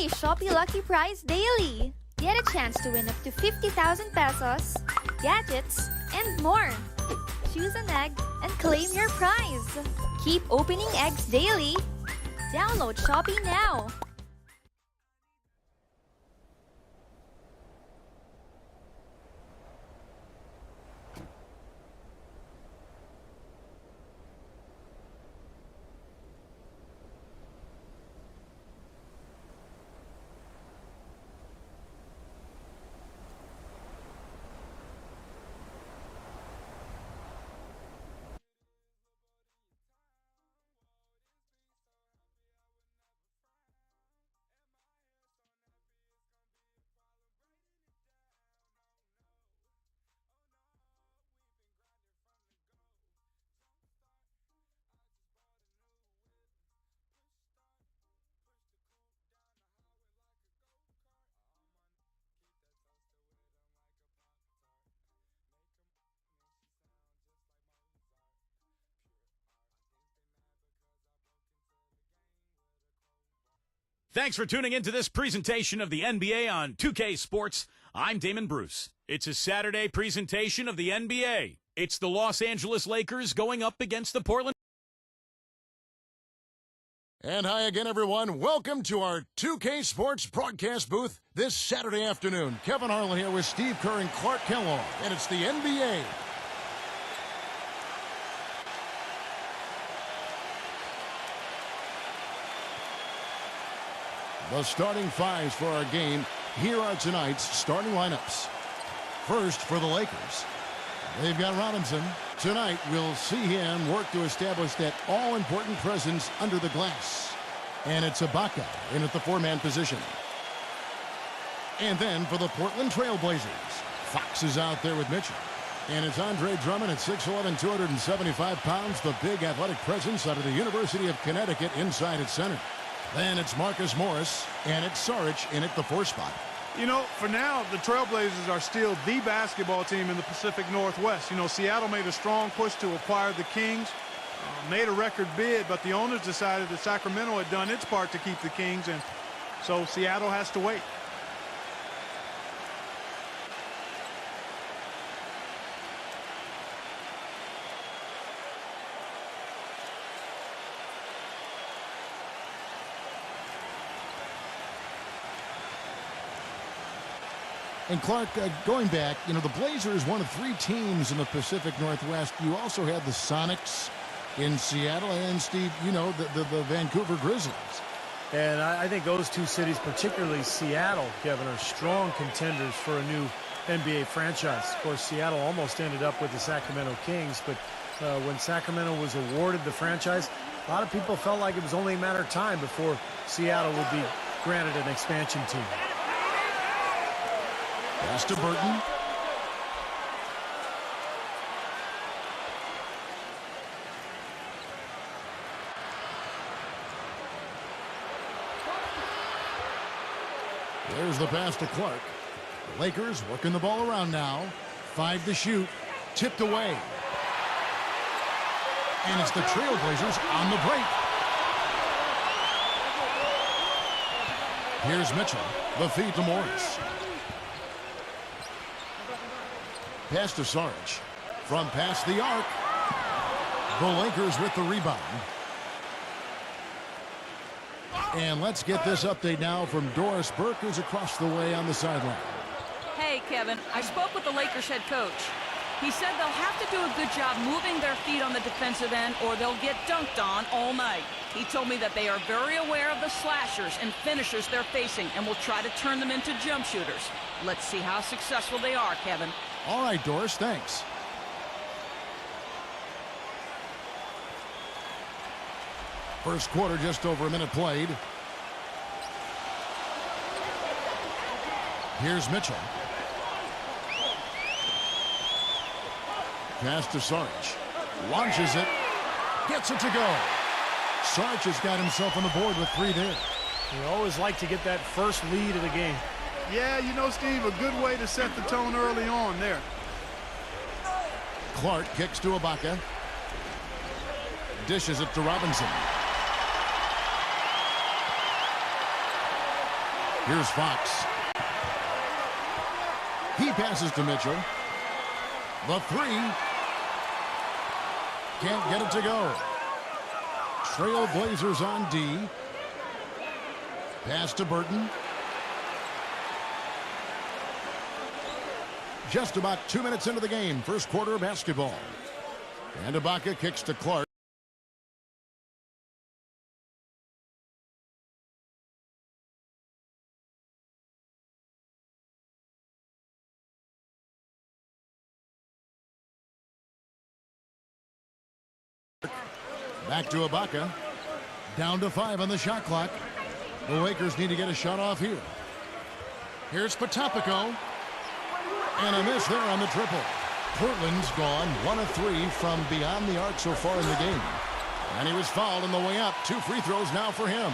Play Shopee Lucky Prize daily. Get a chance to win up to 50,000 pesos, gadgets, and more. Choose an egg and claim your prize. Keep opening eggs daily. Download Shopee now. Thanks for tuning into this presentation of the NBA on 2K Sports. I'm Damon Bruce. It's a Saturday presentation of the NBA. It's the Los Angeles Lakers going up against the Portland. And hi again, everyone. Welcome to our 2K Sports broadcast booth this Saturday afternoon. Kevin Harlan here with Steve Kerr and Clark Kellogg, and it's the NBA. The starting fives for our game. Here are tonight's starting lineups. First for the Lakers, they've got Robinson. Tonight we'll see him work to establish that all-important presence under the glass. And it's Ibaka in at the four-man position. And then for the Portland Trail Blazers, Fox is out there with Mitchell. And it's Andre Drummond at 6'11", 275 pounds, the big athletic presence out of the University of Connecticut inside at center. Then it's Marcus Morris, and it's Saric in at the four spot. You know, for now, the Trailblazers are still the basketball team in the Pacific Northwest. You know, Seattle made a strong push to acquire the Kings, made a record bid, but the owners decided that Sacramento had done its part to keep the Kings, and so Seattle has to wait. And Clark, going back, you know, the Blazers, one of three teams in the Pacific Northwest. You also had the Sonics in Seattle and, Steve, you know, the Vancouver Grizzlies. And I think those two cities, particularly Seattle, Kevin, are strong contenders for a new NBA franchise. Of course, Seattle almost ended up with the Sacramento Kings, but when Sacramento was awarded the franchise, a lot of people felt like it was only a matter of time before Seattle would be granted an expansion team. Pass to Burton. There's the pass to Clark. The Lakers working the ball around now. 5 to shoot. Tipped away. And it's the Trailblazers on the break. Here's Mitchell. The feed to Morris. Pass to Saric. From past the arc. The Lakers with the rebound. And let's get this update now from Doris Burke, who's across the way on the sideline. Hey, Kevin, I spoke with the Lakers head coach. He said they'll have to do a good job moving their feet on the defensive end or they'll get dunked on all night. He told me that they are very aware of the slashers and finishers they're facing and will try to turn them into jump shooters. Let's see how successful they are, Kevin. All right, Doris, thanks. First quarter, just over a minute played. Here's Mitchell. Pass to Saric. Launches it. Gets it to go. Saric has got himself on the board with 3 there. You always like to get that first lead of the game. Yeah, you know, Steve, a good way to set the tone early on there. Clark kicks to Ibaka. Dishes it to Robinson. Here's Fox. He passes to Mitchell. The three. Can't get it to go. Trailblazers on D. Pass to Burton. Just about 2 minutes into the game. First quarter of basketball. And Ibaka kicks to Clark. Back to Ibaka. Down to 5 on the shot clock. The Lakers need to get a shot off here. Here's Patopico. And a miss there on the triple. Portland's gone 1 of 3 from beyond the arc so far in the game. And he was fouled on the way up. 2 free throws now for him.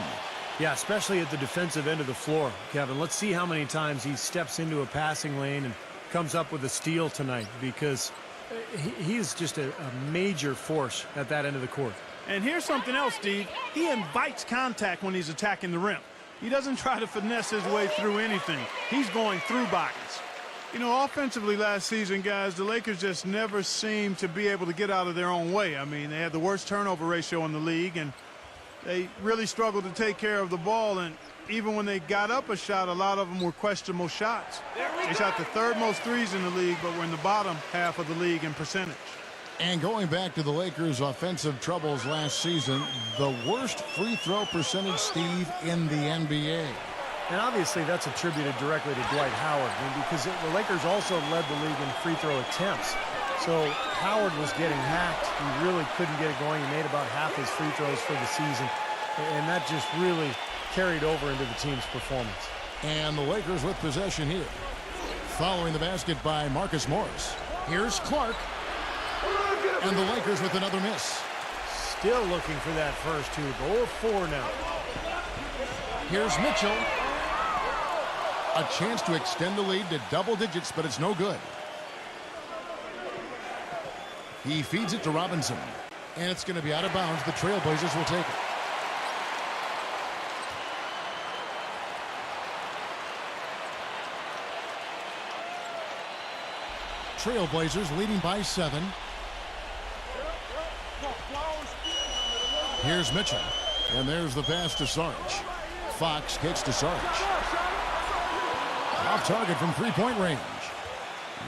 Yeah, especially at the defensive end of the floor, Kevin. Let's see how many times he steps into a passing lane and comes up with a steal tonight, because he is just a major force at that end of the court. And here's something else, Steve. He invites contact when he's attacking the rim. He doesn't try to finesse his way through anything. He's going through bodies. You know, offensively last season, guys, the Lakers just never seemed to be able to get out of their own way. I mean, they had the worst turnover ratio in the league, and they really struggled to take care of the ball. And even when they got up a shot, a lot of them were questionable shots. They shot the 3rd most threes in the league, but were in the bottom half of the league in percentage. And going back to the Lakers' offensive troubles last season, the worst free throw percentage, Steve, in the NBA. And obviously that's attributed directly to Dwight Howard, because the Lakers also led the league in free throw attempts. So Howard was getting hacked. He really couldn't get it going. He made about half his free throws for the season, and that just really carried over into the team's performance. And the Lakers with possession here. Following the basket by Marcus Morris. Here's Clark. And the Lakers with another miss. Still looking for that first hoop. 0 of 4 now. Here's Mitchell. A chance to extend the lead to double digits, but it's no good. He feeds it to Robinson. And it's going to be out of bounds. The Trailblazers will take it. Trailblazers leading by 7. Here's Mitchell. And there's the pass to Sarge. Fox kicks to Sarge. Off target from three-point range.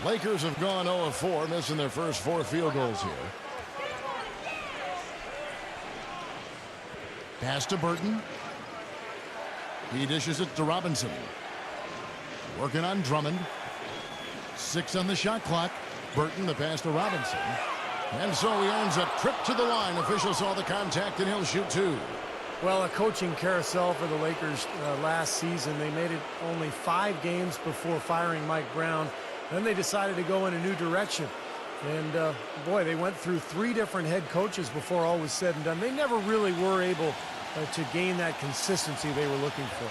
Lakers have gone 0 of 4, missing their first 4 field goals here. Pass to Burton. He dishes it to Robinson. Working on Drummond. 6 on the shot clock. Burton, the pass to Robinson. And so he earns a trip to the line. Official saw the contact, and he'll shoot 2. Well, a coaching carousel for the Lakers last season. They made it only 5 games before firing Mike Brown. Then they decided to go in a new direction. And, boy, they went through 3 different head coaches before all was said and done. They never really were able to gain that consistency they were looking for.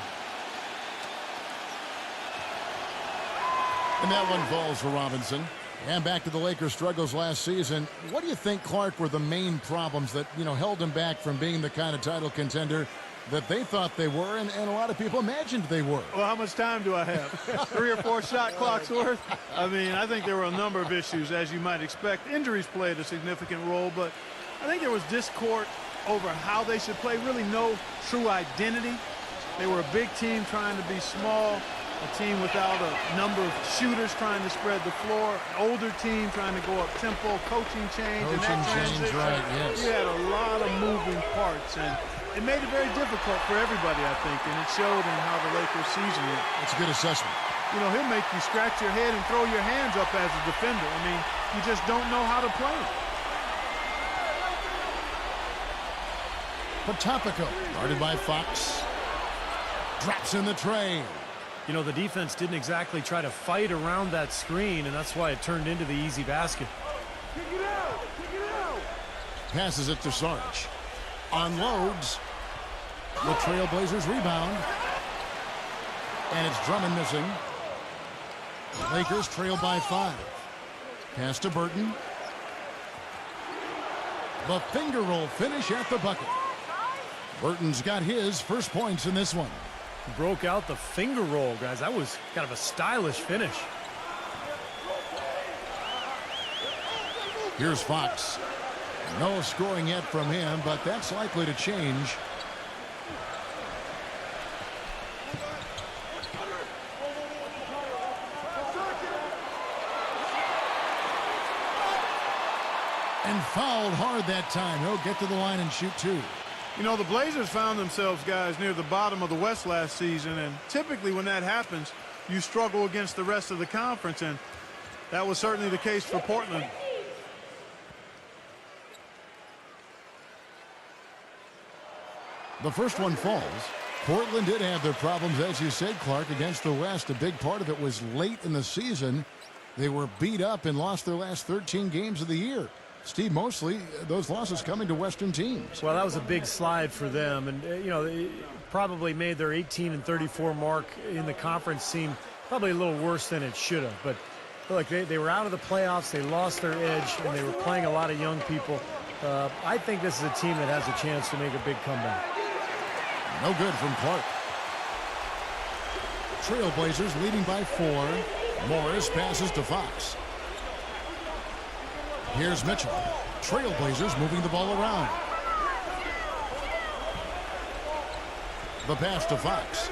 And that one falls for Robinson. And back to the Lakers' struggles last season. What do you think, Clark, were the main problems that, held them back from being the kind of title contender that they thought they were, and a lot of people imagined they were? Well, how much time do I have? 3 or 4 shot clocks worth? I mean, I think there were a number of issues, as you might expect. Injuries played a significant role, but I think there was discord over how they should play. Really no true identity. They were a big team trying to be small. A team without a number of shooters trying to spread the floor. An older team trying to go up tempo. Coaching change. And that transition. Right, yes. You had a lot of moving parts, and it made it very difficult for everybody, I think, and it showed in how the Lakers season went. That's a good assessment. He'll make you scratch your head and throw your hands up as a defender. I mean, you just don't know how to play it. Patopico, guarded by Fox. Drops in the tray. The defense didn't exactly try to fight around that screen, and that's why it turned into the easy basket. Kick it out! Kick it out! Passes it to Sarge. Unloads. The Trailblazers rebound. And it's Drummond missing. The Lakers trail by 5. Pass to Burton. The finger roll finish at the bucket. Burton's got his first points in this one. Broke out the finger roll, guys. That was kind of a stylish finish. Here's Fox. No scoring yet from him, but that's likely to change. And fouled hard that time. He'll get to the line and shoot two. You know, the Blazers found themselves, guys, near the bottom of the West last season, and typically when that happens, you struggle against the rest of the conference, and that was certainly the case for Portland. The first one falls. Portland did have their problems, as you said, Clark, against the West. A big part of it was late in the season. They were beat up and lost their last 13 games of the year. Steve, mostly those losses coming to Western teams. Well, that was a big slide for them, and you know, they probably made their 18-34 mark in the conference seem probably a little worse than it should have. But look, they were out of the playoffs, they lost their edge, and they were playing a lot of young people. I think this is a team that has a chance to make a big comeback. No good from Clark. Trailblazers leading by 4. Morris passes to Fox. Here's Mitchell. Trailblazers moving the ball around. The pass to Fox.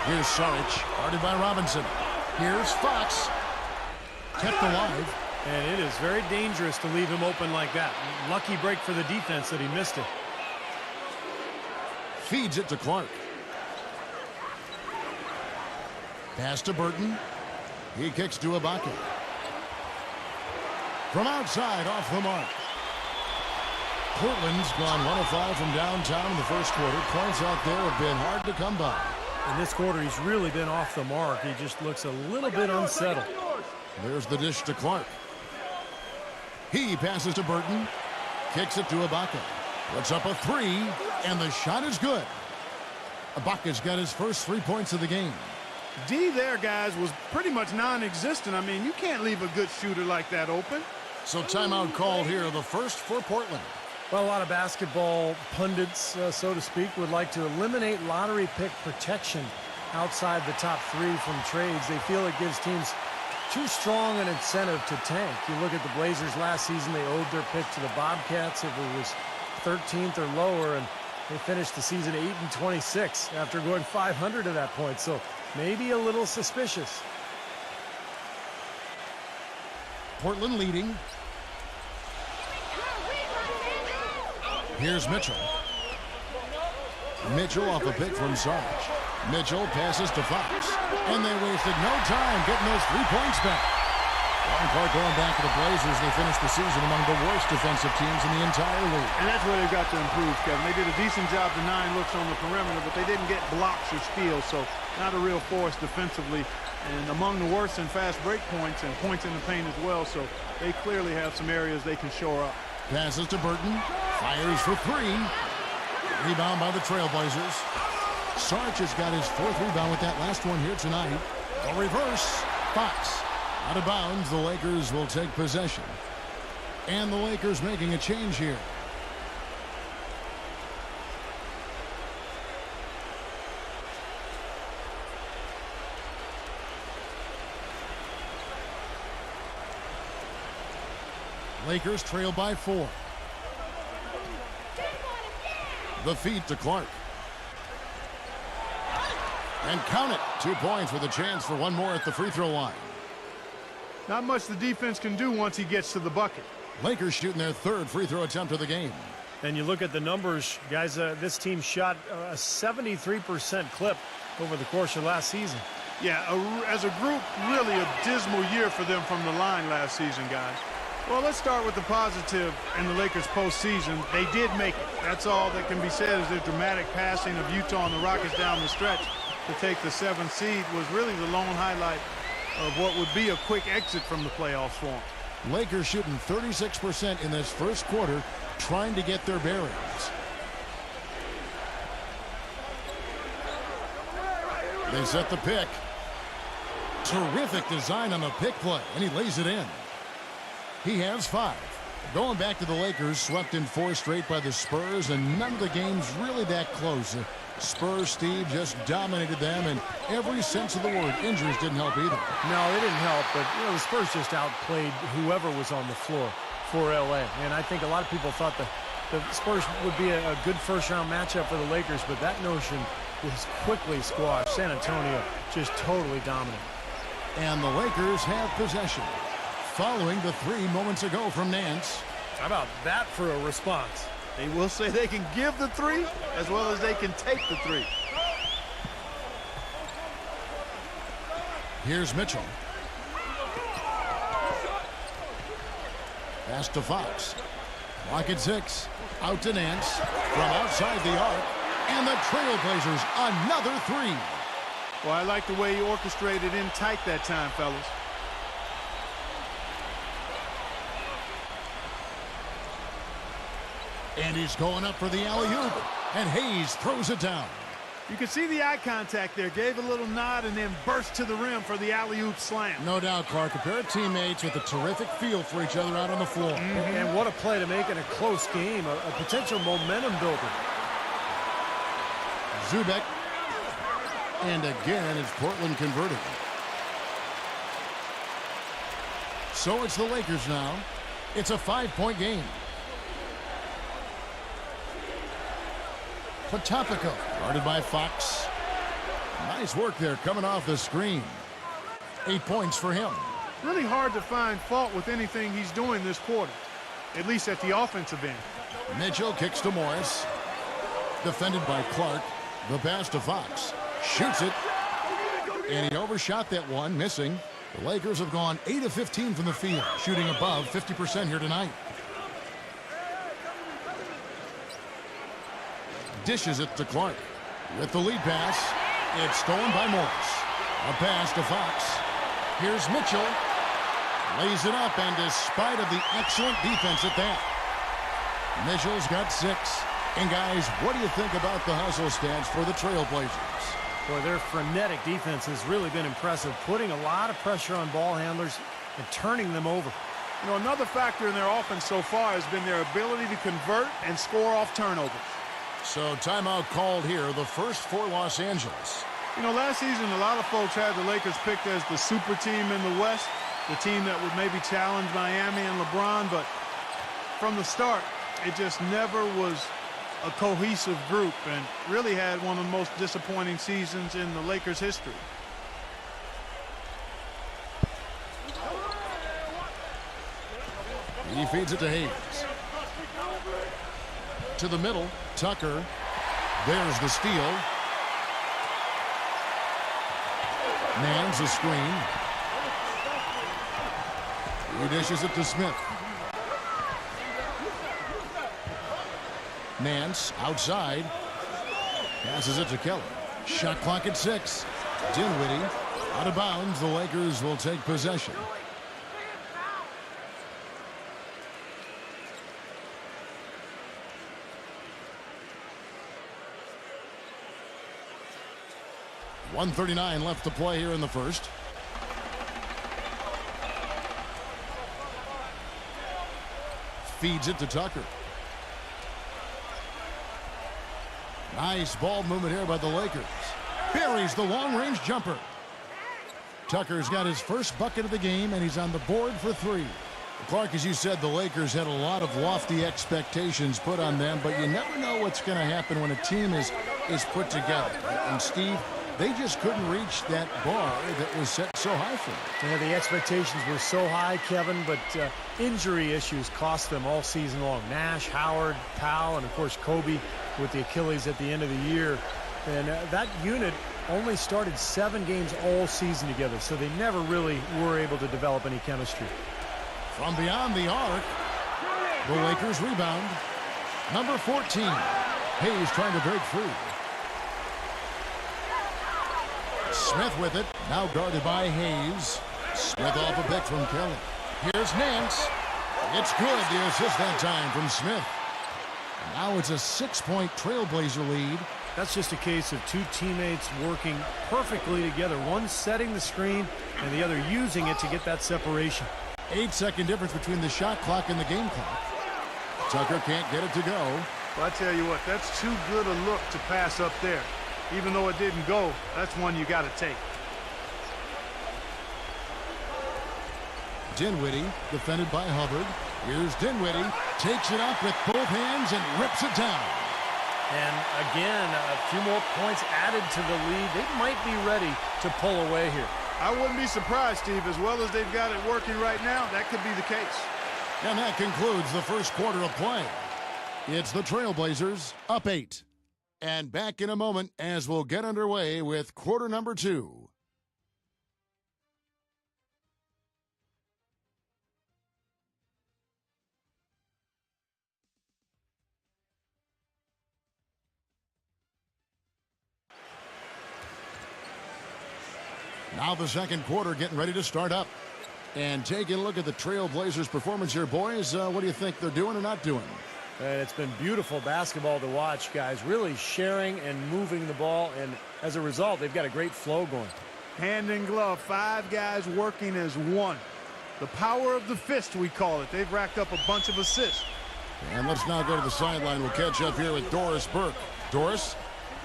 Here's Saric, guarded by Robinson. Here's Fox. Kept alive. And it is very dangerous to leave him open like that. Lucky break for the defense that he missed it. Feeds it to Clark. Pass to Burton. He kicks to Ibaka. From outside, off the mark. Portland's gone 1 of 5 from downtown in the first quarter. Points out there have been hard to come by. In this quarter, he's really been off the mark. He just looks a little bit unsettled. There's the dish to Clark. He passes to Burton. Kicks it to Ibaka. Puts up a 3, and the shot is good. Ibaka's got his first 3 points of the game. D there, guys, was pretty much non-existent. I mean, you can't leave a good shooter like that open. So timeout called here, the first for Portland. Well, a lot of basketball pundits, so to speak, would like to eliminate lottery pick protection outside the top 3 from trades. They feel it gives teams too strong an incentive to tank. You look at the Blazers last season, they owed their pick to the Bobcats if it was 13th or lower, and they finished the season 8-26 after going 500 at that point. So maybe a little suspicious. Portland leading. Here's Mitchell. Mitchell off a pick from Sarge. Mitchell passes to Fox. And they wasted no time getting those 3 points back. Ron Clark going back to the Blazers. They finished the season among the worst defensive teams in the entire league. And that's where they've got to improve, Kevin. They did a decent job denying looks on the perimeter, but they didn't get blocks or steals, so not a real force defensively. And among the worst in fast break points and points in the paint as well, so they clearly have some areas they can shore up. Passes to Burton. Fires for 3. Rebound by the Trailblazers. Sarge has got his 4th rebound with that last one here tonight. A reverse. Fox. Out of bounds, the Lakers will take possession. And the Lakers making a change here. Lakers trail by 4. The feed to Clark. And count it. 2 points with a chance for one more at the free throw line. Not much the defense can do once he gets to the bucket. Lakers shooting their 3rd free throw attempt of the game. And you look at the numbers, guys, this team shot a 73% clip over the course of last season. Yeah, as a group, really a dismal year for them from the line last season, guys. Well, let's start with the positive in the Lakers postseason. They did make it. That's all that can be said is their dramatic passing of Utah and the Rockets down the stretch to take the 7th seed was really the lone highlight of what would be a quick exit from the playoff swamp. Lakers shooting 36% in this first quarter, trying to get their bearings. They set the pick. Terrific design on the pick play, and he lays it in. He has 5. Going back to the Lakers, swept in 4 straight by the Spurs, and none of the games really that close. Spurs, Steve, just dominated them in every sense of the word. Injuries didn't help either. No, they didn't help, but the Spurs just outplayed whoever was on the floor for LA. And I think a lot of people thought the Spurs would be a good first-round matchup for the Lakers, but that notion was quickly squashed. San Antonio just totally dominant. And the Lakers have possession. Following the 3 moments ago from Nance. How about that for a response? They will say they can give the 3 as well as they can take the 3. Here's Mitchell. Pass to Fox. Clock at 6. Out to Nance. From outside the arc. And the Trailblazers another 3. Well, I like the way he orchestrated in tight that time, fellas. And he's going up for the alley-oop. And Hayes throws it down. You can see the eye contact there. Gave a little nod and then burst to the rim for the alley-oop slam. No doubt, Clark. A pair of teammates with a terrific feel for each other out on the floor. And what a play to make in a close game. A potential momentum builder. Zubek. And again, it's Portland converted. So it's the Lakers now. It's a 5-point game. Potapico, guarded by Fox. Nice work there coming off the screen. 8 points for him. Really hard to find fault with anything he's doing this quarter, at least at the offensive end. Mitchell kicks to Morris. Defended by Clark. The pass to Fox. Shoots it. And he overshot that one, missing. The Lakers have gone 8 of 15 from the field, shooting above 50% here tonight. Dishes it to Clark. With the lead pass, it's stolen by Morris. A pass to Fox. Here's Mitchell. Lays it up, and despite of the excellent defense at that, Mitchell's got 6. And guys, what do you think about the hustle stats for the Trailblazers? Boy, their frenetic defense has really been impressive, putting a lot of pressure on ball handlers and turning them over. You know, another factor in their offense so far has been their ability to convert and score off turnovers. So timeout called here, the first for Los Angeles. You know, last season a lot of folks had the Lakers picked as the super team in the West, the team that would maybe challenge Miami and LeBron, but from the start it just never was a cohesive group and really had one of the most disappointing seasons in the Lakers history. He feeds it to Hayes. To the middle, Tucker. There's the steal. Mans the screen. He dishes it to Smith. Nance outside. Passes it to Kelly. Shot clock at 6. Dinwiddie out of bounds. The Lakers will take possession. .139 left to play here in the first. Feeds it to Tucker. Nice ball movement here by the Lakers. Buries the long-range jumper. Tucker's got his first bucket of the game, and he's on the board for 3. Clark, as you said, the Lakers had a lot of lofty expectations put on them, but you never know what's going to happen when a team is put together. And Steve, they just couldn't reach that bar that was set so high for them. Yeah, the expectations were so high, Kevin, but injury issues cost them all season long. Nash, Howard, Powell, and of course Kobe with the Achilles at the end of the year. And that unit only started 7 games all season together, so they never really were able to develop any chemistry. From beyond the arc, the Lakers rebound. Number 14. Hayes trying to break free. Smith with it, now guarded by Hayes. Smith off a pick from Kelly. Here's Nance. It's good, the assist that time from Smith. Now it's a 6-point Trailblazer lead. That's just a case of 2 teammates working perfectly together. One setting the screen and the other using it to get that separation. 8-second difference between the shot clock and the game clock. Tucker can't get it to go. Well, I tell you what, that's too good a look to pass up there. Even though it didn't go, that's one you got to take. Dinwiddie, defended by Hubbard. Here's Dinwiddie, takes it up with both hands and rips it down. And again, a few more points added to the lead. They might be ready to pull away here. I wouldn't be surprised, Steve. As well as they've got it working right now, that could be the case. And that concludes the first quarter of play. It's the Trailblazers up 8. And back in a moment as we'll get underway with quarter number 2. Now the second quarter getting ready to start up. And taking a look at the Trailblazers' performance here, boys. What do you think they're doing or not doing? And it's been beautiful basketball to watch, guys. Really sharing and moving the ball. And as a result, they've got a great flow going. Hand in glove, 5 guys working as one. The power of the fist, we call it. They've racked up a bunch of assists. And let's now go to the sideline. We'll catch up here with Doris Burke. Doris?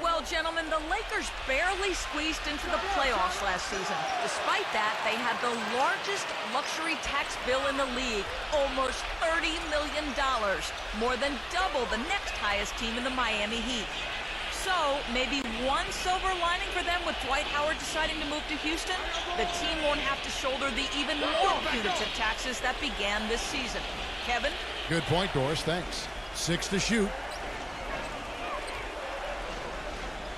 Well, gentlemen, the Lakers barely squeezed into the playoffs last season. Despite that, they had the largest luxury tax bill in the league, almost $30 million, more than double the next highest team in the Miami Heat. So, maybe one silver lining for them with Dwight Howard deciding to move to Houston? The team won't have to shoulder the even more punitive taxes that began this season. Kevin? Good point, Doris. Thanks. 6 to shoot.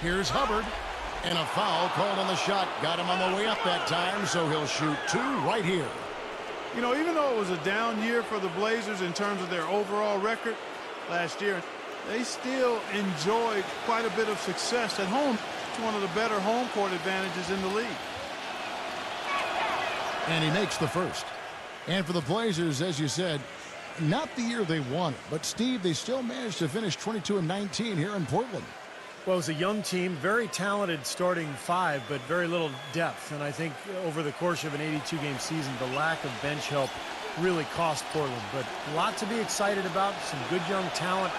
Here's Hubbard, and a foul called on the shot. Got him on the way up that time, so he'll shoot 2 right here. You know, even though it was a down year for the Blazers in terms of their overall record last year, they still enjoyed quite a bit of success at home. It's one of the better home court advantages in the league. And he makes the first. And for the Blazers, as you said, not the year they wanted, but Steve, they still managed to finish 22-19 here in Portland. Well, it was a young team, very talented starting 5, but very little depth. And I think over the course of an 82-game season, the lack of bench help really cost Portland. But a lot to be excited about, some good young talent,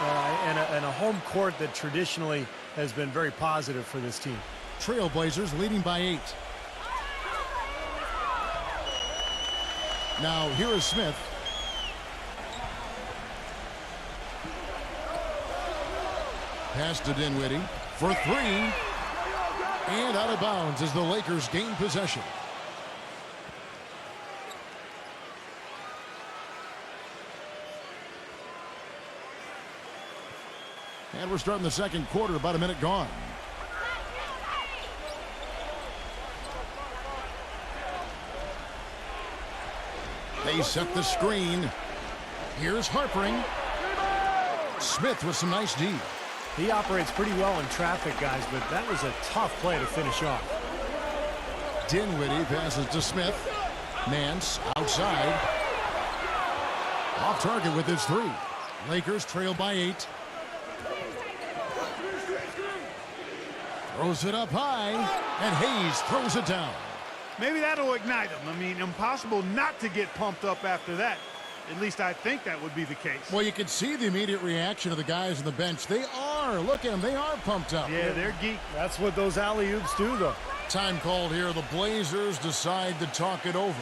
and a home court that traditionally has been very positive for this team. Trailblazers leading by 8. Now here is Smith. Pass to Dinwiddie for 3. And out of bounds as the Lakers gain possession. And we're starting the second quarter, about a minute gone. They set the screen. Here's Harpering. Smith with some nice D. He operates pretty well in traffic, guys, but that was a tough play to finish off. Dinwiddie passes to Smith. Nance outside. Off target with his 3. Lakers trail by 8. Throws it up high, and Hayes throws it down. Maybe that'll ignite them. I mean, impossible not to get pumped up after that. At least I think that would be the case. Well, you can see the immediate reaction of the guys on the bench. They are. Look at them. They are pumped up. Yeah, they're geek. That's what those alley-oops do, though. Time called here. The Blazers decide to talk it over.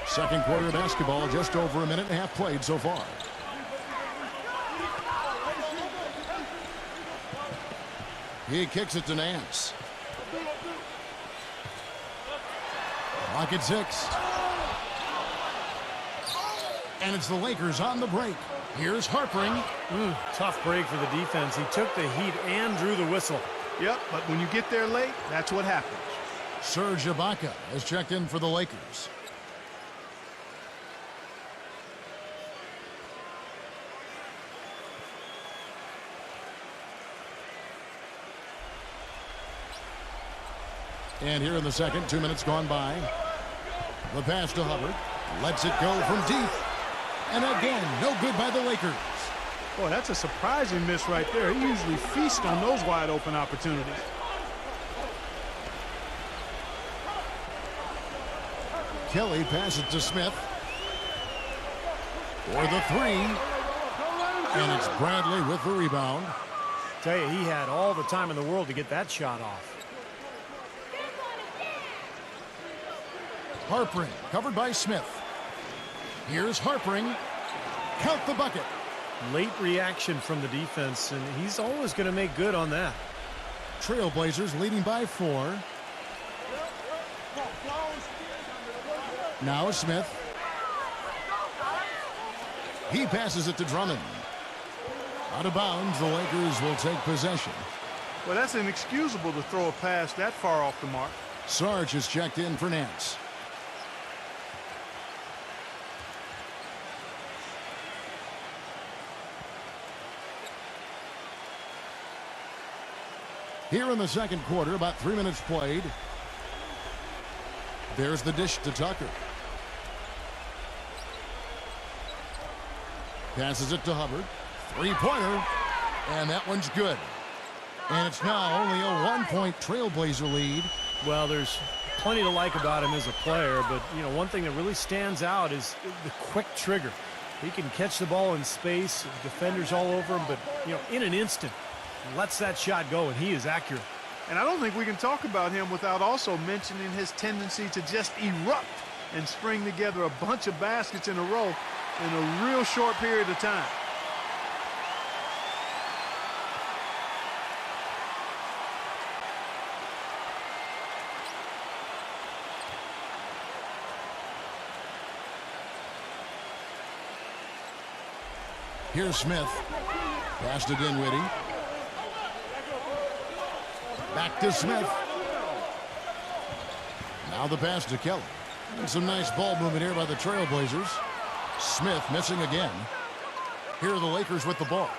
Second quarter basketball, just over a minute and a half played so far. He kicks it to Nance. Clock at 6. And it's the Lakers on the break. Here's Harpering. Tough break for the defense. He took the heat and drew the whistle. Yep, but when you get there late, that's what happens. Serge Ibaka has checked in for the Lakers. And here in the second, 2 minutes gone by. The pass to Hubbard. Lets it go from deep. And again, no good by the Lakers. Boy, that's a surprising miss right there. He usually feasts on those wide open opportunities. Kelly passes to Smith. For the three. And it's Bradley with the rebound. Tell you, he had all the time in the world to get that shot off. Harpering, covered by Smith. Here's Harpering. Count the bucket. Late reaction from the defense, and he's always going to make good on that. Trailblazers leading by 4. Now Smith. He passes it to Drummond. Out of bounds, the Lakers will take possession. Well, that's inexcusable to throw a pass that far off the mark. Sarge is checked in for Nance. Here in the second quarter, about 3 minutes played. There's the dish to Tucker. Passes it to Hubbard. Three-pointer. And that one's good. And it's now only a 1-point Trailblazer lead. Well, there's plenty to like about him as a player, but, you know, one thing that really stands out is the quick trigger. He can catch the ball in space, defenders all over him, but, you know, in an instant, lets that shot go, and he is accurate. And I don't think we can talk about him without also mentioning his tendency to just erupt and string together a bunch of baskets in a row in a real short period of time. Here's Smith. Passed it in, Whitty. Back to Smith. Now the pass to Kelly. And some nice ball movement here by the Trailblazers. Smith missing again. Here are the Lakers with the ball.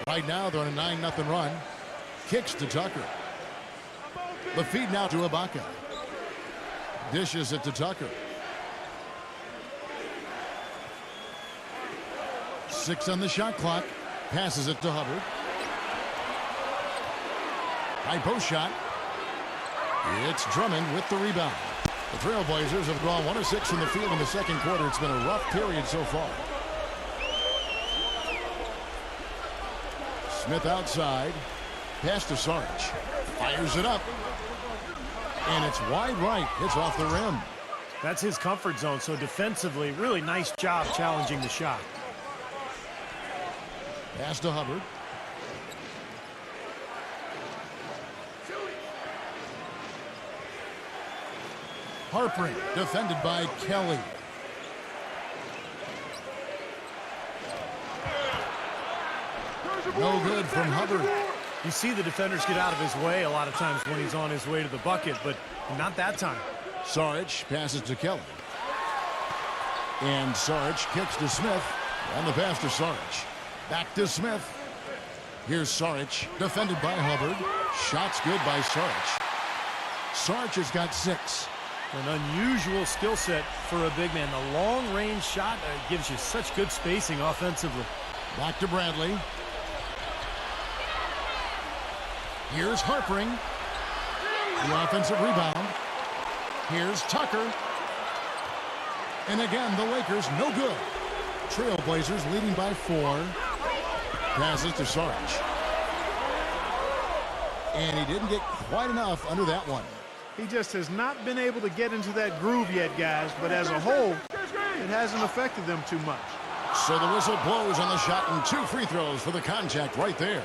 Right now they're on a 9-0 run. Kicks to Tucker. The feed now to Ibaka. Dishes it to Tucker. 6 on the shot clock. Passes it to Hubbard. High post shot. It's Drummond with the rebound. The Trailblazers have gone 1 of 6 from the field in the second quarter. It's been a rough period so far. Smith outside. Pass to Sarge. Fires it up. And it's wide right. It's off the rim. That's his comfort zone, so defensively, really nice job challenging the shot. Pass to Hubbard. Harpering, defended by Kelly. No good from Hubbard. You see the defenders get out of his way a lot of times when he's on his way to the bucket, but not that time. Sarge passes to Kelly. And Sarge kicks to Smith. And the pass to Sarge. Back to Smith. Here's Sarge, defended by Hubbard. Shots good by Sarge. Sarge has got 6. An unusual skill set for a big man. The long-range shot gives you such good spacing offensively. Back to Bradley. Here's Harpering. The offensive rebound. Here's Tucker. And again, the Lakers no good. Trailblazers leading by 4. Passes to Sarge. And he didn't get quite enough under that one. He just has not been able to get into that groove yet, guys, but as a whole, it hasn't affected them too much. So the whistle blows on the shot and 2 free throws for the contact right there.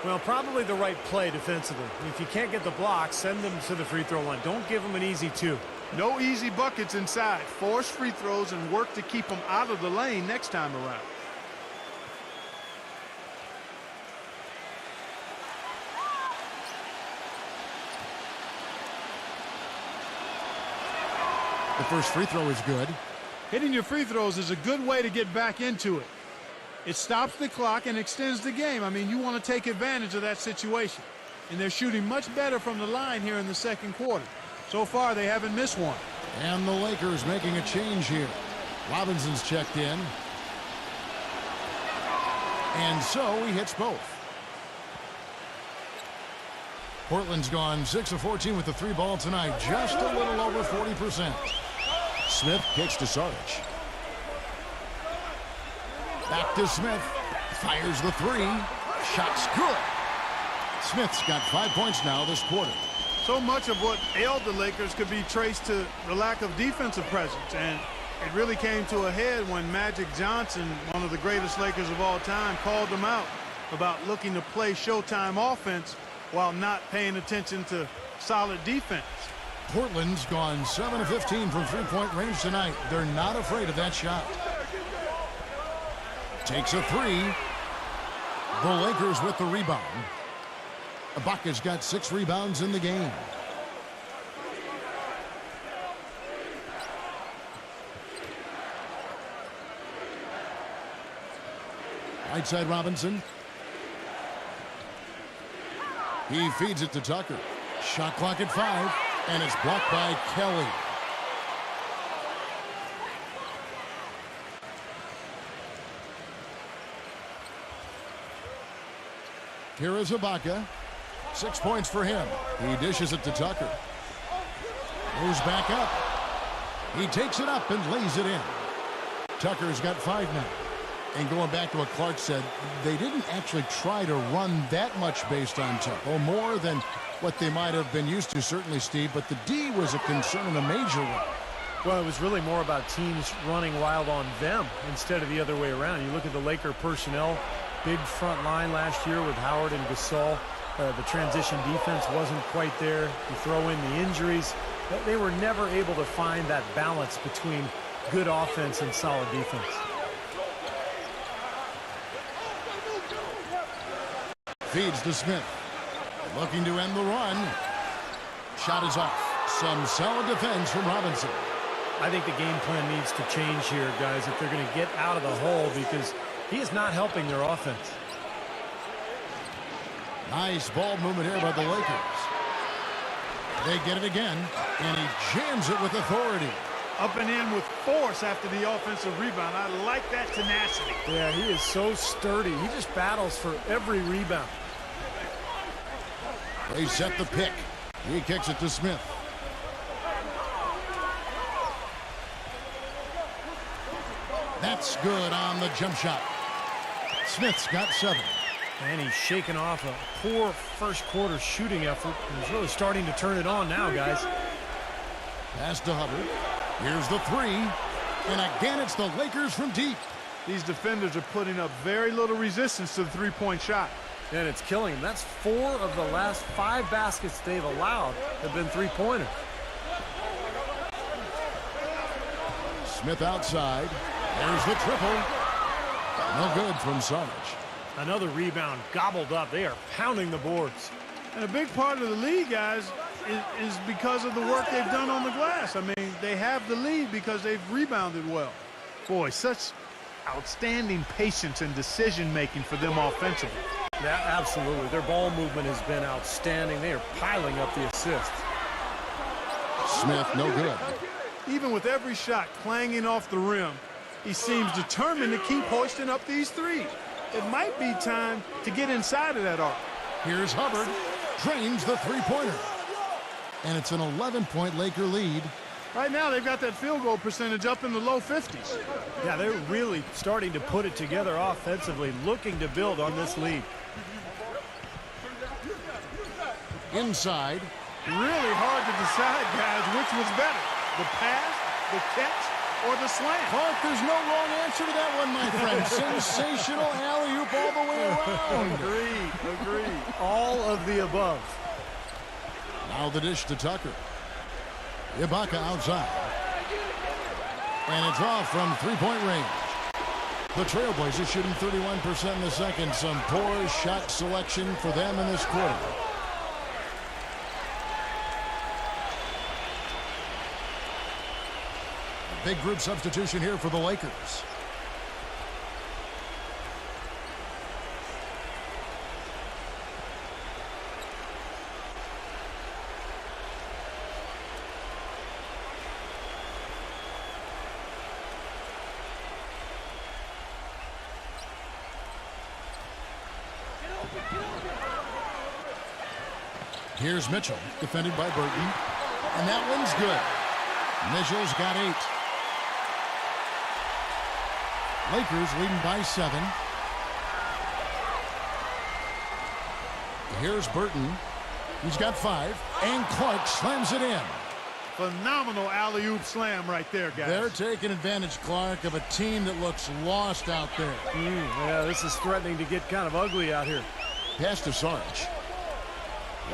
Well, probably the right play defensively. If you can't get the block, send them to the free throw line. Don't give them an easy 2. No easy buckets inside. Force free throws and work to keep them out of the lane next time around. The first free throw is good. Hitting your free throws is a good way to get back into it. It stops the clock and extends the game. I mean, you want to take advantage of that situation. And they're shooting much better from the line here in the second quarter. So far, they haven't missed one. And the Lakers making a change here. Robinson's checked in. And so he hits both. Portland's gone 6 of 14 with the 3 ball tonight. Just a little over 40%. Smith kicks to Saric. Back to Smith. Fires the 3. Shot's good. Smith's got 5 points now this quarter. So much of what ailed the Lakers could be traced to the lack of defensive presence. And it really came to a head when Magic Johnson, one of the greatest Lakers of all time, called them out about looking to play Showtime offense while not paying attention to solid defense. Portland's gone 7 of 15 from three-point range tonight. They're not afraid of that shot. Takes a 3. The Lakers with the rebound. Ibaka's got 6 rebounds in the game. Right side Robinson. He feeds it to Tucker. Shot clock at 5, and it's blocked by Kelly. Here is Ibaka. 6 points for him. He dishes it to Tucker. Moves back up. He takes it up and lays it in. Tucker's got 5 now. And going back to what Clark said, they didn't actually try to run that much based on tempo, more than what they might have been used to, certainly, Steve, but the D was a concern in a major way. Well, it was really more about teams running wild on them instead of the other way around. You look at the Laker personnel, big front line last year with Howard and Gasol. The transition defense wasn't quite there. You throw in the injuries. They were never able to find that balance between good offense and solid defense. Feeds to Smith. Looking to end the run. Shot is off. Some solid defense from Robinson. I think the game plan needs to change here, guys, if they're going to get out of the hole, because he is not helping their offense. Nice ball movement here by the Lakers. They get it again, and he jams it with authority. Up and in with force after the offensive rebound. I like that tenacity. Yeah, he is so sturdy. He just battles for every rebound. They set the pick. He kicks it to Smith. That's good on the jump shot. Smith's got 7. And he's shaking off a poor first quarter shooting effort. He's really starting to turn it on now, guys. Pass to Hubbard. Here's the 3. And again, it's the Lakers from deep. These defenders are putting up very little resistance to the three-point shot. And it's killing them. That's 4 of the last 5 baskets they've allowed have been three-pointers. Smith outside. There's the triple. No good from Saric. Another rebound gobbled up. They are pounding the boards. And a big part of the lead, guys, is because of the work they've done on the glass. I mean, they have the lead because they've rebounded well. Boy, such outstanding patience and decision-making for them offensively. Yeah, absolutely. Their ball movement has been outstanding. They are piling up the assists. Smith, no good. Even with every shot clanging off the rim, he seems determined to keep hoisting up these threes. It might be time to get inside of that arc. Here's Hubbard. Drains the three-pointer. And it's an 11-point Laker lead. Right now, they've got that field goal percentage up in the low 50s. Yeah, they're really starting to put it together offensively, looking to build on this lead. Inside. Really hard to decide, guys, which was better, the pass, the catch, or the slam. Clark, there's no wrong answer to that one, my friend. Sensational alley-oop all the way around. Agreed. All of the above. Now the dish to Tucker. Ibaka outside. And it's off from three-point range. The Trailblazers shooting 31% in the second. Some poor shot selection for them in this quarter. Big group substitution here for the Lakers. Here's Mitchell, defended by Burton. And that one's good. Mitchell's got 8. Lakers leading by 7. Here's Burton. He's got 5. And Clark slams it in. Phenomenal alley-oop slam right there, guys. They're taking advantage, Clark, of a team that looks lost out there. Yeah, this is threatening to get kind of ugly out here. Pass to Sarge.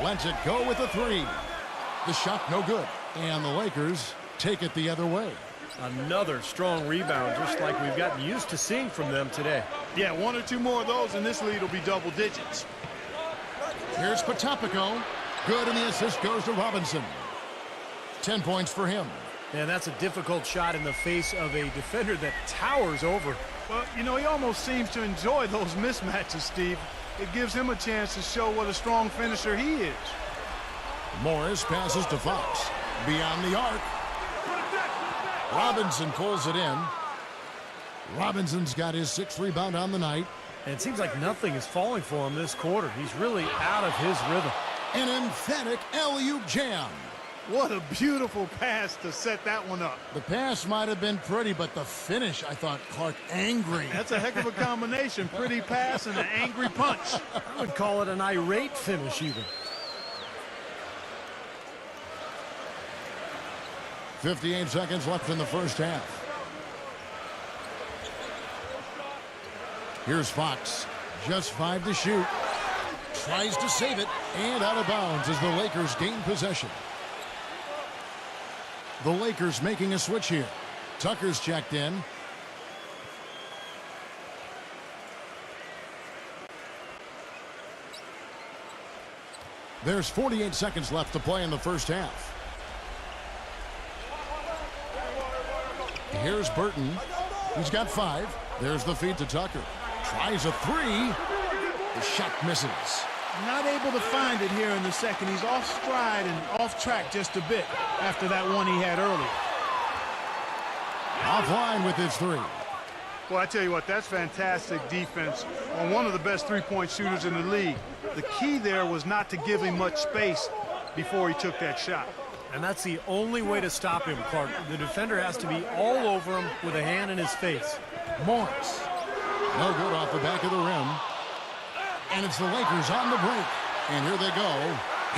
Lets it go with a 3. The shot no good. And the Lakers take it the other way. Another strong rebound, just like we've gotten used to seeing from them today. Yeah, 1 or 2 more of those, and this lead will be double digits. Here's Potapico. Good, and the assist goes to Robinson. 10 points for him. And that's a difficult shot in the face of a defender that towers over. Well, you know, he almost seems to enjoy those mismatches, Steve. It gives him a chance to show what a strong finisher he is. Morris passes to Fox. Beyond the arc. Robinson pulls it in. Robinson's got his 6th rebound on the night. And it seems like nothing is falling for him this quarter. He's really out of his rhythm. An emphatic alley-oop jam. What a beautiful pass to set that one up. The pass might have been pretty, but the finish, I thought, Clark, angry. That's a heck of a combination. Pretty pass and an angry punch. I would call it an irate finish even. 58 seconds left in the first half. Here's Fox. Just 5 to shoot. Tries to save it. And out of bounds as the Lakers gain possession. The Lakers making a switch here. Tucker's checked in. There's 48 seconds left to play in the first half. Here's Burton. He's got 5. There's the feed to Tucker. Tries a 3. The shot misses. Not able to find it here in the second. He's off stride and off track just a bit after that one he had earlier. Offline with his 3. Well, I tell you what, that's fantastic defense on one of the best three-point shooters in the league. The key there was not to give him much space before he took that shot. And that's the only way to stop him, Clark. The defender has to be all over him with a hand in his face. Morris. No good off the back of the rim. And it's the Lakers on the break. And here they go.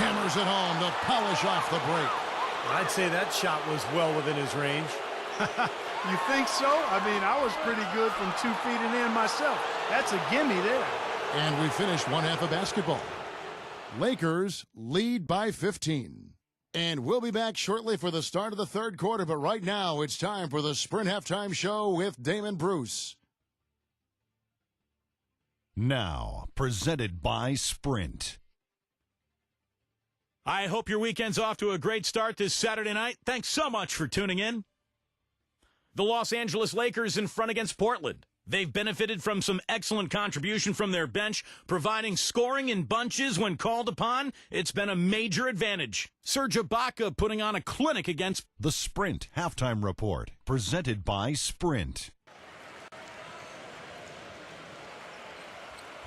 Hammers it home to polish off the break. I'd say that shot was well within his range. You think so? I mean, I was pretty good from 2 feet and in myself. That's a gimme there. And we finished one half of basketball. Lakers lead by 15. And we'll be back shortly for the start of the third quarter. But right now, it's time for the Sprint Halftime Show with Damon Bruce. Now, presented by Sprint. I hope your weekend's off to a great start this Saturday night. Thanks so much for tuning in. The Los Angeles Lakers in front against Portland. They've benefited from some excellent contribution from their bench, providing scoring in bunches when called upon. It's been a major advantage. Serge Ibaka putting on a clinic against The Sprint Halftime Report, presented by Sprint.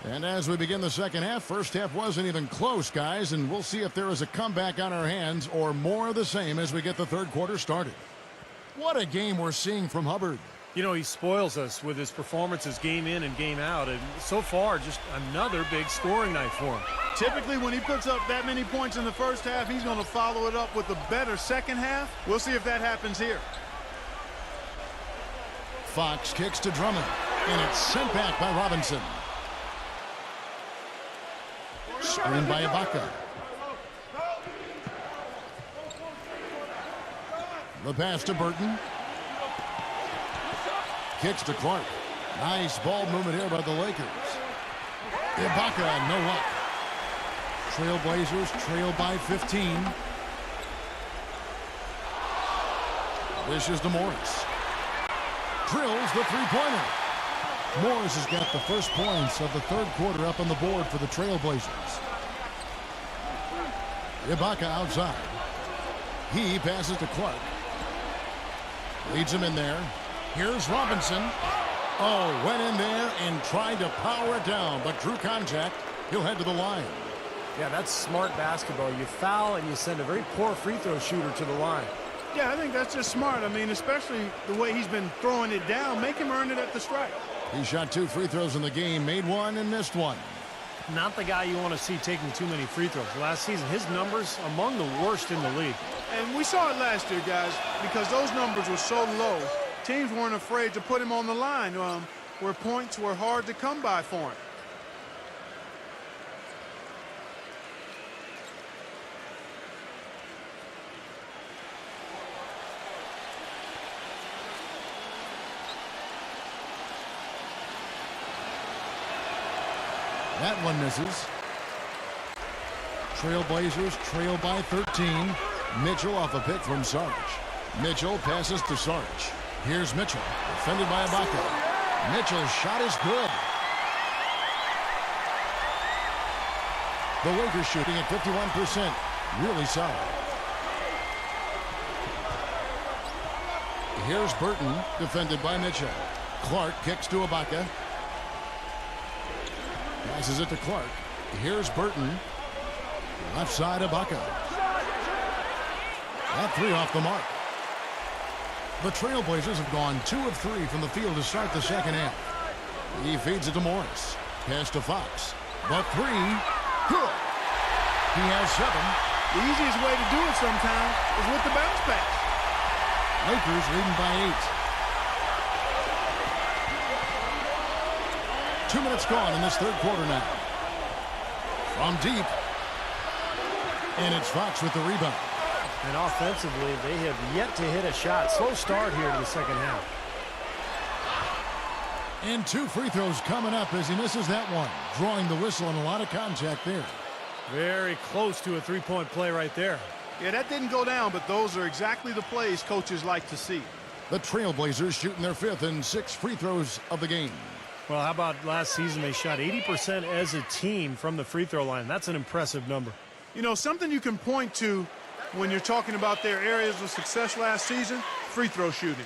And as we begin the second half, first half wasn't even close, guys, and we'll see if there is a comeback on our hands or more of the same as we get the third quarter started. What a game we're seeing from Hubbard. You know, he spoils us with his performances game in and game out, and so far, just another big scoring night for him. Typically, when he puts up that many points in the first half, he's going to follow it up with a better second half. We'll see if that happens here. Fox kicks to Drummond, and it's sent back by Robinson. Screen by Ibaka. The pass to Burton. Kicks to Clark. Nice ball movement here by the Lakers. Ibaka, no luck. Trailblazers trail by 15. This is to Morris. drills the three-pointer. Morris has got the first points of the third quarter up on the board for the Trailblazers. Ibaka outside. He passes to Clark. Leads him in there. Here's Robinson. Oh, went in there and tried to power it down, but drew contact. He'll head to the line. Yeah, that's smart basketball. You foul and you send a very poor free throw shooter to the line. Yeah, I think that's just smart. I mean, especially the way he's been throwing it down. Make him earn it at the stripe. He shot 2 free throws in the game, made one and missed one. Not the guy you want to see taking too many free throws. Last season, his numbers among the worst in the league. And we saw it last year, guys, because those numbers were so low. Teams weren't afraid to put him on the line where points were hard to come by for him. That one misses. Trailblazers trail by 13. Mitchell off a pick from Sarge. Mitchell passes to Sarge. Here's Mitchell, defended by Ibaka. Mitchell's shot is good. The Lakers shooting at 51%. Really solid. Here's Burton, defended by Mitchell. Clark kicks to Ibaka. Passes it to Clark. Here's Burton. Left side, Ibaka. That three off the mark. The Trailblazers have gone 2 of 3 from the field to start the second half. He feeds it to Morris. Pass to Fox. The three. Good. He has 7. The easiest way to do it sometimes is with the bounce pass. Lakers leading by 8. 2 minutes gone in this third quarter now. From deep. And it's Fox with the rebound. And offensively, they have yet to hit a shot. Slow start here to the second half. And 2 free throws coming up as he misses that one. Drawing the whistle and a lot of contact there. Very close to a three-point play right there. Yeah, that didn't go down, but those are exactly the plays coaches like to see. The Trailblazers shooting their 5th and 6th free throws of the game. Well, how about last season? They shot 80% as a team from the free throw line. That's an impressive number. You know, something you can point to when you're talking about their areas of success last season, free throw shooting.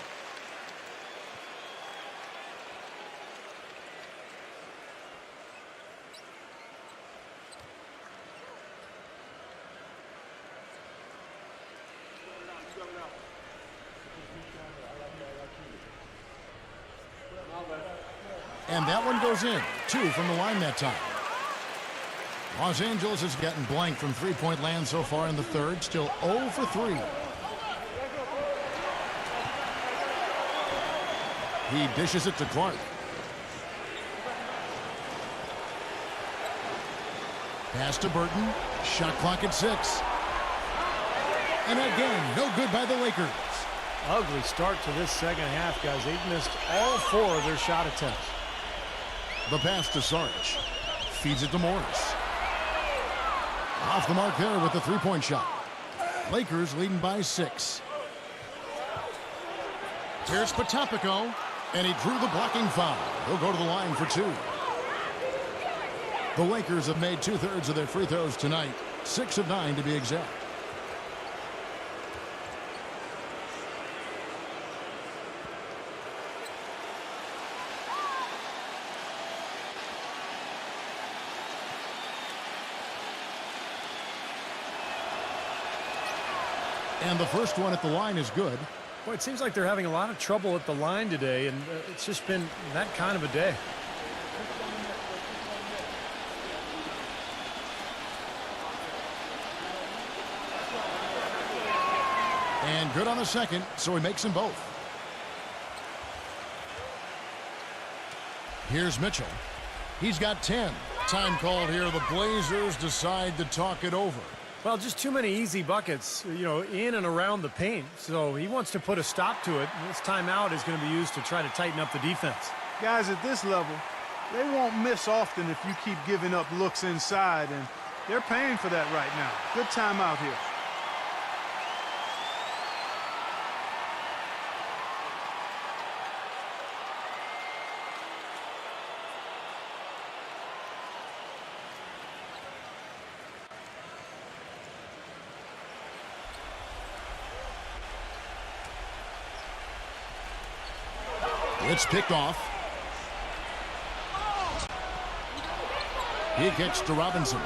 And that one goes in. 2 from the line that time. Los Angeles has gotten blank from three-point land so far in the third. Still 0 for 3. He dishes it to Clark. Pass to Burton. Shot clock at 6. And again, no good by the Lakers. Ugly start to this second half, guys. They've missed all 4 of their shot attempts. The pass to Sarge. Feeds it to Morris. Off the mark there with the three-point shot. Lakers leading by 6. Here's Potapico, and he drew the blocking foul. He'll go to the line for 2. The Lakers have made 2/3 of their free throws tonight. 6 of 9 to be exact. And the first one at the line is good. Boy, it seems like they're having a lot of trouble at the line today, and it's just been that kind of a day. And good on the second, so he makes them both. Here's Mitchell. He's got 10. Time called here. The Blazers decide to talk it over. Well, just too many easy buckets, you know, in and around the paint. So he wants to put a stop to it. This timeout is going to be used to try to tighten up the defense. Guys, at this level, they won't miss often if you keep giving up looks inside, and they're paying for that right now. Good timeout here. It's picked off. He kicks to Robinson.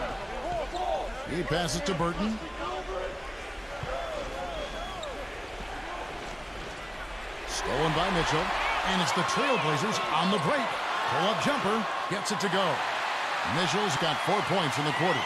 He passes to Burton. Stolen by Mitchell. And it's the Trailblazers on the break. Pull-up jumper. Gets it to go. Mitchell's got 4 points in the quarter.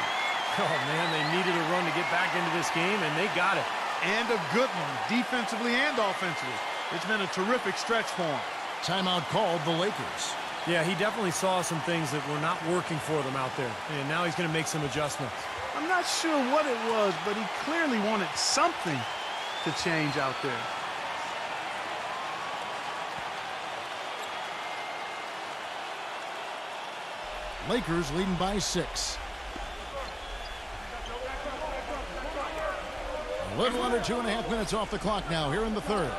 Oh, man, they needed a run to get back into this game, and they got it. And a good one, defensively and offensively. It's been a terrific stretch for him. Timeout called the Lakers. Yeah, he definitely saw some things that were not working for them out there, and now he's going to make some adjustments. I'm not sure what it was, but he clearly wanted something to change out there. Lakers leading by 6. A little under 2.5 minutes off the clock now here in the third.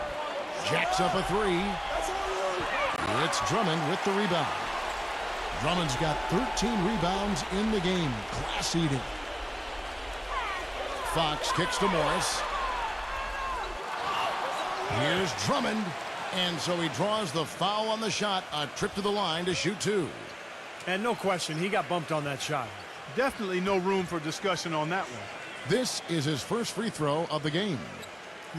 Jacks up a 3. It's Drummond with the rebound. Drummond's got 13 rebounds in the game. Class eating. Fox kicks to Morris. Here's Drummond. And so he draws the foul on the shot. A trip to the line to shoot 2. And no question, he got bumped on that shot. Definitely no room for discussion on that one. This is his first free throw of the game.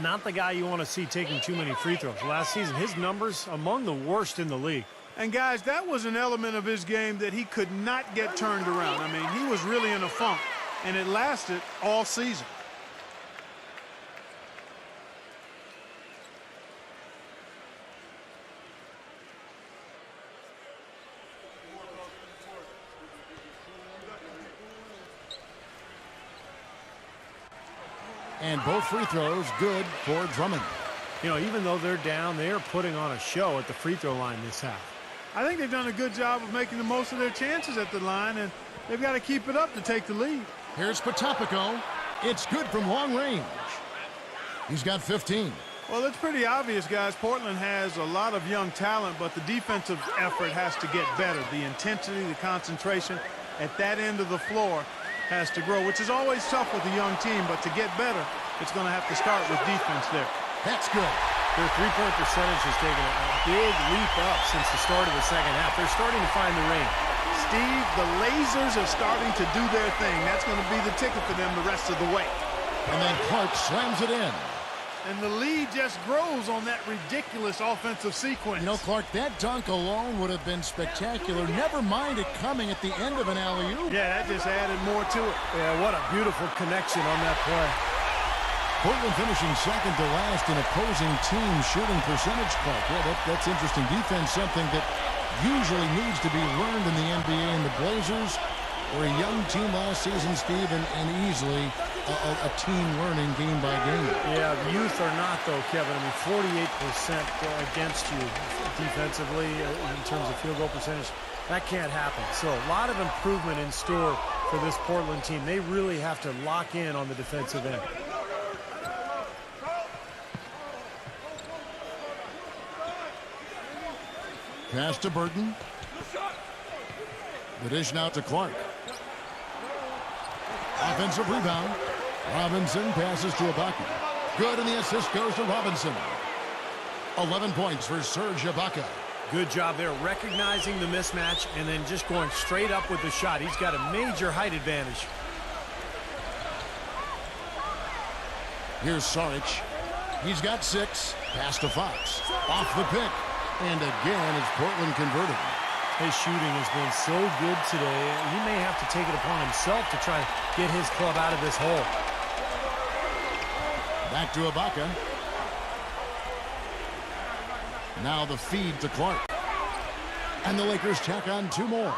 Not the guy you want to see taking too many free throws. Last season, his numbers among the worst in the league. And guys, that was an element of his game that he could not get turned around. I mean, he was really in a funk, and it lasted all season. And both free throws good for Drummond. You know, even though they're down, they are putting on a show at the free throw line this half. I think they've done a good job of making the most of their chances at the line, and they've got to keep it up to take the lead. Here's Potapico. It's good from long range. He's got 15. Well, it's pretty obvious, guys. Portland has a lot of young talent, but the defensive effort has to get better. The intensity, the concentration at that end of the floor has to grow, which is always tough with a young team, but to get better, it's going to have to start with defense there. That's good. Their three-point percentage has taken a big leap up since the start of the second half. They're starting to find the range. Steve, the lasers are starting to do their thing. That's going to be the ticket for them the rest of the way. And then Clark slams it in. And the lead just grows on that ridiculous offensive sequence. You know, Clark, that dunk alone would have been spectacular. Never mind it coming at the end of an alley-oop. Yeah, that just added more to it. Yeah, what a beautiful connection on that play. Portland finishing second to last in opposing team shooting percentage, Clark. Yeah, that's interesting. Defense, something that usually needs to be learned in the NBA, and the Blazers were a young team last season, Steve, and easily a team learning game by game. Yeah, youth or not, though, Kevin. I mean, 48% against you defensively in terms of field goal percentage. That can't happen. So a lot of improvement in store for this Portland team. They really have to lock in on the defensive end. Pass to Burton. The dish now to Clark. Offensive rebound. Robinson passes to Ibaka. Good, and the assist goes to Robinson. 11 points for Serge Ibaka. Good job there, recognizing the mismatch and then just going straight up with the shot. He's got a major height advantage. Here's Saric. He's got 6. Pass to Fox. Off the pick. And again, it's Portland converting. His shooting has been so good today. He may have to take it upon himself to try to get his club out of this hole. Back to Ibaka. Now the feed to Clark. And the Lakers tack on 2 more.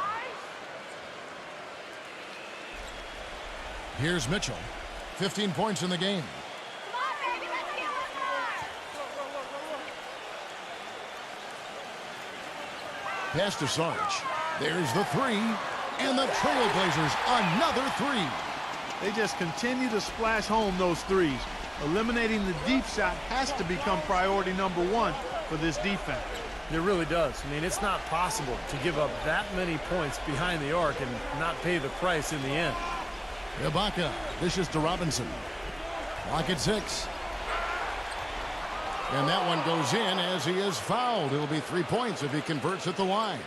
Here's Mitchell. 15 points in the game. Pass to Saric. There's the 3. And the Trailblazers another 3. They just continue to splash home those threes. Eliminating the deep shot has to become priority number 1 for this defense. It really does. I mean, it's not possible to give up that many points behind the arc and not pay the price in the end. Ibaka dishes to Robinson. Clock at 6. And that one goes in as he is fouled. It'll be 3 points if he converts at the line.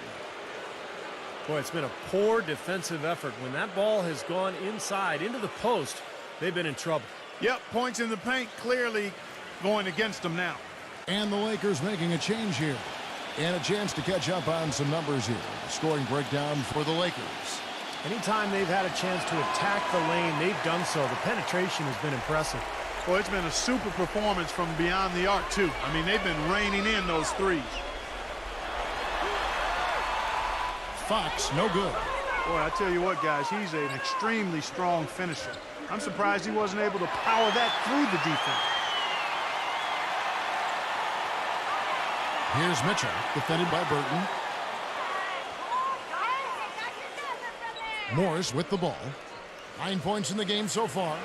Boy, it's been a poor defensive effort. When that ball has gone inside into the post, they've been in trouble. Yep, points in the paint clearly going against them now. And the Lakers making a change here. And a chance to catch up on some numbers here. Scoring breakdown for the Lakers. Anytime they've had a chance to attack the lane, they've done so. The penetration has been impressive. Well, it's been a super performance from beyond the arc, too. I mean, they've been raining in those threes. Fox, no good. Boy, I tell you what, guys, he's an extremely strong finisher. I'm surprised he wasn't able to power that through the defense. Here's Mitchell, defended by Burton. Morris with the ball. 9 points in the game so far.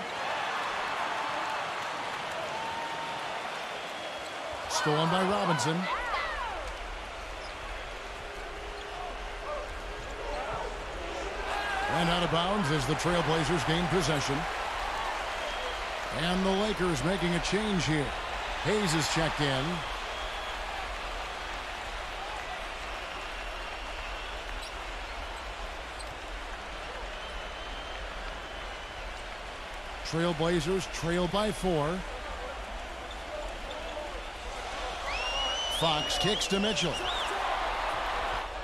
Stolen by Robinson. And out of bounds as the Trailblazers gain possession. And the Lakers making a change here. Hayes is checked in. Trailblazers trail by 4. Fox kicks to Mitchell.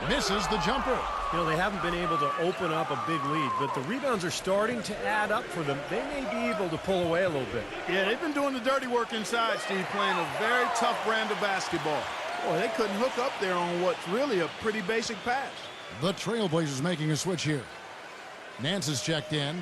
Misses the jumper. You know, they haven't been able to open up a big lead, but the rebounds are starting to add up for them. They may be able to pull away a little bit. Yeah, they've been doing the dirty work inside, Steve, playing a very tough brand of basketball. Boy, they couldn't hook up there on what's really a pretty basic pass. The Trailblazers making a switch here. Nance is checked in.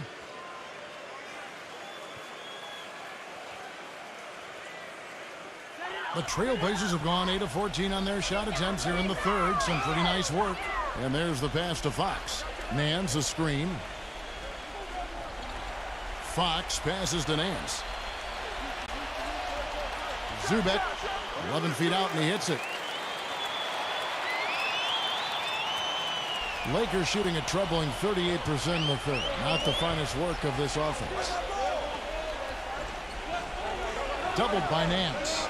The Trailblazers have gone 8 of 14 on their shot attempts here in the third. Some pretty nice work. And there's the pass to Fox. Nance a screen. Fox passes to Nance. Zubek 11 feet out and he hits it. Lakers shooting a troubling 38% in the third. Not the finest work of this offense. Doubled by Nance.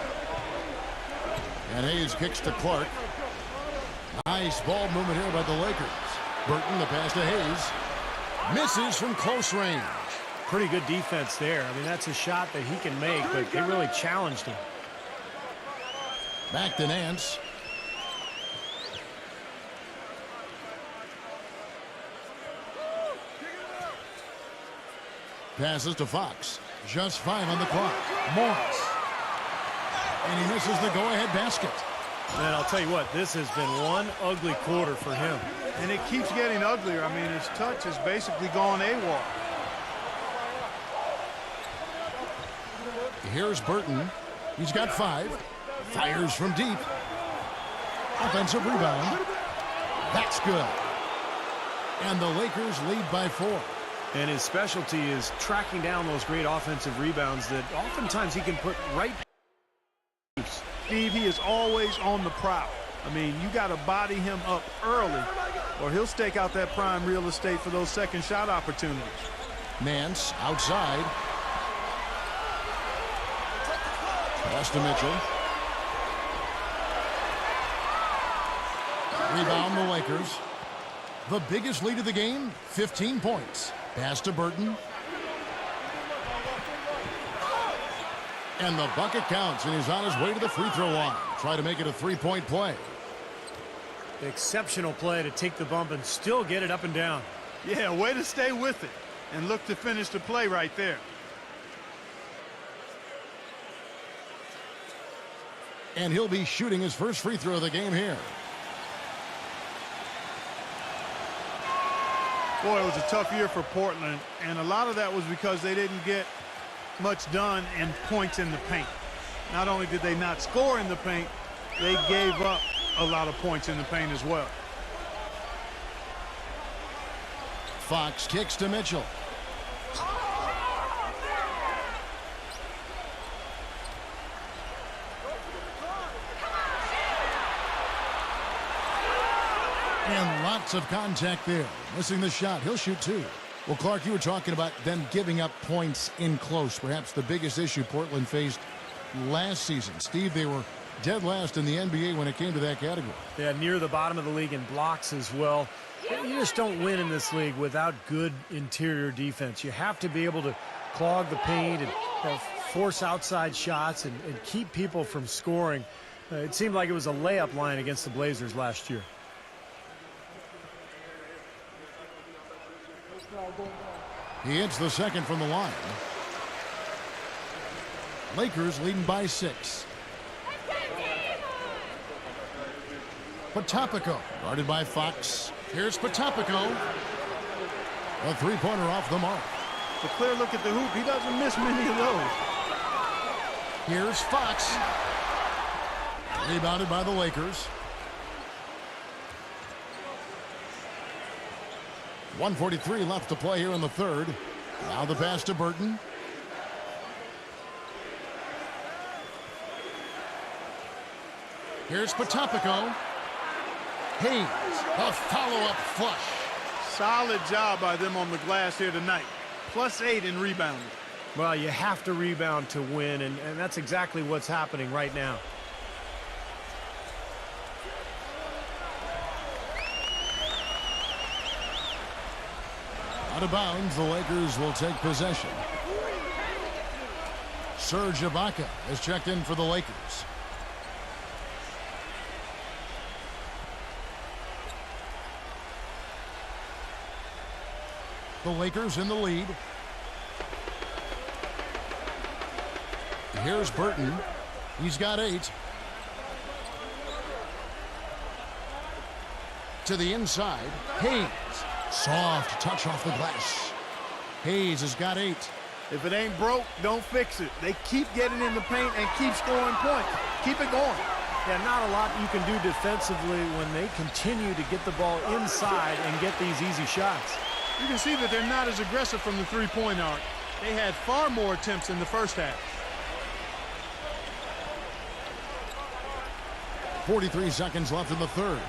And Hayes kicks to Clark. Nice ball movement here by the Lakers. Burton, the pass to Hayes. Misses from close range. Pretty good defense there. I mean, that's a shot that he can make, but they really challenged him. Back to Nance. Passes to Fox. Just 5 on the clock. Morris. And he misses the go-ahead basket. And I'll tell you what, this has been one ugly quarter for him. And it keeps getting uglier. I mean, his touch has basically gone AWOL. Here's Burton. He's got 5. Fires from deep. Offensive rebound. That's good. And the Lakers lead by 4. And his specialty is tracking down those great offensive rebounds that oftentimes he can put right. Steve, he is always on the prowl. I mean, you got to body him up early or he'll stake out that prime real estate for those second shot opportunities. Nance outside. Pass to Mitchell. Rebound the Lakers. The biggest lead of the game, 15 points. Pass to Burton. And the bucket counts, and he's on his way to the free throw line. Try to make it a 3-point play. Exceptional play to take the bump and still get it up and down. Yeah, way to stay with it and look to finish the play right there. And he'll be shooting his first free throw of the game here. Boy, it was a tough year for Portland, and a lot of that was because they didn't get much done in points in the paint. Not only did they not score in the paint, they gave up a lot of points in the paint as well. Fox kicks to Mitchell. And lots of contact there. Missing the shot. He'll shoot 2. Well, Clark, you were talking about them giving up points in close. Perhaps the biggest issue Portland faced last season. Steve, they were dead last in the NBA when it came to that category. Yeah, near the bottom of the league in blocks as well. You just don't win in this league without good interior defense. You have to be able to clog the paint and force outside shots and keep people from scoring. It seemed like it was a layup line against the Blazers last year. He hits the second from the line. Lakers leading by 6. Potapico guarded by Fox. Here's Potapico. A three-pointer off the mark. A clear look at the hoop. He doesn't miss many of those. Here's Fox. Rebounded by the Lakers. 1:43 left to play here in the third. Now the pass to Burton. Here's Potapico. Hayes, a follow-up flush. Solid job by them on the glass here tonight. +8 in rebounding. Well, you have to rebound to win, and that's exactly what's happening right now. Out of bounds, the Lakers will take possession. Serge Ibaka has checked in for the Lakers. The Lakers in the lead. Here's Burton. He's got 8. To the inside. Hayes. Soft touch off the glass. Hayes has got 8. If it ain't broke, don't fix it. They keep getting in the paint and keep scoring points. Keep it going. Yeah, not a lot you can do defensively when they continue to get the ball inside and get these easy shots. You can see that they're not as aggressive from the three-point arc. They had far more attempts in the first half. 43 seconds left in the third.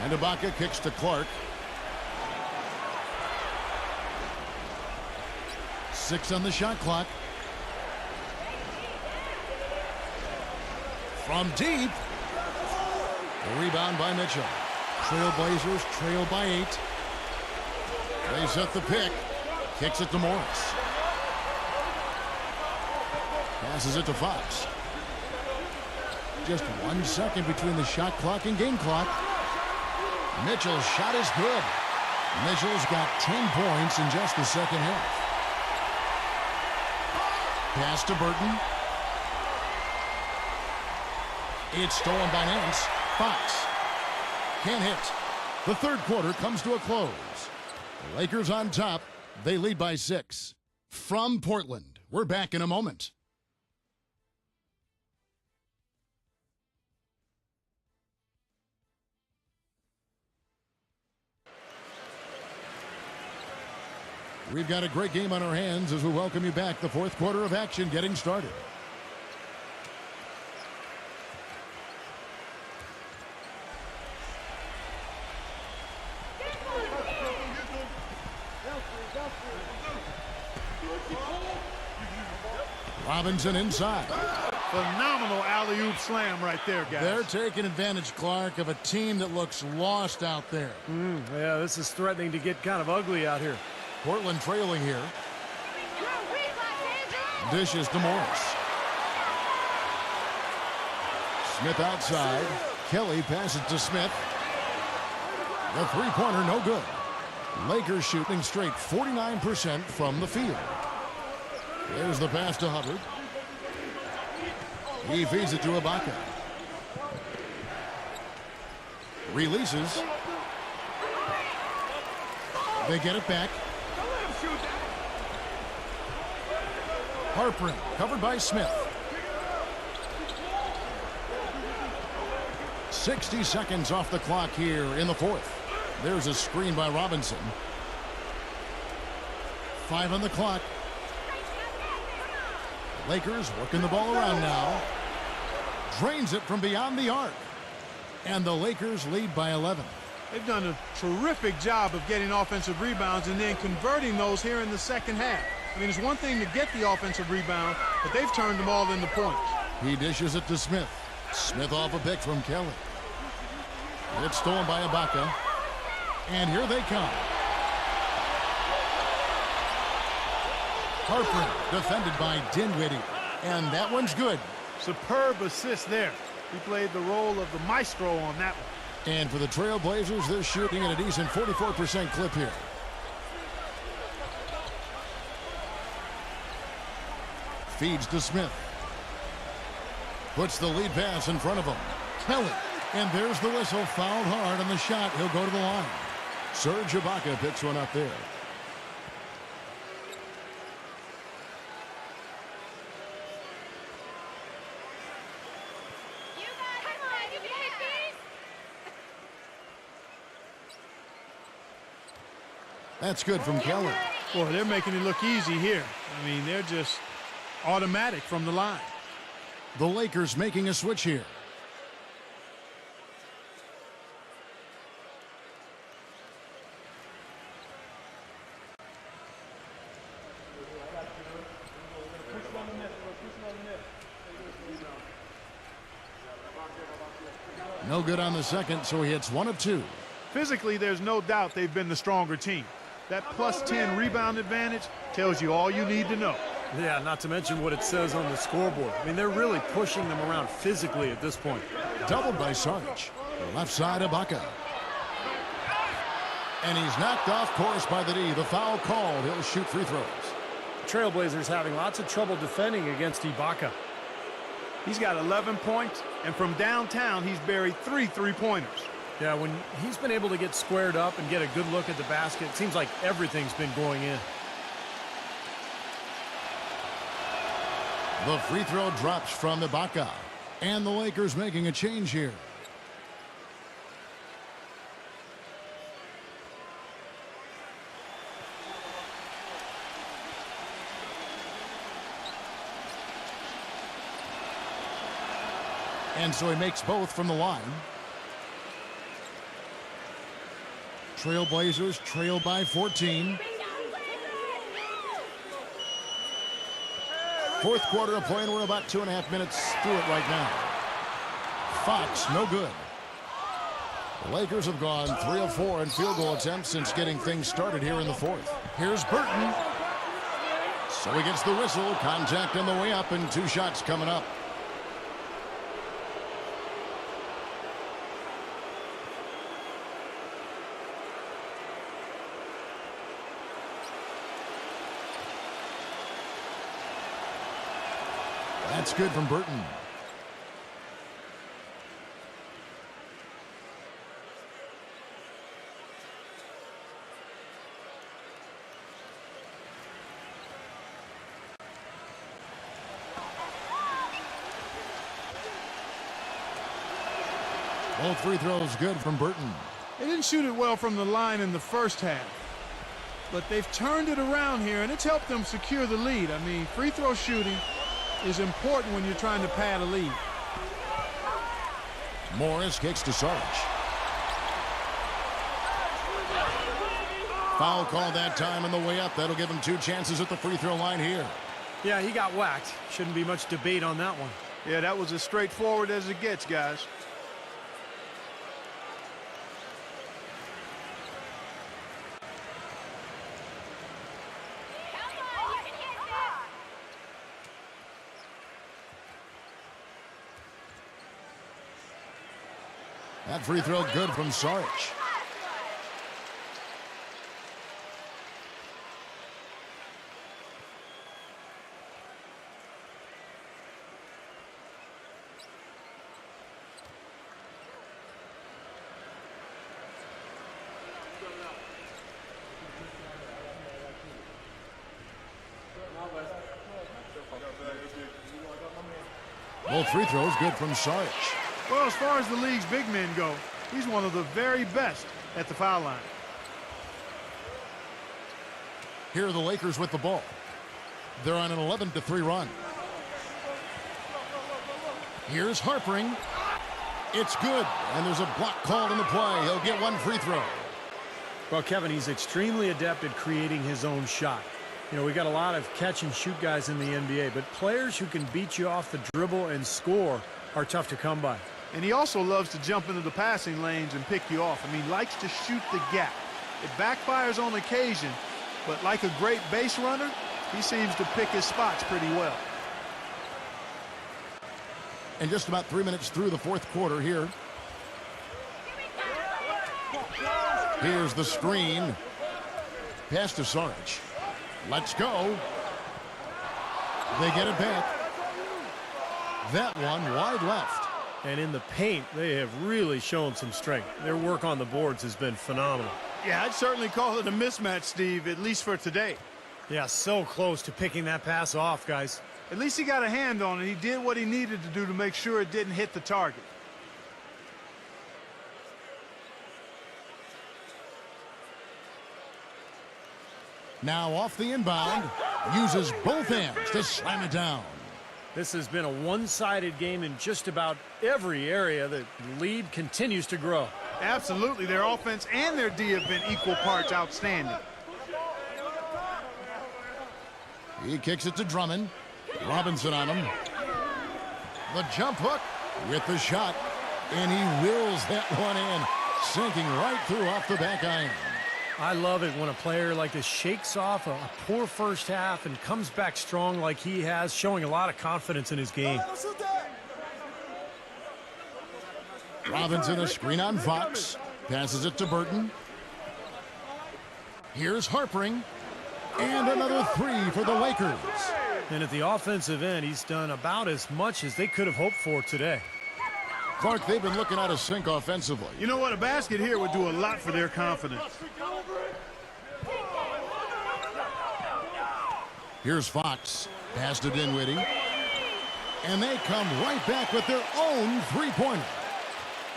And Ibaka kicks to Clark. 6 on the shot clock. From deep. The rebound by Mitchell. Trailblazers trail by 8. They set the pick. Kicks it to Morris. Passes it to Fox. Just 1 second between the shot clock and game clock. Mitchell's shot is good. Mitchell's got 10 points in just the second half. Pass to Burton. It's stolen by Nance. Fox can't hit. The third quarter comes to a close. The Lakers on top. They lead by 6. From Portland, we're back in a moment. We've got a great game on our hands as we welcome you back. The fourth quarter of action getting started. Robinson inside. Phenomenal alley-oop slam right there, guys. They're taking advantage, Clark, of a team that looks lost out there. Yeah, this is threatening to get kind of ugly out here. Portland trailing here. Dishes to Morris. Smith outside. Kelly passes to Smith. The three-pointer no good. Lakers shooting straight 49% from the field. There's the pass to Hubbard. He feeds it to Ibaka. Releases. They get it back. Harper covered by Smith. 60 seconds off the clock here in the fourth. There's a screen by Robinson. 5 on the clock. Lakers working the ball around now. Drains it from beyond the arc. And the Lakers lead by 11. They've done a terrific job of getting offensive rebounds and then converting those here in the second half. I mean, it's one thing to get the offensive rebound, but they've turned them all into points. He dishes it to Smith. Smith off a pick from Kelly. It's stolen by Ibaka. And here they come. Harper defended by Dinwiddie. And that one's good. Superb assist there. He played the role of the maestro on that one. And for the Trailblazers, they're shooting at a decent 44% clip here. Feeds to Smith. Puts the lead pass in front of him. Kelly. And there's the whistle. Fouled hard on the shot. He'll go to the line. Serge Ibaka picks one up there. That's good from Kelly. Boy, they're making it look easy here. I mean, they're just automatic from the line. The Lakers making a switch here. No good on the second, so he hits 1 of 2. Physically, there's no doubt they've been the stronger team. That plus 10 rebound advantage tells you all you need to know. Yeah, not to mention what it says on the scoreboard. I mean, they're really pushing them around physically at this point. Doubled by Sarge. Left side, Ibaka. And he's knocked off course by the D. The foul called. He'll shoot free throws. Trailblazers having lots of trouble defending against Ibaka. He's got 11 points, and from downtown, he's buried 3 3-pointers. Yeah, when he's been able to get squared up and get a good look at the basket, it seems like everything's been going in. The free throw drops from Ibaka. And the Lakers making a change here. And so he makes both from the line. Trailblazers trail by 14. Fourth quarter of play, and we're about 2.5 minutes through it right now. Fox, no good. The Lakers have gone 3 of 4 in field goal attempts since getting things started here in the fourth. Here's Burton. So he gets the whistle. Contact on the way up, and 2 shots coming up. That's good from Burton. Both free throws good from Burton. They didn't shoot it well from the line in the first half, but they've turned it around here, and it's helped them secure the lead. I mean, free throw shooting is important when you're trying to pad a lead. Morris kicks to Sarge. Foul call that time on the way up. That'll give him 2 chances at the free throw line here. Yeah, he got whacked. Shouldn't be much debate on that one. Yeah, that was as straightforward as it gets, guys. That free throw good from Sarge. Both free throws good from Sarge. Well, as far as the league's big men go, he's one of the very best at the foul line. Here are the Lakers with the ball. They're on an 11-3 run. Here's Harpering. It's good, and there's a block called in the play. He'll get 1 free throw. Well, Kevin, he's extremely adept at creating his own shot. You know, we got a lot of catch-and-shoot guys in the NBA, but players who can beat you off the dribble and score are tough to come by. And he also loves to jump into the passing lanes and pick you off. I mean, likes to shoot the gap. It backfires on occasion, but like a great base runner, he seems to pick his spots pretty well. And just about 3 minutes through the fourth quarter here. Here's the screen. Pass to Saric. Let's go. They get it back. That one wide left. And in the paint, they have really shown some strength. Their work on the boards has been phenomenal. Yeah, I'd certainly call it a mismatch, Steve, at least for today. Yeah, so close to picking that pass off, guys. At least he got a hand on it. He did what he needed to do to make sure it didn't hit the target. Now off the inbound. Uses both hands to slam it down. This has been a one-sided game in just about every area. The lead continues to grow. Absolutely. Their offense and their D have been equal parts outstanding. He kicks it to Drummond. Robinson on him. The jump hook with the shot. And he wills that one in. Sinking right through off the back iron. I love it when a player like this shakes off a poor first half and comes back strong like he has, showing a lot of confidence in his game. Robinson a screen on Fox. Passes it to Burton. Here's Harpering. And another three for the Lakers. And at the offensive end, he's done about as much as they could have hoped for today. Clark, they've been looking out of sync offensively. You know what? A basket here would do a lot for their confidence. Here's Fox. Passed to Dinwiddie. And they come right back with their own three-pointer.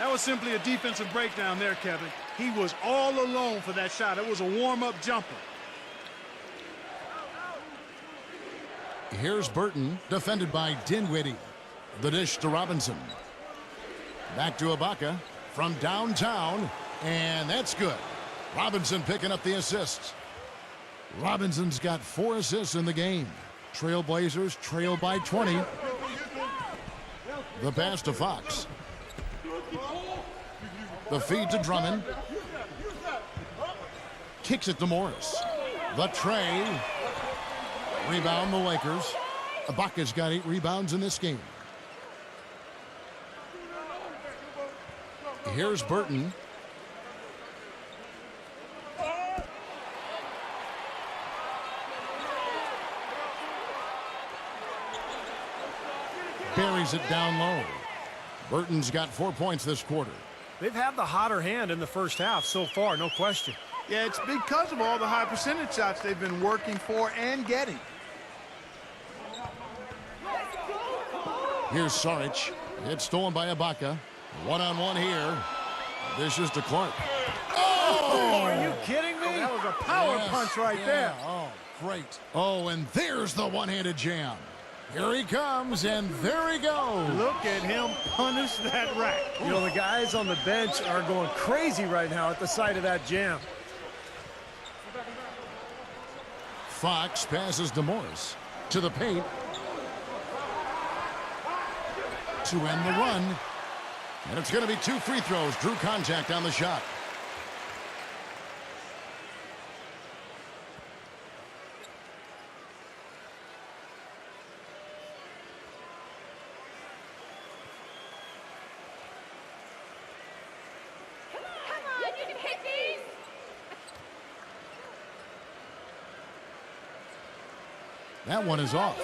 That was simply a defensive breakdown there, Kevin. He was all alone for that shot. It was a warm-up jumper. Here's Burton, defended by Dinwiddie. The dish to Robinson. Back to Ibaka from downtown, and that's good. Robinson picking up the assists. Robinson's got 4 assists in the game. Trailblazers trail by 20. The pass to Fox. The feed to Drummond. Kicks it to Morris. The tray. Rebound the Lakers. Ibaka's got 8 rebounds in this game. Here's Burton. Buries it down low. Burton's got 4 points this quarter. They've had the hotter hand in the first half so far, no question. Yeah, it's because of all the high percentage shots they've been working for and getting. Here's Saric. It's stolen by Ibaka. One-on-one here. This is to Clark. Oh, are you kidding me? That was a power punch right there. Oh, great. Oh, and there's the one-handed jam. Here he comes, and there he goes. Look at him punish that rack. You know, the guys on the bench are going crazy right now at the sight of that jam. Fox passes to Morris. To the paint. To end the run. And it's going to be 2 free throws. Drew contact on the shot. That one is off.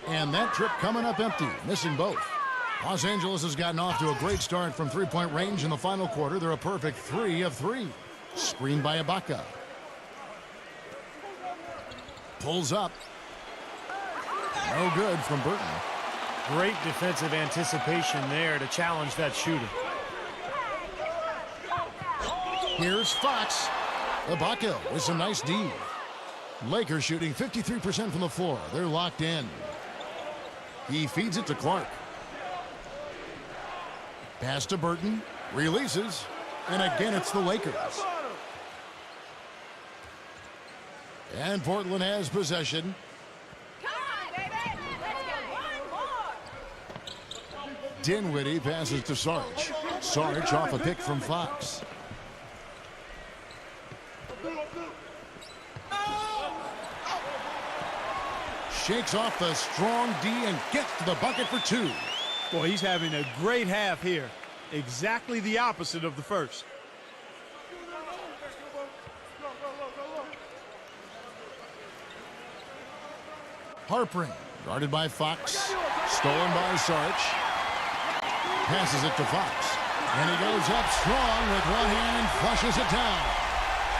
And that trip coming up empty, missing both. Los Angeles has gotten off to a great start from three-point range in the final quarter. They're a perfect 3 of 3. Screened by Ibaka. Pulls up. No good from Burton. Great defensive anticipation there to challenge that shooter. Here's Fox. Ibaka with some nice D. Lakers shooting 53% from the floor. They're locked in. He feeds it to Clark. Pass to Burton. Releases. And again, it's the Lakers. And Portland has possession. Come on, baby. Let's get one more. Dinwiddie passes to Sarge. Sarge off a pick from Fox. Shakes off the strong D and gets to the bucket for two. Boy, he's having a great half here. Exactly the opposite of the first. Harpering, guarded by Fox. Stolen by Sarge. Passes it to Fox. And he goes up strong with one hand and flushes it down.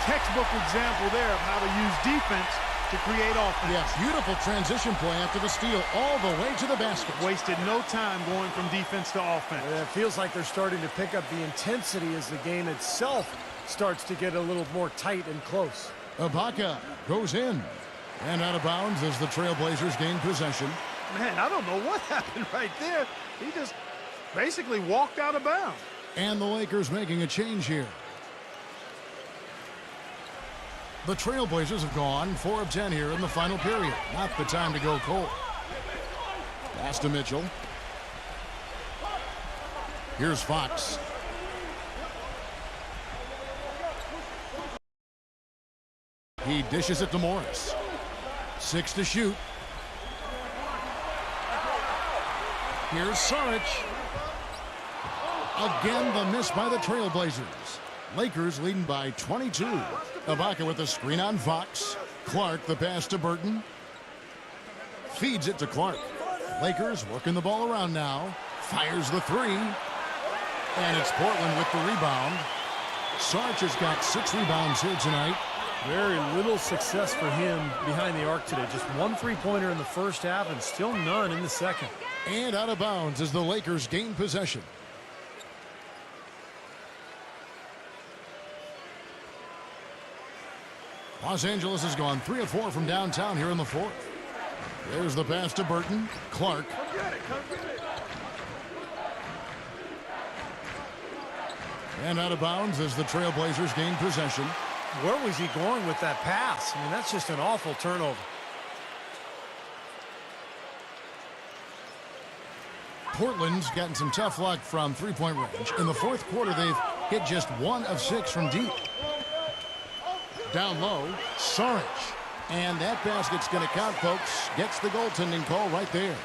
Textbook example there of how to use defense to create offense. Yeah, beautiful transition play after the steal all the way to the basket. Wasted no time going from defense to offense. It feels like they're starting to pick up the intensity as the game itself starts to get a little more tight and close. Ibaka goes in. And out of bounds as the Trailblazers gain possession. Man, I don't know what happened right there. He just basically walked out of bounds. And the Lakers making a change here. The Trailblazers have gone 4 of 10 here in the final period. Not the time to go cold. Pass to Mitchell. Here's Fox. He dishes it to Morris. 6 to shoot. Here's Saric. Again, the miss by the Trailblazers. Lakers leading by 22. Ibaka with a screen on Fox. Clark the pass to Burton. Feeds it to Clark. Lakers working the ball around now. Fires the three. And it's Portland with the rebound. Saric has got 6 rebounds here tonight. Very little success for him behind the arc today. Just 1 3-pointer in the first half and still none in the second. And out of bounds as the Lakers gain possession. Los Angeles has gone 3 of 4 from downtown here in the fourth. There's the pass to Burton. Clark. And out of bounds as the Trailblazers gain possession. Where was he going with that pass? I mean, that's just an awful turnover. Portland's gotten some tough luck from three-point range. In the fourth quarter, they've hit just 1 of 6 from deep. Down low, Saric. And that basket's going to count, folks. Gets the goaltending call right there.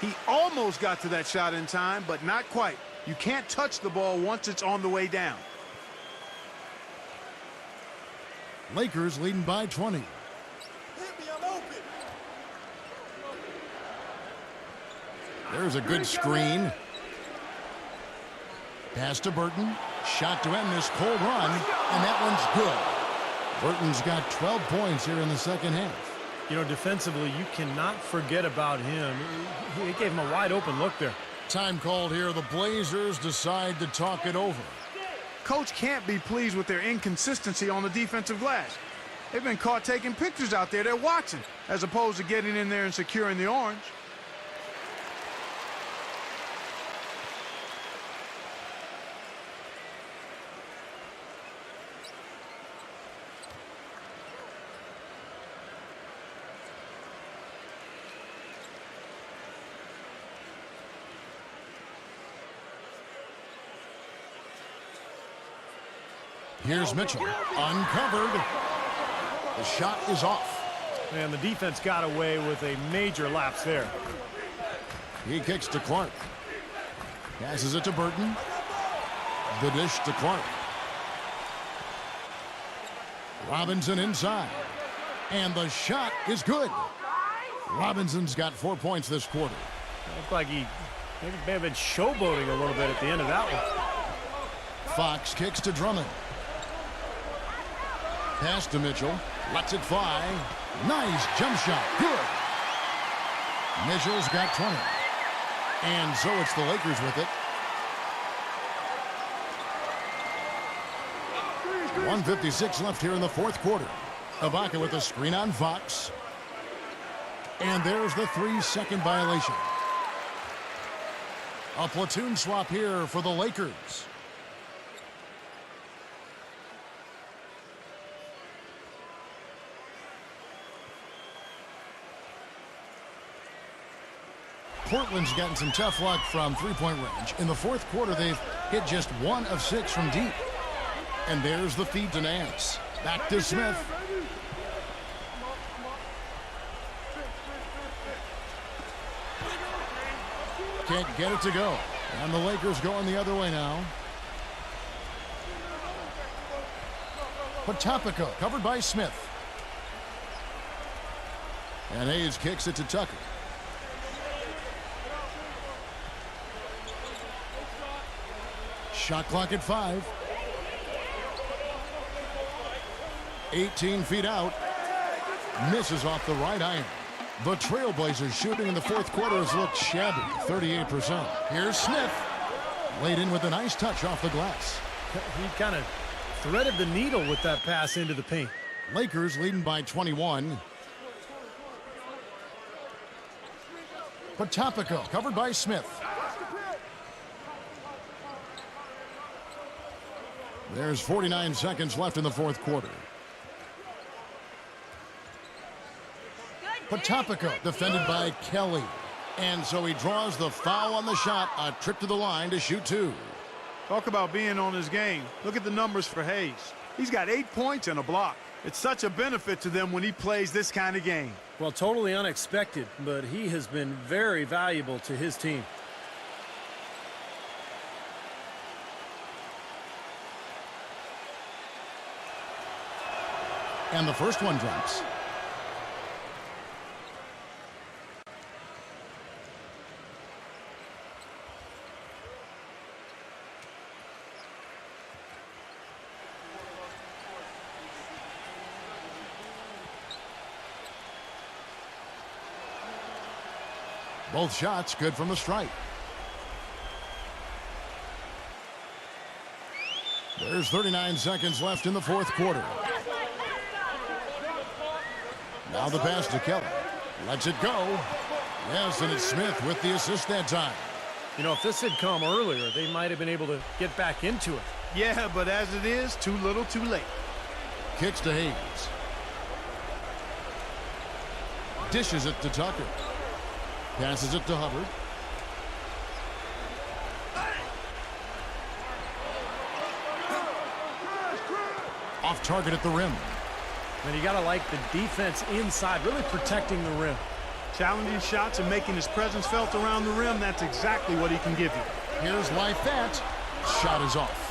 He almost got to that shot in time, but not quite. You can't touch the ball once it's on the way down. Lakers leading by 20. There's a good screen. Pass to Burton. Shot to end this cold run, and that one's good. Burton's got 12 points here in the second half. You know, defensively, you cannot forget about him. He gave him a wide open look there. Time called here. The Blazers decide to talk it over. Coach can't be pleased with their inconsistency on the defensive glass. They've been caught taking pictures out there. They're watching, as opposed to getting in there and securing the orange. Here's Mitchell. Uncovered. The shot is off. And the defense got away with a major lapse there. He kicks to Clark. Passes it to Burton. The dish to Clark. Robinson inside. And the shot is good. Robinson's got 4 points this quarter. Looked like he may have been showboating a little bit at the end of that one. Fox kicks to Drummond. Pass to Mitchell. Lets it fly. Nice jump shot. Good. Mitchell's got 20. And so it's the Lakers with it. 1:56 left here in the fourth quarter. Ibaka with a screen on Fox. And there's the 3-second violation. A platoon swap here for the Lakers. Portland's gotten some tough luck from three-point range. In the fourth quarter, they've hit just 1 of 6 from deep. And there's the feed to Nance. Back to Smith. Can't get it to go. And the Lakers going the other way now. Potapico covered by Smith. And Hayes kicks it to Tucker. Shot clock at 5. 18 feet out. Misses off the right iron. The Trailblazers shooting in the fourth quarter has looked shabby, 38%. Here's Smith. Laid in with a nice touch off the glass. He kind of threaded the needle with that pass into the paint. Lakers leading by 21. Potapico covered by Smith. There's 49 seconds left in the fourth quarter. Potapico defended by Kelly. And so he draws the foul on the shot. A trip to the line to shoot 2. Talk about being on his game. Look at the numbers for Hayes. He's got 8 points and a block. It's such a benefit to them when he plays this kind of game. Well, totally unexpected, but he has been very valuable to his team. And the first one drops. Both shots good from the stripe. There's 39 seconds left in the fourth quarter. Now the pass to Kelly. Lets it go. Yes, and it's Smith with the assist that time. You know, if this had come earlier, they might have been able to get back into it. Yeah, but as it is, too little, too late. Kicks to Hayes. Dishes it to Tucker. Passes it to Hubbard. Off target at the rim. And you got to like the defense inside, really protecting the rim. Challenging shots and making his presence felt around the rim, that's exactly what he can give you. Here's Lifette. Shot is off.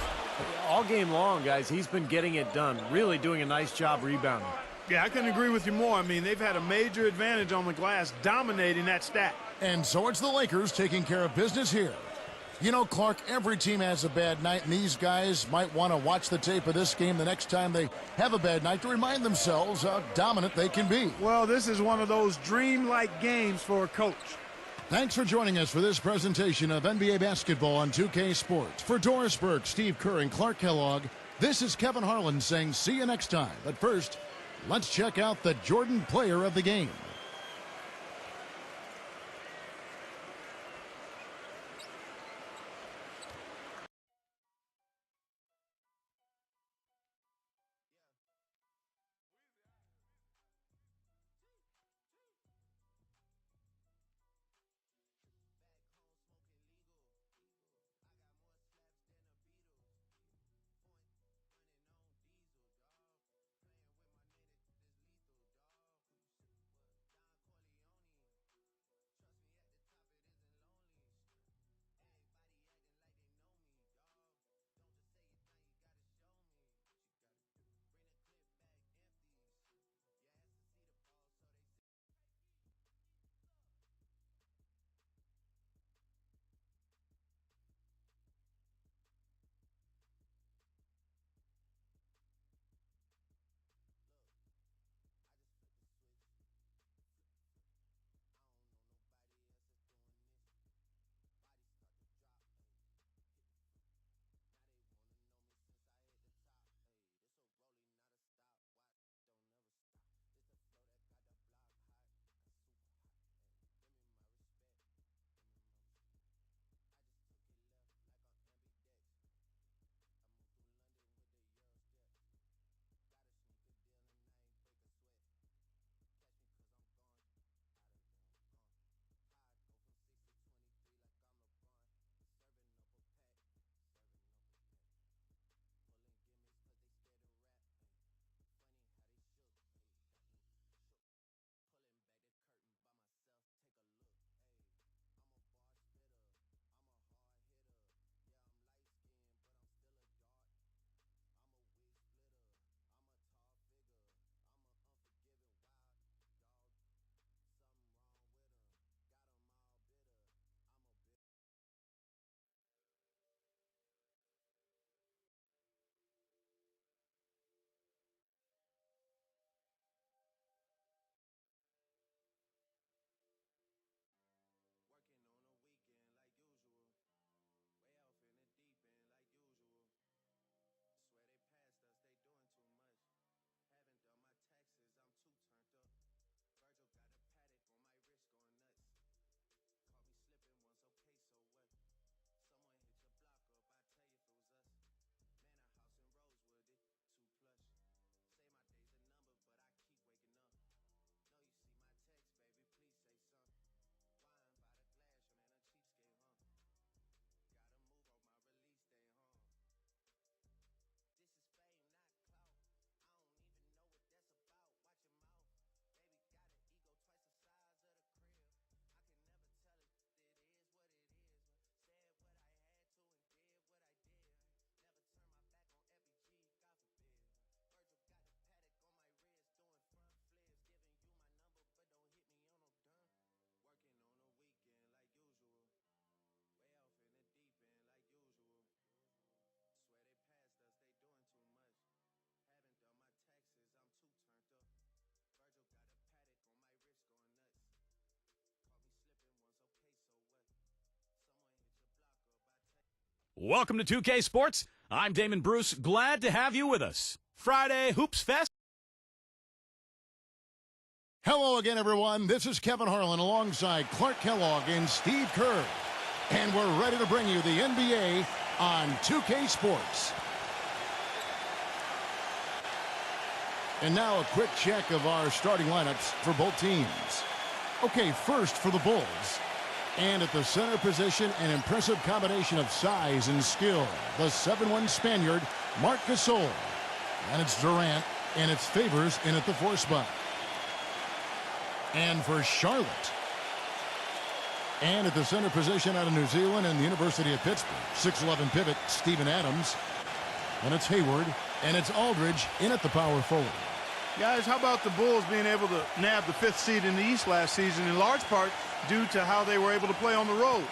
All game long, guys, he's been getting it done. Really doing a nice job rebounding. Yeah, I couldn't agree with you more. I mean, they've had a major advantage on the glass, dominating that stat. And so it's the Lakers taking care of business here. You know, Clark, every team has a bad night, and these guys might want to watch the tape of this game the next time they have a bad night to remind themselves how dominant they can be. Well, this is one of those dream-like games for a coach. Thanks for joining us for this presentation of NBA basketball on 2K Sports. For Doris Burke, Steve Kerr, and Clark Kellogg, this is Kevin Harlan saying see you next time. But first, let's check out the Jordan player of the game. Welcome to 2K Sports. I'm Damon Bruce. Glad to have you with us. Friday Hoops Fest. Hello again, everyone. This is Kevin Harlan alongside Clark Kellogg and Steve Kerr. And we're ready to bring you the NBA on 2K Sports. And now a quick check of our starting lineups for both teams. Okay, first for the Bulls. And at the center position, an impressive combination of size and skill. The 7'1" Spaniard, Marc Gasol. And it's Durant, and it's Favors in at the 4 spot. And for Charlotte. And at the center position out of New Zealand and the University of Pittsburgh, 6'11" pivot, Steven Adams. And it's Hayward, and it's Aldridge in at the power forward. Guys, how about the Bulls being able to nab the 5th seed in the East last season, in large part due to how they were able to play on the road?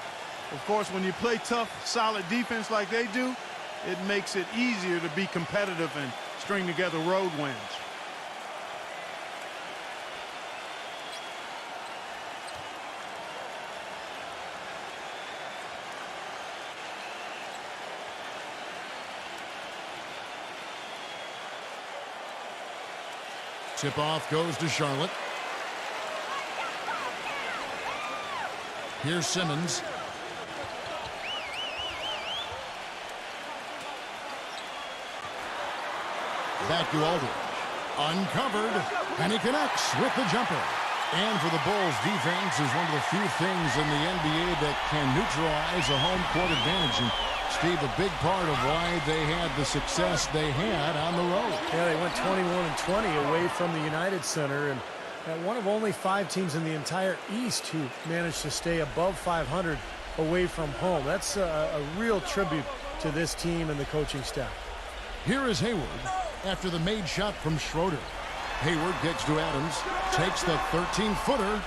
Of course, when you play tough, solid defense like they do, it makes it easier to be competitive and string together road wins. Tip-off goes to Charlotte. Here's Simmons. Back to Aldridge. Uncovered, and he connects with the jumper. And for the Bulls, defense is one of the few things in the NBA that can neutralize a home court advantage. And Steve, a big part of why they had the success they had on the road. Yeah, they went 21-20 away from the United Center, and one of only 5 teams in the entire East who managed to stay above 500 away from home. That's a real tribute to this team and the coaching staff. Here is Hayward after the made shot from Schroeder. Hayward gets to Adams, takes the 13-footer.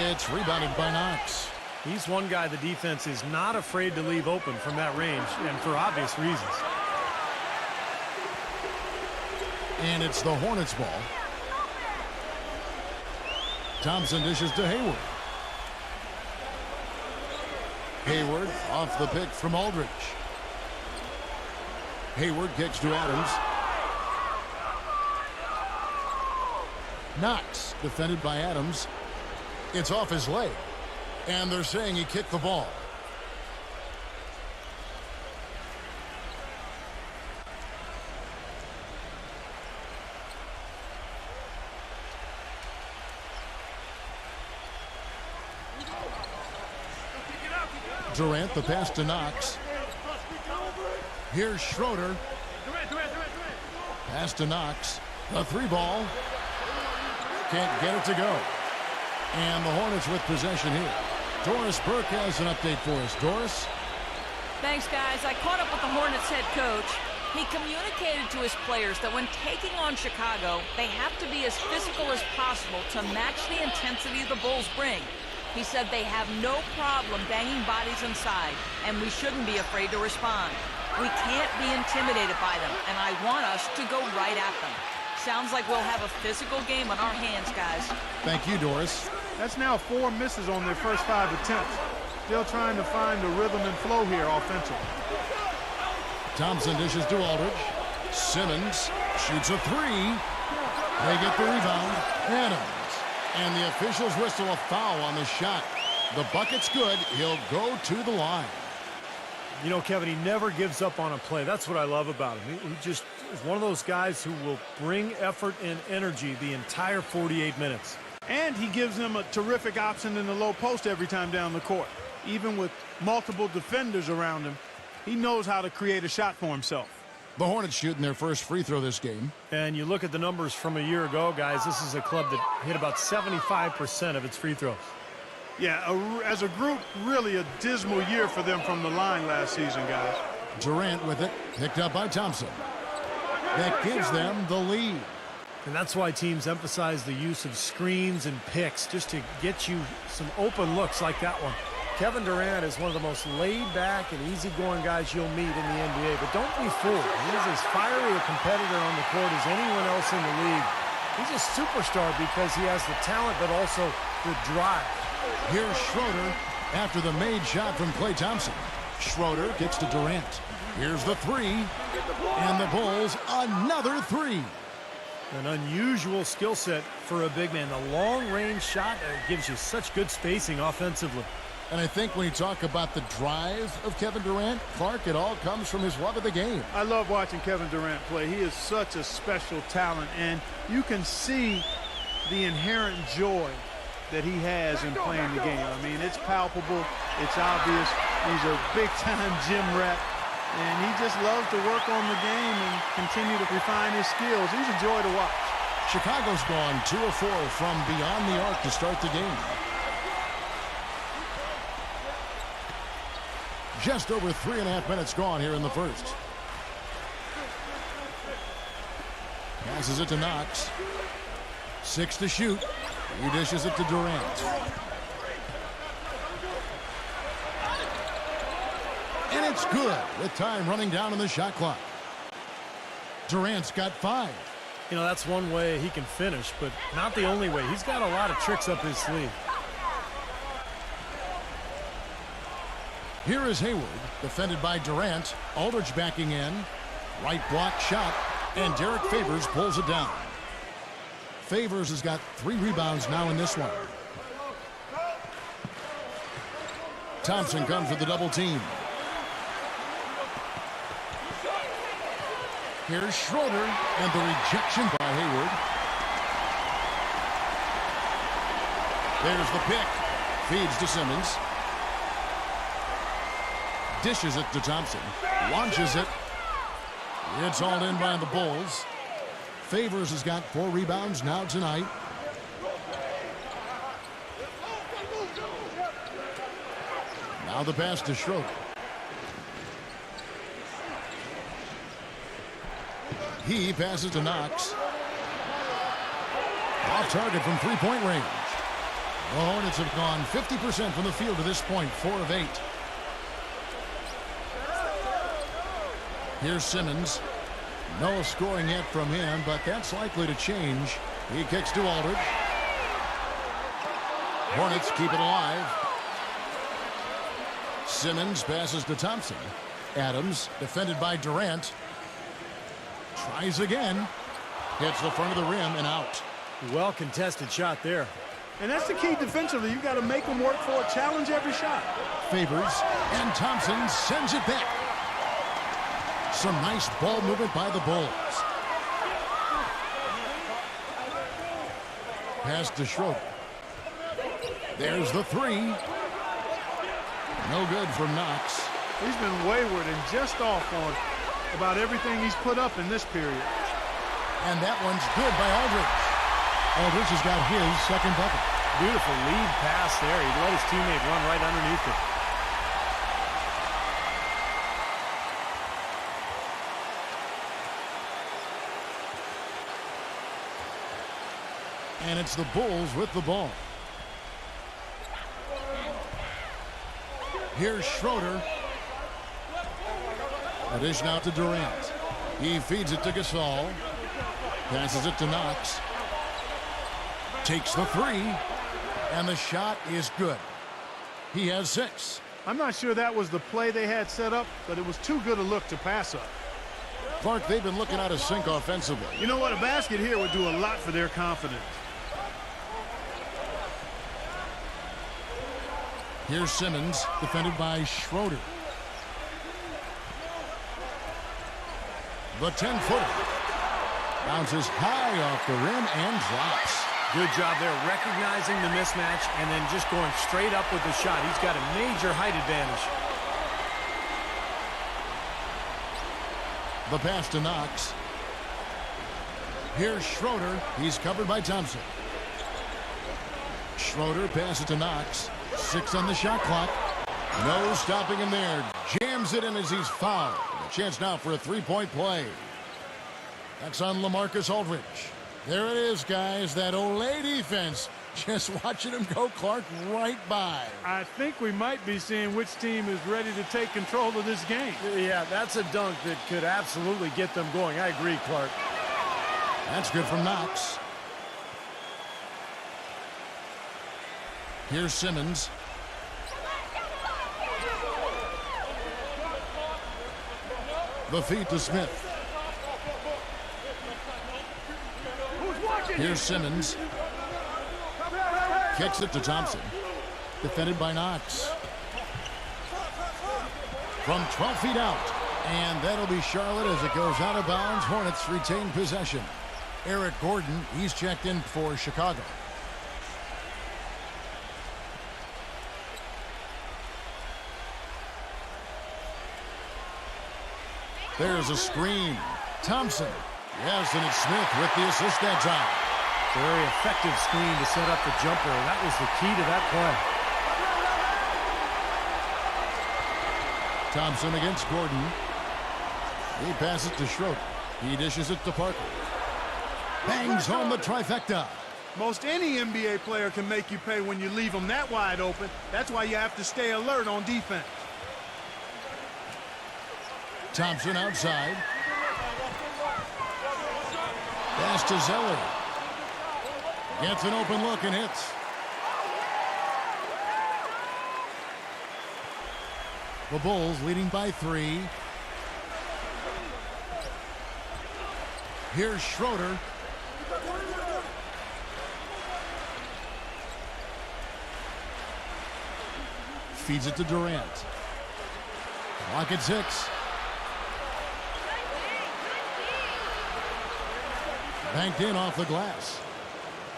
It's rebounded by Knox. He's one guy the defense is not afraid to leave open from that range, and for obvious reasons. And it's the Hornets ball. Thompson dishes to Hayward. Hayward off the pick from Aldridge. Hayward kicks to Adams. Knox defended by Adams. It's off his leg. And they're saying he kicked the ball. Durant, the pass to Knox. Here's Schroeder. Pass to Knox. The 3 ball. Can't get it to go. And the Hornets with possession here. Doris Burke has an update for us. Doris? Thanks, guys. I caught up with the Hornets head coach. He communicated to his players that when taking on Chicago, they have to be as physical as possible to match the intensity the Bulls bring. He said they have no problem banging bodies inside, and we shouldn't be afraid to respond. We can't be intimidated by them, and I want us to go right at them. Sounds like we'll have a physical game on our hands, guys. Thank you, Doris. That's now 4 misses on their first 5 attempts. Still trying to find the rhythm and flow here offensively. Thompson dishes to Aldridge. Simmons shoots a 3. They get the rebound. Adams. And the officials whistle a foul on the shot. The bucket's good. He'll go to the line. You know, Kevin, he never gives up on a play. That's what I love about him. He just is one of those guys who will bring effort and energy the entire 48 minutes. And he gives them a terrific option in the low post every time down the court. Even with multiple defenders around him, he knows how to create a shot for himself. The Hornets shooting their first free throw this game. And you look at the numbers from a year ago, guys, this is a club that hit about 75% of its free throws. Yeah, as a group, really a dismal year for them from the line last season, guys. Durant with it, picked up by Thompson. That gives them the lead. And that's why teams emphasize the use of screens and picks just to get you some open looks like that one. Kevin Durant is one of the most laid-back and easygoing guys you'll meet in the NBA, but don't be fooled. He's as fiery a competitor on the court as anyone else in the league. He's a superstar because he has the talent, but also the drive. Here's Schroeder after the made shot from Klay Thompson. Schroeder gets to Durant. Here's the three. And the Bulls, another three. An unusual skill set for a big man. The long-range shot gives you such good spacing offensively. And I think when you talk about the drive of Kevin Durant, Clark, it all comes from his love of the game. I love watching Kevin Durant play. He is such a special talent, and you can see the inherent joy that he has in playing the game. I mean, it's palpable. It's obvious. He's a big-time gym rat, and he just loves to work on the game and continue to refine his skills. He's a joy to watch. Chicago's gone 2 of 4 from beyond the arc to start the game. Just over 3.5 minutes gone here in the first. Passes it to Knox. 6 to shoot. He dishes it to Durant. And it's good with time running down on the shot clock. Durant's got 5. You know, that's one way he can finish, but not the only way. He's got a lot of tricks up his sleeve. Here is Hayward, defended by Durant. Aldridge backing in. Right block shot, and Derek Favors pulls it down. Favors has got 3 rebounds now in this one. Thompson comes with the double team. Here's Schroeder, and the rejection by Hayward. There's the pick. Feeds to Simmons. Dishes it to Thompson. Launches it. It's all in by the Bulls. Favors has got 4 rebounds now tonight. Now the pass to Schroeder. He passes to Knox. Off target from 3-point range. The Hornets have gone 50% from the field to this point, 4 of 8. Here's Simmons. No scoring yet from him, but that's likely to change. He kicks to Aldridge. Hornets keep it alive. Simmons passes to Thompson. Adams, defended by Durant. Tries again. Hits the front of the rim and out. Well contested shot there. And that's the key defensively. You've got to make them work for it. Challenge every shot. Favors, and Thompson sends it back. Some nice ball movement by the Bulls. Pass to Schroeder. There's the 3. No good from Knox. He's been wayward and just off on about everything he's put up in this period. And that one's good by Aldridge. Aldridge has got his second bucket. Beautiful lead pass there. He let his teammate run right underneath it. And it's the Bulls with the ball. Here's Schroeder. A dish now to Durant. He feeds it to Gasol. Passes it to Knox. Takes the 3. And the shot is good. He has 6. I'm not sure that was the play they had set up, but it was too good a look to pass up. Clark, they've been looking out of sync offensively. You know what? A basket here would do a lot for their confidence. Here's Simmons, defended by Schroeder. The 10-footer bounces high off the rim and drops. Good job there recognizing the mismatch and then just going straight up with the shot. He's got a major height advantage. The pass to Knox. Here's Schroeder. He's covered by Thompson. Schroeder passes to Knox. 6 on the shot clock. No stopping him there. Jams it in as he's fouled. A chance now for a 3-point play. That's on LaMarcus Aldridge. There it is, guys. That Olay defense. Just watching him go, Clark, right by. I think we might be seeing which team is ready to take control of this game. Yeah, that's a dunk that could absolutely get them going. I agree, Clark. That's good from Knox. Here's Simmons. The feed to Smith. Here's Simmons. Kicks it to Thompson. Defended by Knox. From 12 feet out. And that'll be Charlotte as it goes out of bounds. Hornets retain possession. Eric Gordon, he's checked in for Chicago. There's a screen. Thompson. Yes, and it's Smith with the assist that time. Very effective screen to set up the jumper. That was the key to that play. Thompson against Gordon. He passes to Schroeder. He dishes it to Parker. Bangs home the trifecta. Most any NBA player can make you pay when you leave them that wide open. That's why you have to stay alert on defense. Thompson outside. Pass to Zeller. Gets an open look and hits. The Bulls leading by 3. Here's Schroeder. Feeds it to Durant. Clock at 6. Banked in off the glass.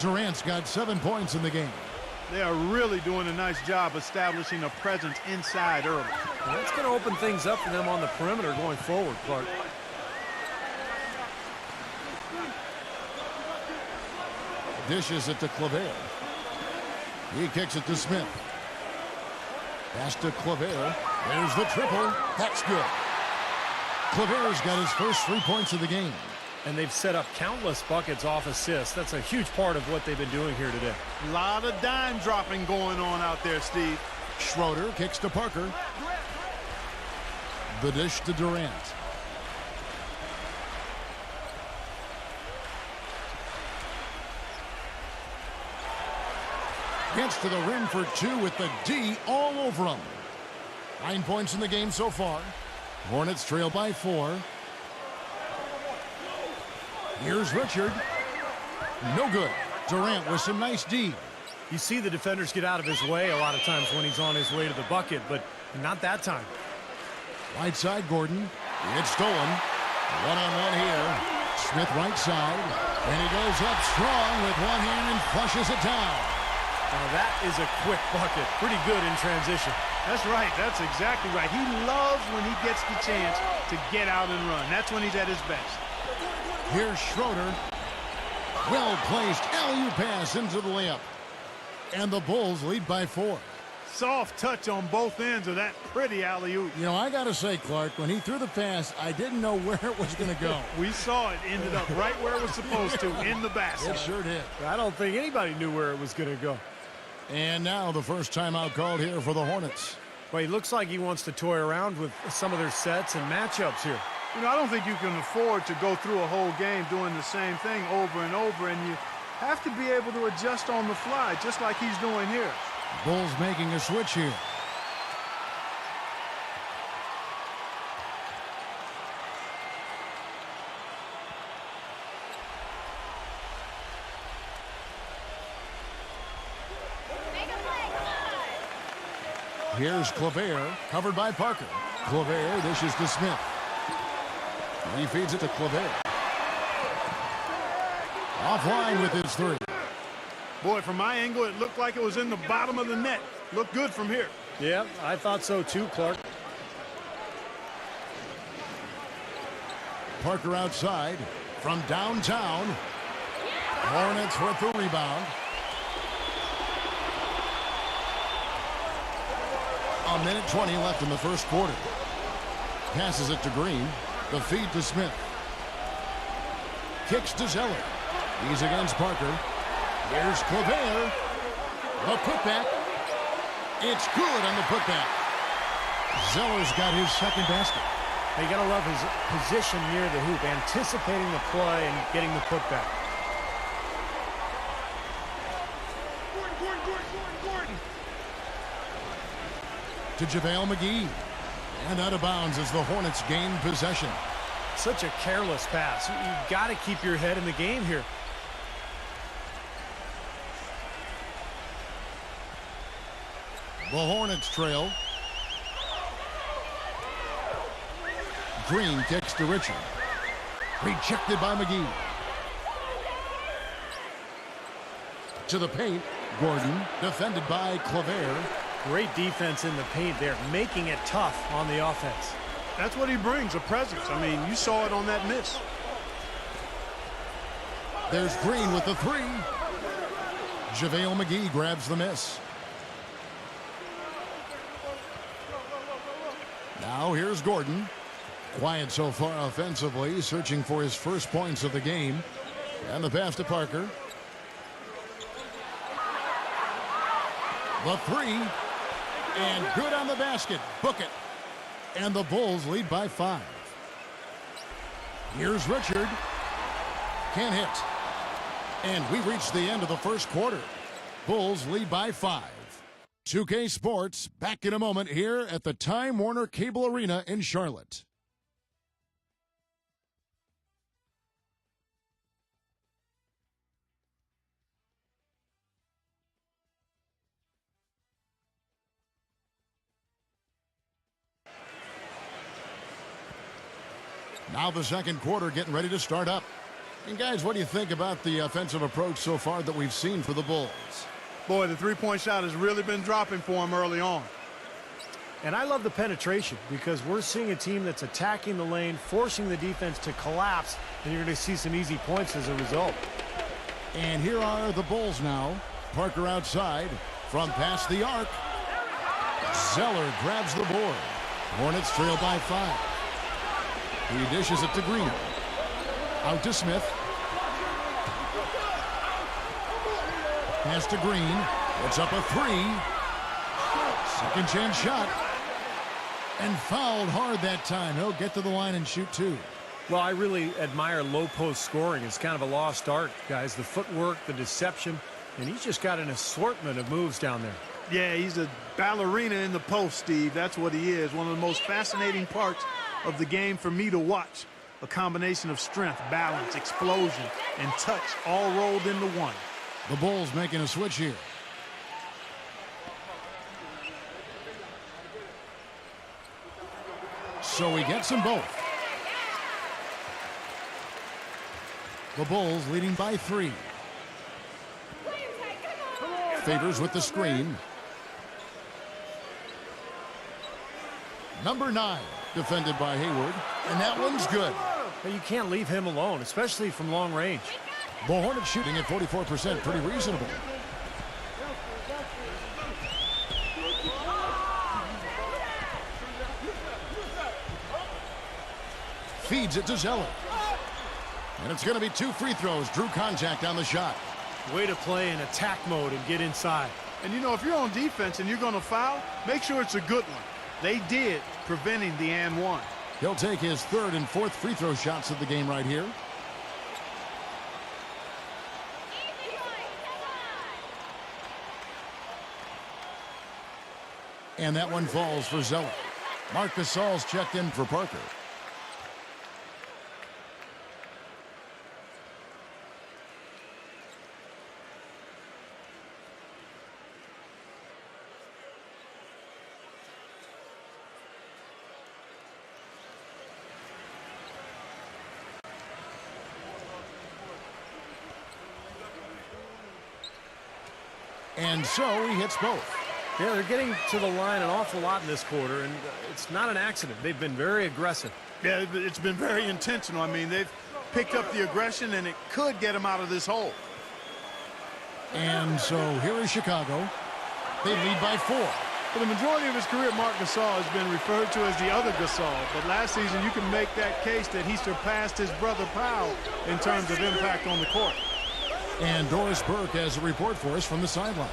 Durant's got 7 points in the game. They are really doing a nice job establishing a presence inside early. And that's going to open things up for them on the perimeter going forward, Clark. Dishes it to Claver. He kicks it to Smith. Pass to Claver. There's the triple. That's good. Claver's got his first 3 points of the game. And they've set up countless buckets off assists. That's a huge part of what they've been doing here today. A lot of dime dropping going on out there, Steve. Schroeder kicks to Parker. The dish to Durant. Gets to the rim for 2 with the D all over him. 9 points in the game so far. Hornets trail by 4. Here's Richard. No good. Durant with some nice D. You see the defenders get out of his way a lot of times when he's on his way to the bucket, but not that time. Right side, Gordon. It's stolen. One-on-one here. Smith right side. And he goes up strong with one hand and flushes it down. Now that is a quick bucket. Pretty good in transition. That's right. That's exactly right. He loves when he gets the chance to get out and run. That's when he's at his best. Here's Schroeder. Well-placed alley-oop pass into the layup. And the Bulls lead by 4. Soft touch on both ends of that pretty alley-oop. You know, I got to say, Clark, when he threw the pass, I didn't know where it was going to go. We saw it ended up right where it was supposed to, in the basket. It sure did. I don't think anybody knew where it was going to go. And now the first timeout called here for the Hornets. Well, he looks like he wants to toy around with some of their sets and matchups here. You know, I don't think you can afford to go through a whole game doing the same thing over and over, and you have to be able to adjust on the fly, just like he's doing here. Bulls making a switch here. Here's Claver, covered by Parker. Claver dishes to Smith. He feeds it to Claver. Offline with his 3. Boy, from my angle, it looked like it was in the bottom of the net. Looked good from here. Yeah, I thought so too, Clark. Parker outside from downtown. Hornets with the rebound. A minute 20 left in the first quarter. Passes it to Green. The feed to Smith. Kicks to Zeller. He's against Parker. Here's Claver. The putback. It's good on the putback. Zeller's got his second basket. You got to love his position near the hoop, anticipating the play and getting the putback. Gordon. To JaVale McGee. And out of bounds as the Hornets gain possession. Such a careless pass. You've got to keep your head in the game here. The Hornets trail. Green kicks to Richard. Rejected by McGee. To the paint. Gordon defended by Claver. Great defense in the paint there, making it tough on the offense. That's what he brings, a presence. I mean, you saw it on that miss. There's Green with the three. JaVale McGee grabs the miss. Now here's Gordon. Quiet so far offensively, searching for his first points of the game. And the pass to Parker. The three. And good on the basket. Book it. And the Bulls lead by 5. Here's Richard. Can't hit. And we reach the end of the first quarter. Bulls lead by 5. 2K Sports back in a moment here at the Time Warner Cable Arena in Charlotte. Now the second quarter getting ready to start up. And guys, what do you think about the offensive approach so far that we've seen for the Bulls? Boy, the three-point shot has really been dropping for him early on. And I love the penetration because we're seeing a team that's attacking the lane, forcing the defense to collapse, and you're going to see some easy points as a result. And here are the Bulls now. Parker outside from past the arc. Zeller grabs the board. Hornets trail by 5. He dishes it to Green. Out to Smith. Pass to Green. It's up a 3. Second chance shot. And fouled hard that time. He'll get to the line and shoot 2. Well, I really admire low post scoring. It's kind of a lost art, guys. The footwork, the deception, and he's just got an assortment of moves down there. Yeah, he's a ballerina in the post, Steve. That's what he is. One of the most fascinating parts of the game for me to watch. A combination of strength, balance, explosion, and touch all rolled into one. The Bulls making a switch here. So he gets them both. The Bulls leading by 3. Favors with the screen. Number 9, defended by Hayward. And that one's good. But you can't leave him alone, especially from long range. The Hornets shooting at 44%, pretty reasonable. Feeds it to Zeller. And it's going to be 2 free throws. Drew contact on the shot. Way to play in attack mode and get inside. And, you know, if you're on defense and you're going to foul, make sure it's a good one. They did, preventing the and one. He'll take his 3rd and 4th free throw shots of the game right here. And that one falls for Zeller. Marc Gasol's checked in for Parker. And so he hits both. Yeah, they're getting to the line an awful lot in this quarter, and it's not an accident. They've been very aggressive. Yeah, it's been very intentional. I mean, they've picked up the aggression, and it could get them out of this hole. And so here is Chicago. They lead by 4. For the majority of his career, Marc Gasol has been referred to as the other Gasol. But last season, you can make that case that he surpassed his brother Powell in terms of impact on the court. And Doris Burke has a report for us from the sideline.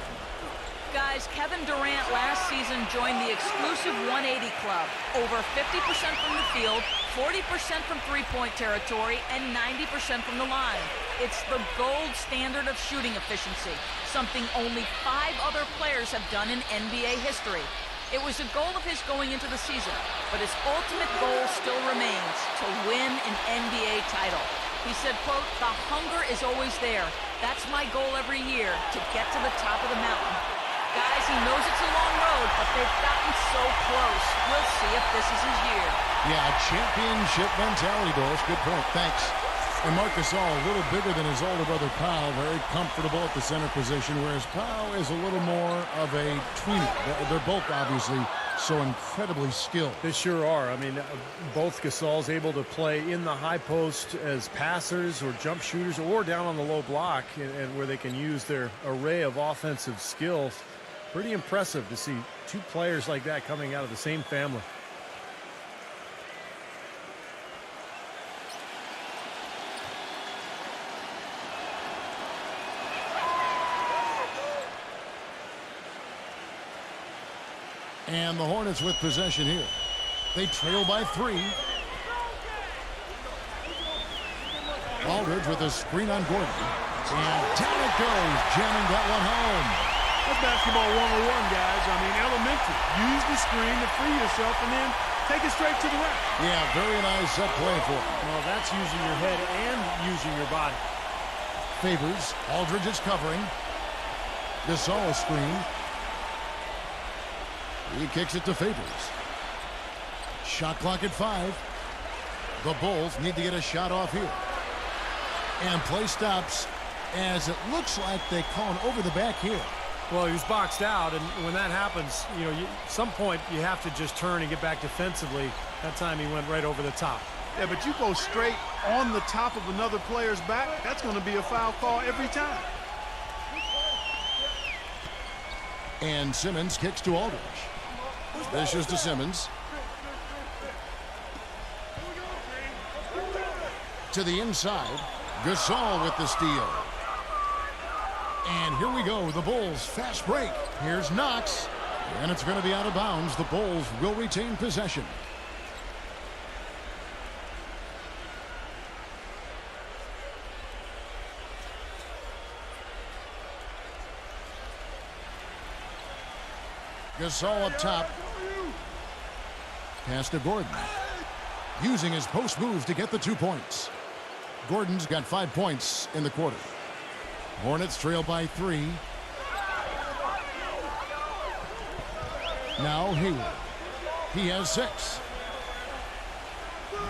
Guys, Kevin Durant last season joined the exclusive 180 club. Over 50% from the field, 40% from three-point territory, and 90% from the line. It's the gold standard of shooting efficiency, something only 5 other players have done in NBA history. It was a goal of his going into the season, but his ultimate goal still remains to win an NBA title. He said, quote, "The hunger is always there. That's my goal every year, to get to the top of the mountain." Guys, he knows it's a long road, but they've gotten so close. We'll see if this is his year. Yeah, championship mentality, Doris. Good point. Thanks. And Marc Gasol, a little bigger than his older brother Powell, very comfortable at the center position, whereas Powell is a little more of a tweener. They're both obviously so incredibly skilled. They sure are. I mean, both Gasol's able to play in the high post as passers or jump shooters, or down on the low block, and where they can use their array of offensive skills. Pretty impressive to see two players like that coming out of the same family. And the Hornets with possession here. They trail by 3. Aldridge with a screen on Gordon. And down it goes, jamming that one home. That's basketball 101, guys. I mean, elementary. Use the screen to free yourself and then take it straight to the rack. Yeah, very nice set play for him. Well, that's using your head and using your body. Favors. Aldridge is covering. Gasol screen. He kicks it to Favors. Shot clock at 5. The Bulls need to get a shot off here. And play stops as it looks like they call an over the back here. Well, he was boxed out, and when that happens, you know, some point you have to just turn and get back defensively. That time he went right over the top. Yeah, but you go straight on the top of another player's back, that's going to be a foul call every time. And Simmons kicks to Aldridge. Dishes to Simmons. To the inside. Gasol with the steal. And here we go. The Bulls fast break. Here's Knox. And it's going to be out of bounds. The Bulls will retain possession. Gasol up top. Pass to Gordon. Using his post move to get the 2 points. Gordon's got 5 points in the quarter. Hornets trail by 3. Now Hayward. He has 6.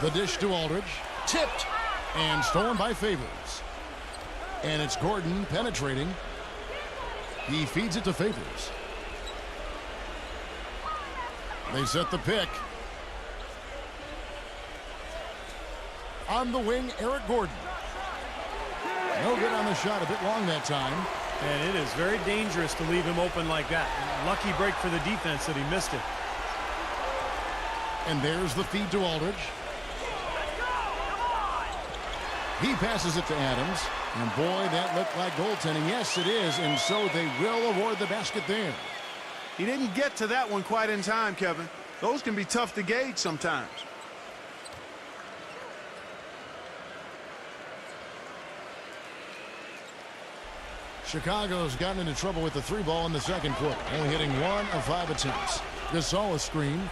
The dish to Aldridge. Tipped. And stolen by Favors. And it's Gordon penetrating. He feeds it to Favors. They set the pick. On the wing, Eric Gordon. No good on the shot, a bit long that time. And it is very dangerous to leave him open like that. Lucky break for the defense that he missed it. And there's the feed to Aldridge. He passes it to Adams. And boy, that looked like goaltending. Yes, it is. And so they will award the basket there. He didn't get to that one quite in time, Kevin. Those can be tough to gauge sometimes. Chicago's gotten into trouble with the 3 ball in the second quarter. Only hitting 1 of 5 attempts. Gasol a screen.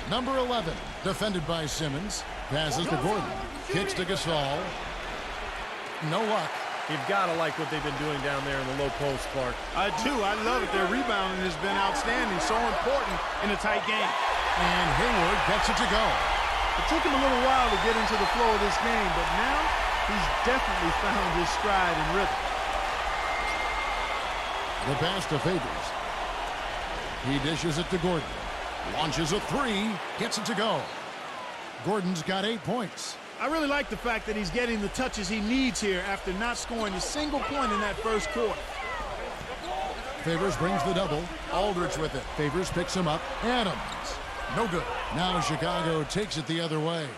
Number 11, defended by Simmons. Passes to Gordon. Kicks to Gasol. No luck. You've got to like what they've been doing down there in the low post, Clark. I do. I love it. Their rebounding has been outstanding. So important in a tight game. And Hayward gets it to go. It took him a little while to get into the flow of this game, but now he's definitely found his stride and rhythm. The pass to Favors. He dishes it to Gordon. Launches a 3. Gets it to go. Gordon's got 8 points. I really like the fact that he's getting the touches he needs here after not scoring a single point in that first quarter. Favors brings the double. Aldridge with it. Favors picks him up. Adams. No good. Now Chicago takes it the other way.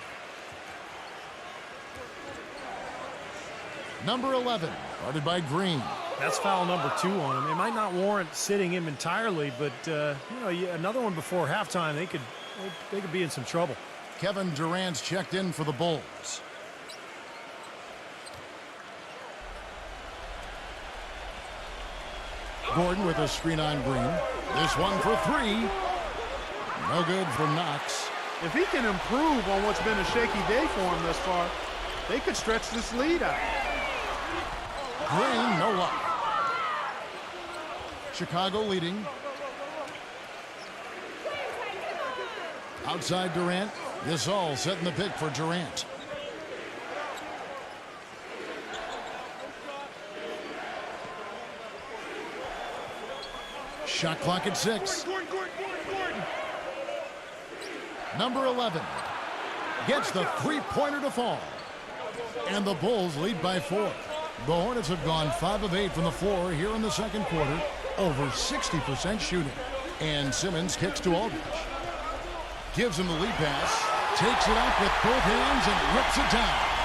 Number 11, guarded by Green. That's foul number 2 on him. It might not warrant sitting him entirely, but you know, another one before halftime, they could be in some trouble. Kevin Durant's checked in for the Bulls. Gordon with a screen on Green. This one for three. No good from Knox. If he can improve on what's been a shaky day for him thus far, they could stretch this lead out. Green, no luck. Chicago leading. Outside Durant. Gasol setting the pick for Durant. Shot clock at 6. Number 11 gets the three-pointer to fall. And the Bulls lead by 4. The Hornets have gone 5 of 8 from the floor here in the second quarter. Over 60% shooting. And Simmons kicks to Aldridge. Gives him the lead pass. Takes it up with both hands and rips it down.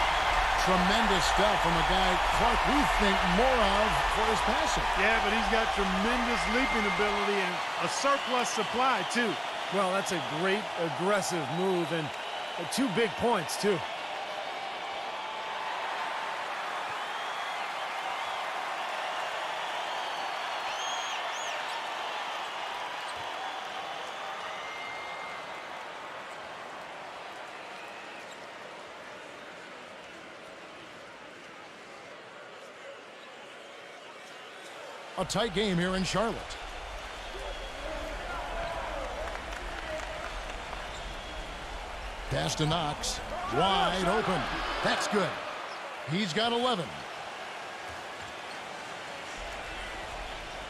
Tremendous stuff from a guy Clark we think more of for his passing. Yeah, but he's got tremendous leaping ability and a surplus supply, too. Well, that's a great aggressive move and 2 big points, too. A tight game here in Charlotte. Pass to Knox. Wide open. That's good. He's got 11.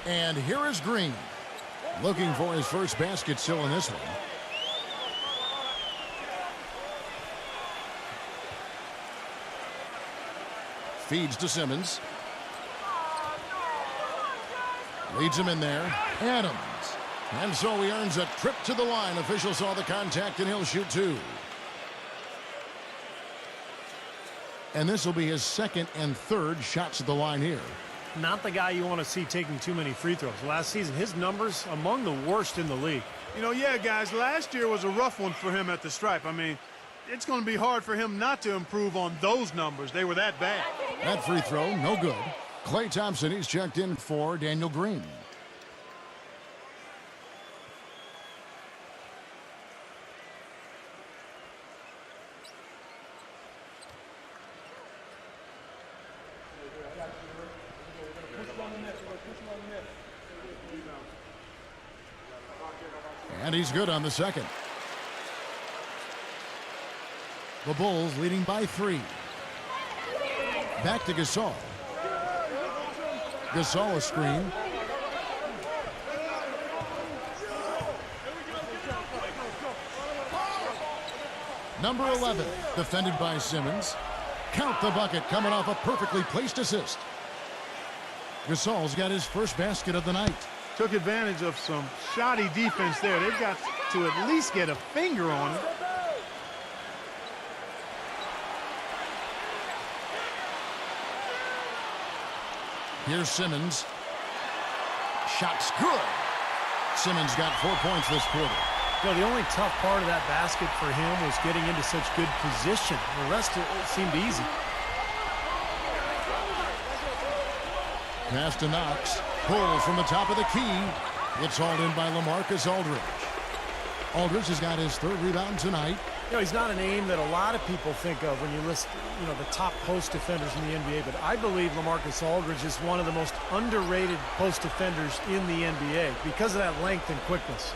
And here is Green. Looking for his first basket still in this one. Feeds to Simmons. Leads him in there. Adams. And so he earns a trip to the line. Official saw the contact and he'll shoot 2. And this will be his second and third shots at the line here. Not the guy you want to see taking too many free throws. Last season, his numbers among the worst in the league. You know, yeah, guys, last year was a rough one for him at the stripe. I mean, it's going to be hard for him not to improve on those numbers. They were that bad. That free throw, no good. Klay Thompson, he's checked in for Daniel Green. And he's good on the second. The Bulls leading by 3. Back to Gasol. Gasol a screen. Number 11, defended by Simmons. Count the bucket coming off a perfectly placed assist. Gasol's got his first basket of the night. Took advantage of some shoddy defense there. They've got to at least get a finger on it. Here's Simmons. Shot's good. Simmons got 4 points this quarter. You know, the only tough part of that basket for him was getting into such good position. The rest of it seemed easy. Pass to Knox. Pulls from the top of the key. It's hauled in by LaMarcus Aldridge. Aldridge has got his 3rd rebound tonight. You know, he's not a name that a lot of people think of when you list, you know, the top post defenders in the NBA, but I believe LaMarcus Aldridge is one of the most underrated post defenders in the NBA because of that length and quickness.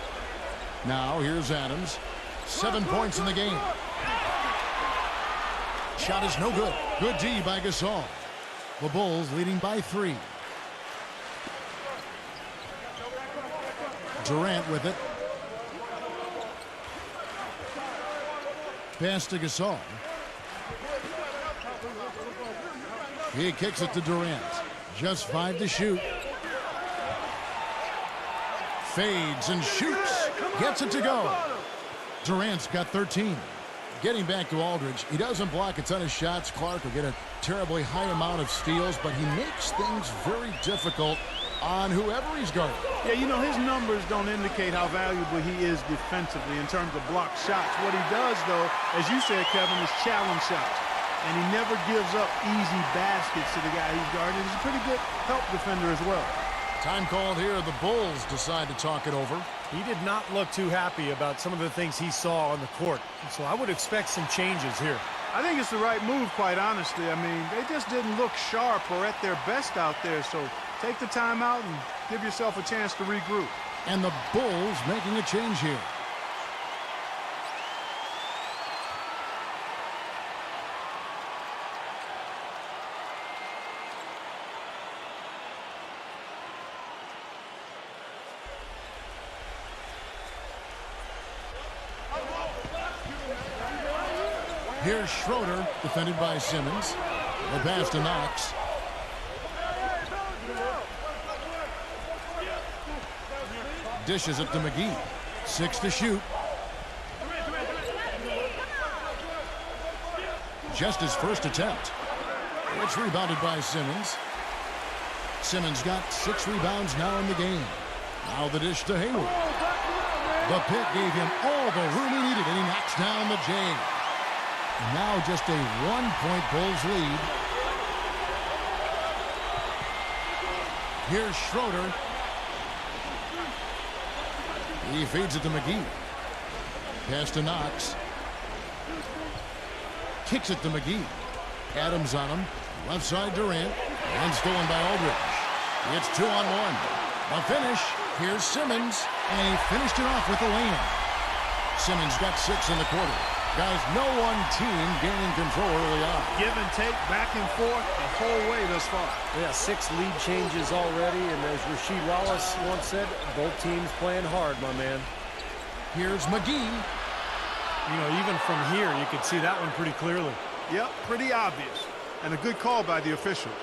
Now here's Adams. 7 points in the game. Shot is no good. Good D by Gasol. The Bulls leading by 3. Durant with it. Pass to Gasol. He kicks it to Durant. Just 5 to shoot. Fades and shoots. Gets it to go. Durant's got 13. Getting back to Aldridge, he doesn't block a ton of shots. Clark will get a terribly high amount of steals, but he makes things very difficult on whoever he's guarding. Yeah, you know, his numbers don't indicate how valuable he is defensively in terms of blocked shots. What he does, though, as you said, Kevin, is challenge shots. And he never gives up easy baskets to the guy he's guarding. He's a pretty good help defender as well. Time called here. The Bulls decide to talk it over. He did not look too happy about some of the things he saw on the court. So I would expect some changes here. I think it's the right move, quite honestly. I mean, they just didn't look sharp or at their best out there. So take the time out and give yourself a chance to regroup. And the Bulls making a change here. Here's Schroeder, defended by Simmons. The pass to Knox. Dishes it to McGee. 6 to shoot. Just his first attempt. It's rebounded by Simmons. Simmons got 6 rebounds now in the game. Now the dish to Hayward. The pick gave him all the room he needed, and he knocks down the J. Now just a 1-point Bulls lead. Here's Schroeder. He feeds it to McGee. Pass to Knox. Kicks it to McGee. Adams on him. Left side Durant. And stolen by Aldridge. It's 2-on-1. The finish. Here's Simmons. And he finished it off with the lay-in. Simmons got 6 in the quarter. Guys, no one team gaining control early on. Give and take, back and forth, the whole way thus far. Yeah, 6 lead changes already, and as Rasheed Wallace once said, both teams playing hard, my man. Here's McGee. You know, even from here, you could see that one pretty clearly. Yep, pretty obvious. And a good call by the official.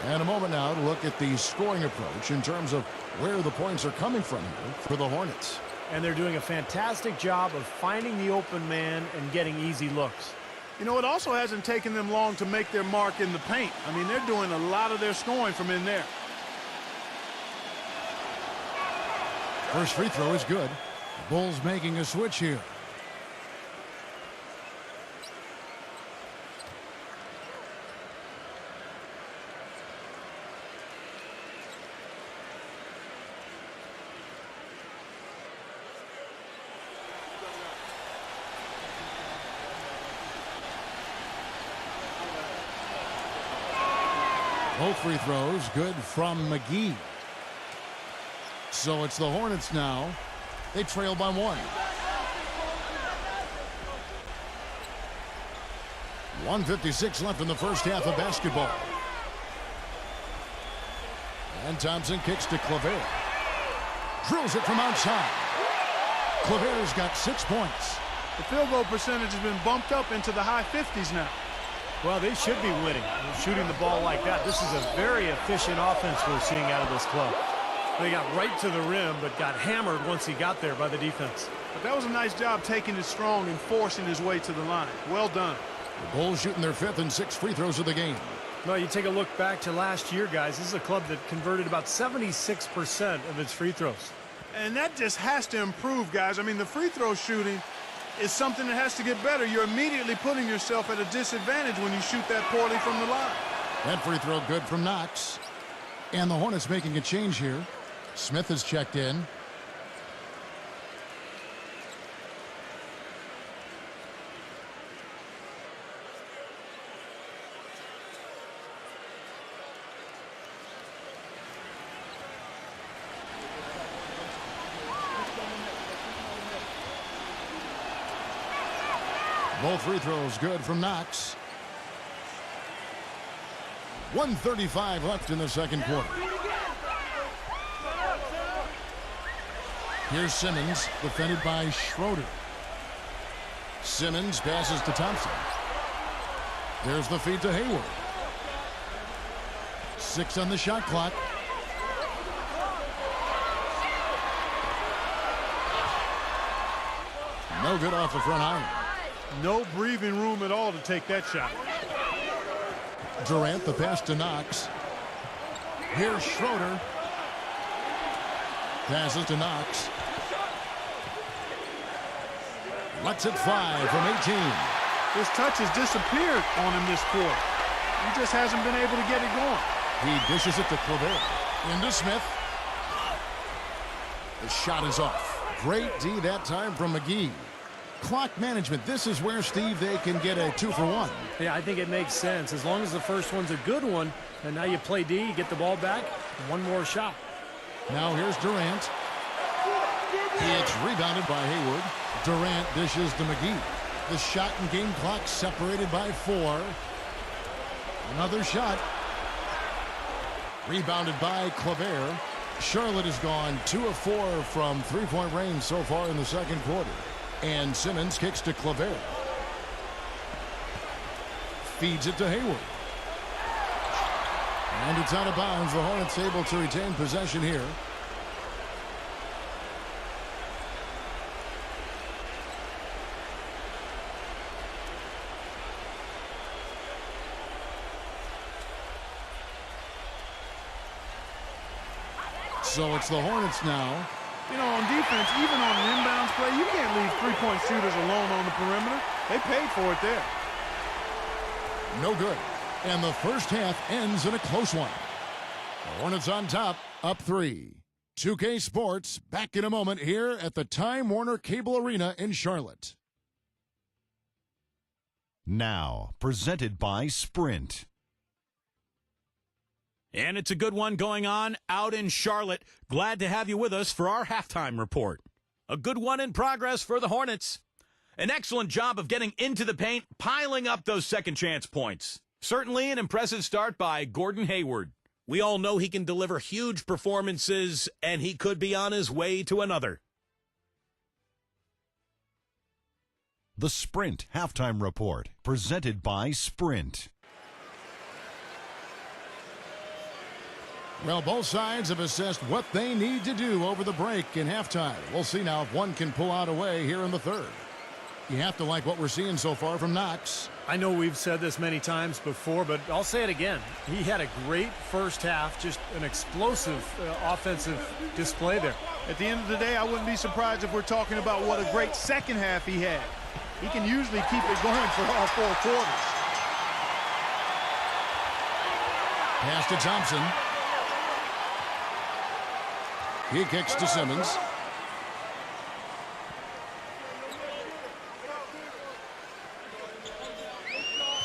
And a moment now to look at the scoring approach in terms of where the points are coming from here for the Hornets. And they're doing a fantastic job of finding the open man and getting easy looks. You know, it also hasn't taken them long to make their mark in the paint. I mean, they're doing a lot of their scoring from in there. First free throw is good. Bulls making a switch here. Both free throws good from McGee. So it's the Hornets now. They trail by 1. 1:56 left in the first half of basketball. And Thompson kicks to Claver. Drills it from outside. Claver's got 6 points. The field goal percentage has been bumped up into the high 50s now. Well, they should be winning, shooting the ball like that. This is a very efficient offense we're seeing out of this club. They got right to the rim, but got hammered once he got there by the defense. But that was a nice job taking it strong and forcing his way to the line. Well done. The Bulls shooting their 5th and 6th free throws of the game. No, you take a look back to last year, guys. This is a club that converted about 76% of its free throws. And that just has to improve, guys. I mean, the free throw shooting is something that has to get better. You're immediately putting yourself at a disadvantage when you shoot that poorly from the line. That free throw good from Knox. And the Hornets making a change here. Smith has checked in. Both free throws good from Knox. 1:35 left in the second quarter. Here's Simmons, defended by Schroeder. Simmons passes to Thompson. There's the feed to Hayward. 6 on the shot clock. No good off the front iron. No breathing room at all to take that shot. Durant, the pass to Knox. Here's Schroeder. Passes to Knox. Lets it fly from 18. His touch has disappeared on him this quarter. He just hasn't been able to get it going. He dishes it to Claver. Into Smith. The shot is off. Great D that time from McGee. Clock management. This is where, Steve, they can get a 2-for-1. Yeah, I think it makes sense. As long as the first one's a good one, and now you play D, you get the ball back, one more shot. Now here's Durant. It's rebounded by Hayward. Durant dishes to McGee. The shot and game clock separated by 4. Another shot. Rebounded by Kleber. Charlotte has gone 2 of 4 from three-point range so far in the second quarter. And Simmons kicks to Kleber. Feeds it to Hayward. And it's out of bounds. The Hornets able to retain possession here. So it's the Hornets now. You know, on defense, even on an inbounds play, you can't leave three-point shooters alone on the perimeter. They paid for it there. No good. And the first half ends in a close one. The Hornets on top, up 3. 2K Sports back in a moment here at the Time Warner Cable Arena in Charlotte. Now, presented by Sprint. And it's a good one going on out in Charlotte. Glad to have you with us for our halftime report. A good one in progress for the Hornets. An excellent job of getting into the paint, piling up those second chance points. Certainly an impressive start by Gordon Hayward. We all know he can deliver huge performances, and he could be on his way to another. The Sprint Halftime Report, presented by Sprint. Well, both sides have assessed what they need to do over the break in halftime. We'll see now if one can pull out a way here in the third. You have to like what we're seeing so far from Knox. I know we've said this many times before, but I'll say it again. He had a great first half, just an explosive offensive display there. At the end of the day, I wouldn't be surprised if we're talking about what a great second half he had. He can usually keep it going for all 4 quarters. Pass to Thompson. He kicks to Simmons.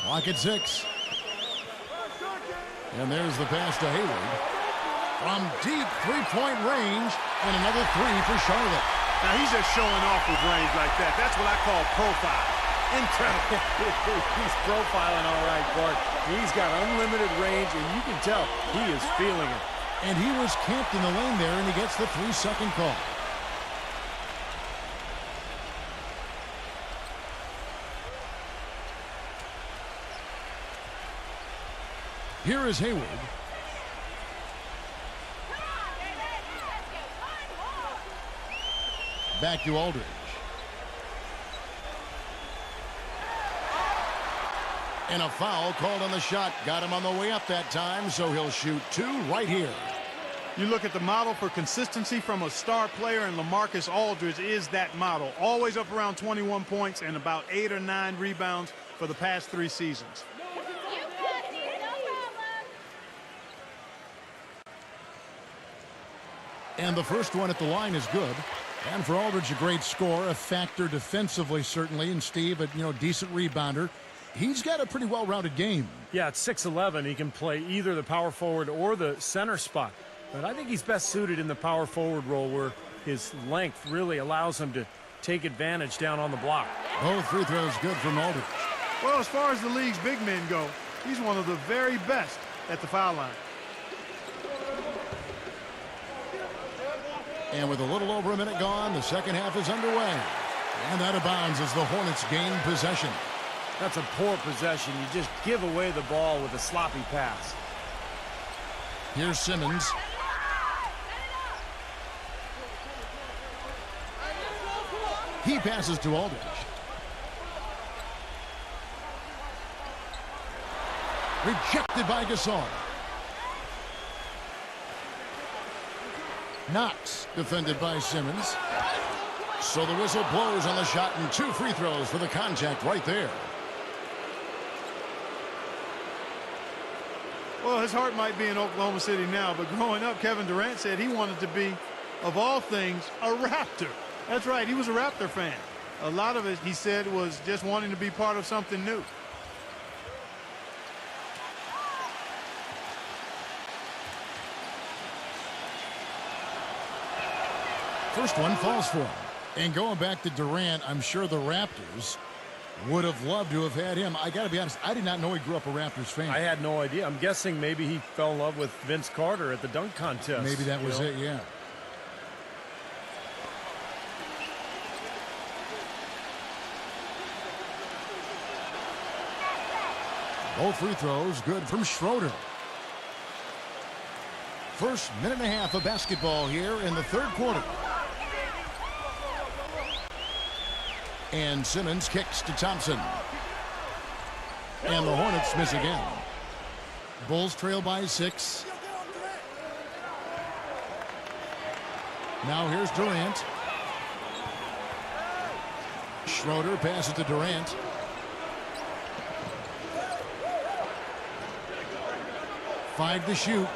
Clock at 6. And there's the pass to Hayward. From deep three-point range, and another 3 for Charlotte. Now he's just showing off with range like that. That's what I call profile. Incredible. He's profiling all right, Bart. He's got unlimited range, and you can tell he is feeling it. And he was camped in the lane there, and he gets the 3-second call. Here is Hayward. Back to Aldridge. And a foul called on the shot. Got him on the way up that time, so he'll shoot 2 right here. You look at the model for consistency from a star player, and LaMarcus Aldridge is that model. Always up around 21 points and about 8 or 9 rebounds for the past 3 seasons. And the first one at the line is good. And for Aldridge, a great score, a factor defensively, certainly. And Steve, a decent rebounder. He's got a pretty well-rounded game. Yeah, at 6'11", he can play either the power forward or the center spot. But I think he's best suited in the power forward role where his length really allows him to take advantage down on the block. Both free throws good from Aldridge. Well, as far as the league's big men go, he's one of the very best at the foul line. And with a little over a minute gone, the second half is underway. And out of bounds as the Hornets gain possession. That's a poor possession. You just give away the ball with a sloppy pass. Here's Simmons. He passes to Aldridge. Rejected by Gasol. Knox defended by Simmons. So the whistle blows on the shot and 2 free throws for the contact right there. Well, his heart might be in Oklahoma City now, but growing up, Kevin Durant said he wanted to be of all things, a Raptor. That's right, he was a Raptor fan. A lot of it, he said, was just wanting to be part of something new. First one falls for him. And going back to Durant, I'm sure the Raptors would have loved to have had him. I got to be honest, I did not know he grew up a Raptors fan. I had no idea. I'm guessing maybe he fell in love with Vince Carter at the dunk contest. Maybe that was it, yeah. Both free throws good from Schroeder. First minute and a half of basketball here in the third quarter. And Simmons kicks to Thompson. And the Hornets miss again. Bulls trail by 6. Now here's Durant. Schroeder passes to Durant. Five to shoot.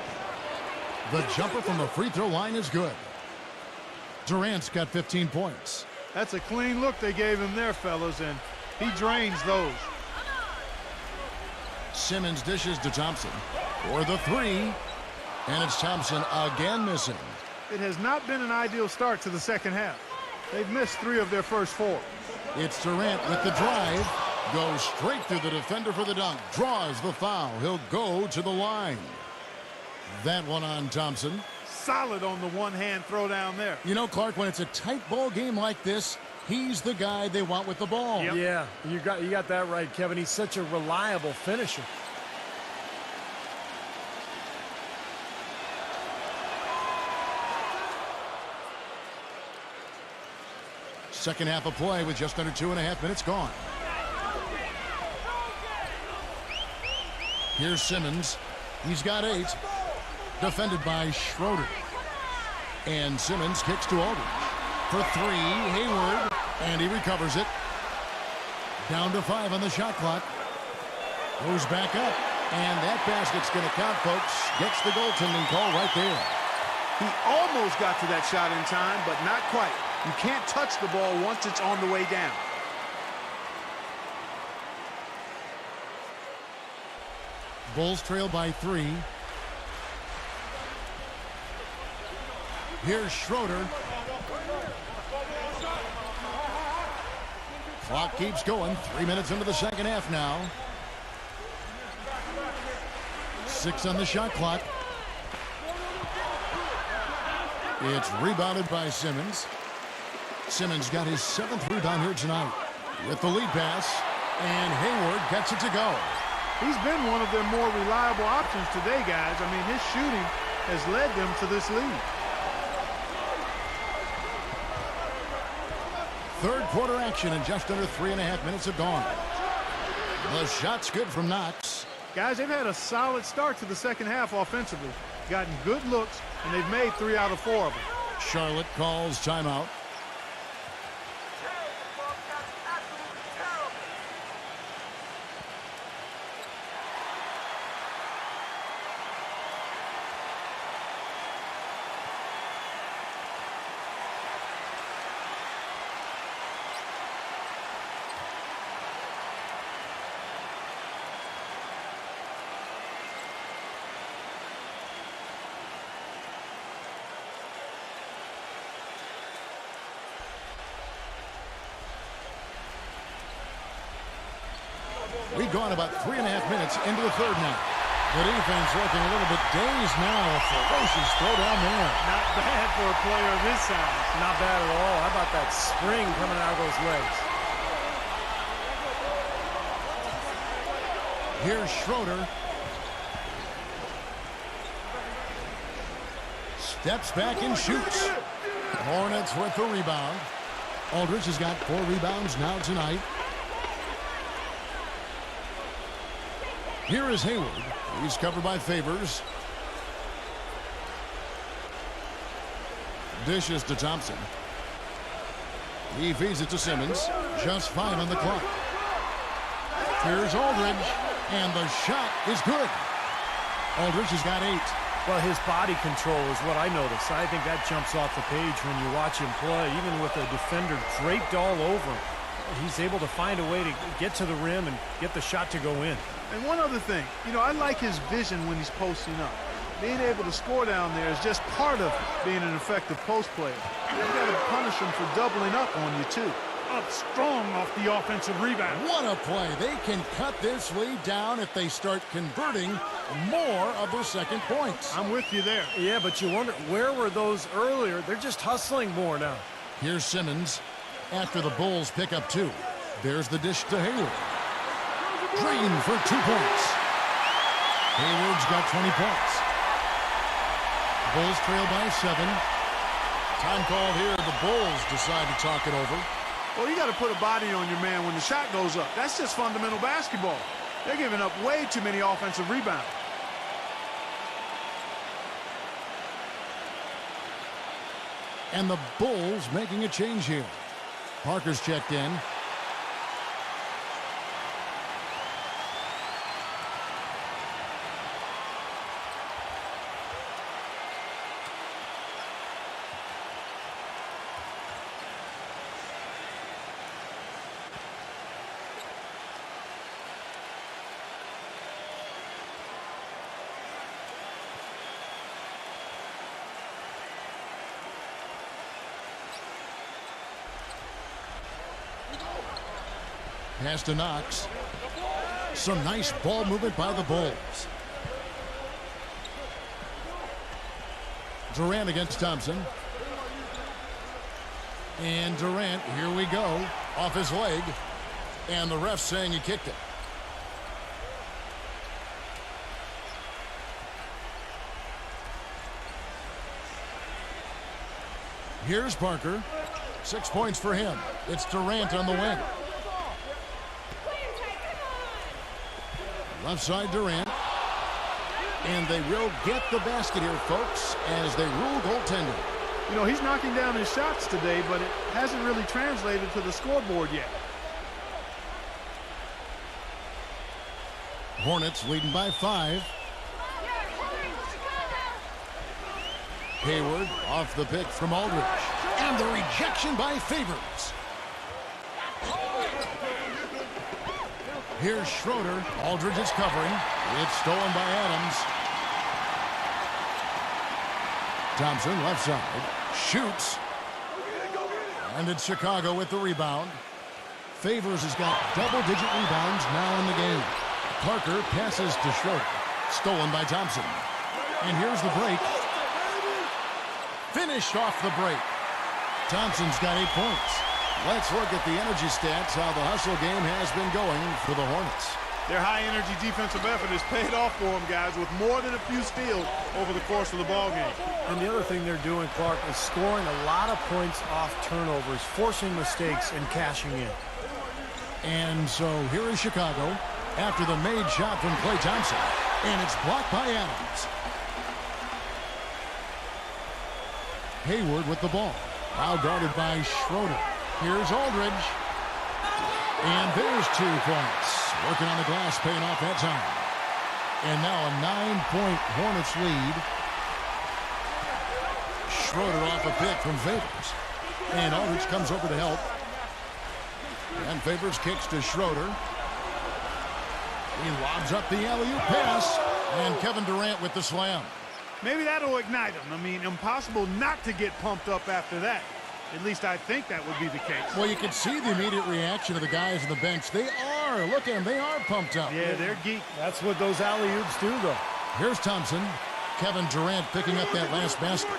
The jumper from the free throw line is good. Durant's got 15 points. That's a clean look they gave him there, fellas, and he drains those. Simmons dishes to Thompson for the three. And it's Thompson again missing. It has not been an ideal start to the second half. They've missed 3 of their first 4. It's Durant with the drive. Goes straight through the defender for the dunk. Draws the foul. He'll go to the line. That one on Thompson. Solid on the one-hand throw down there. You know, Clark, when it's a tight ball game like this, he's the guy they want with the ball. Yep. Yeah, you got that right, Kevin. He's such a reliable finisher. Second half of play with just under 2.5 minutes gone. Here's Simmons. He's got 8. Defended by Schroeder. And Simmons kicks to Aldridge. For 3, Hayward. And he recovers it. Down to 5 on the shot clock. Goes back up. And that basket's going to count, folks. Gets the goaltending call right there. He almost got to that shot in time, but not quite. You can't touch the ball once it's on the way down. Bulls trail by 3. Here's Schroeder. Clock keeps going. 3 minutes into the second half now. 6 on the shot clock. It's rebounded by Simmons. Simmons got his 7th rebound here tonight with the lead pass, and Hayward gets it to go. He's been one of their more reliable options today, guys. I mean, his shooting has led them to this lead. Third quarter action, and just under 3.5 minutes have gone. The shot's good from Knox. Guys, they've had a solid start to the second half offensively. Gotten good looks, and they've made 3 out of 4 of them. Charlotte calls timeout. We've gone about 3.5 minutes into the third now. The defense looking a little bit dazed now. A ferocious throw down there. Not bad for a player of his size. Not bad at all. How about that spring coming out of those legs? Here's Schroeder. Steps back and shoots. Hornets with the rebound. Aldridge has got 4 rebounds now tonight. Here is Hayward. He's covered by Favors. Dishes to Thompson. He feeds it to Simmons. Just 5 on the clock. Here's Aldridge. And the shot is good. Aldridge has got 8. Well, his body control is what I notice. I think that jumps off the page when you watch him play. Even with the defender draped all over him, he's able to find a way to get to the rim and get the shot to go in. And one other thing, I like his vision when he's posting up. Being able to score down there is just part of being an effective post player. You got to punish him for doubling up on you, too. Up strong off the offensive rebound. What a play. They can cut this lead down if they start converting more of their second points. I'm with you there. Yeah, but you wonder, where were those earlier? They're just hustling more now. Here's Simmons after the Bulls pick up 2. There's the dish to Hayward. Green for 2 points. Hayward's got 20 points. Bulls trail by 7. Time called here. The Bulls decide to talk it over. Well, you got to put a body on your man when the shot goes up. That's just fundamental basketball. They're giving up way too many offensive rebounds. And the Bulls making a change here. Parker's checked in. Pass to Knox. Some nice ball movement by the Bulls. Durant against Thompson. And Durant, here we go, off his leg. And the ref saying he kicked it. Here's Parker. 6 points for him. It's Durant on the wing. Left side Durant. And they will get the basket here, folks, as they rule goaltending. He's knocking down his shots today, but it hasn't really translated to the scoreboard yet. Hornets leading by 5. Hayward off the pick from Aldridge. And the rejection by Favors. Here's Schroeder. Aldridge is covering. It's stolen by Adams. Thompson left side. Shoots. And it's Chicago with the rebound. Favors has got double-digit rebounds now in the game. Parker passes to Schroeder. Stolen by Thompson. And here's the break. Finished off the break. Thompson's got 8 points. Let's look at the energy stats, how the hustle game has been going for the Hornets. Their high-energy defensive effort has paid off for them, guys, with more than a few steals over the course of the ballgame. And the other thing they're doing, Clark, is scoring a lot of points off turnovers, forcing mistakes, and cashing in. And so here is Chicago after the made shot from Klay Thompson. And it's blocked by Adams. Hayward with the ball. Now guarded by Schroeder. Here's Aldridge. And there's 2 points. Working on the glass, paying off that time. And now a 9-point Hornets lead. Schroeder off a pick from Favors. And Aldridge comes over to help. And Favors kicks to Schroeder. He lobs up the alley-oop pass. And Kevin Durant with the slam. Maybe that'll ignite him. I mean, impossible not to get pumped up after that. At least I think that would be the case. Well, you can see the immediate reaction of the guys on the bench. They are. Look at them. They are pumped up. Yeah, they're geek. That's what those alley-oops do, though. Here's Thompson. Kevin Durant picking up that last basket.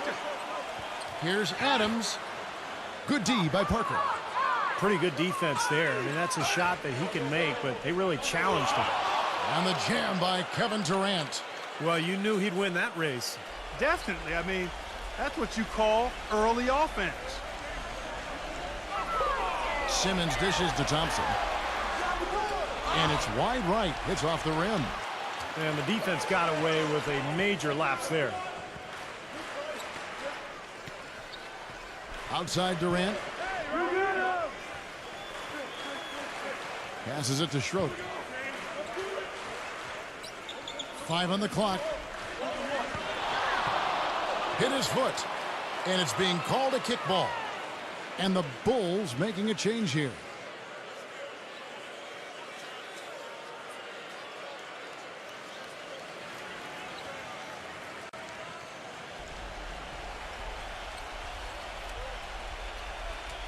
Here's Adams. Good D by Parker. Pretty good defense there. I mean, that's a shot that he can make, but they really challenged him. And the jam by Kevin Durant. Well, you knew he'd win that race. Definitely. I mean, that's what you call early offense. Simmons dishes to Thompson. And it's wide right. It's off the rim. And the defense got away with a major lapse there. Outside Durant. Passes it to Schroeder. 5 on the clock. hit his foot, and it's being called a kickball. And the Bulls making a change here.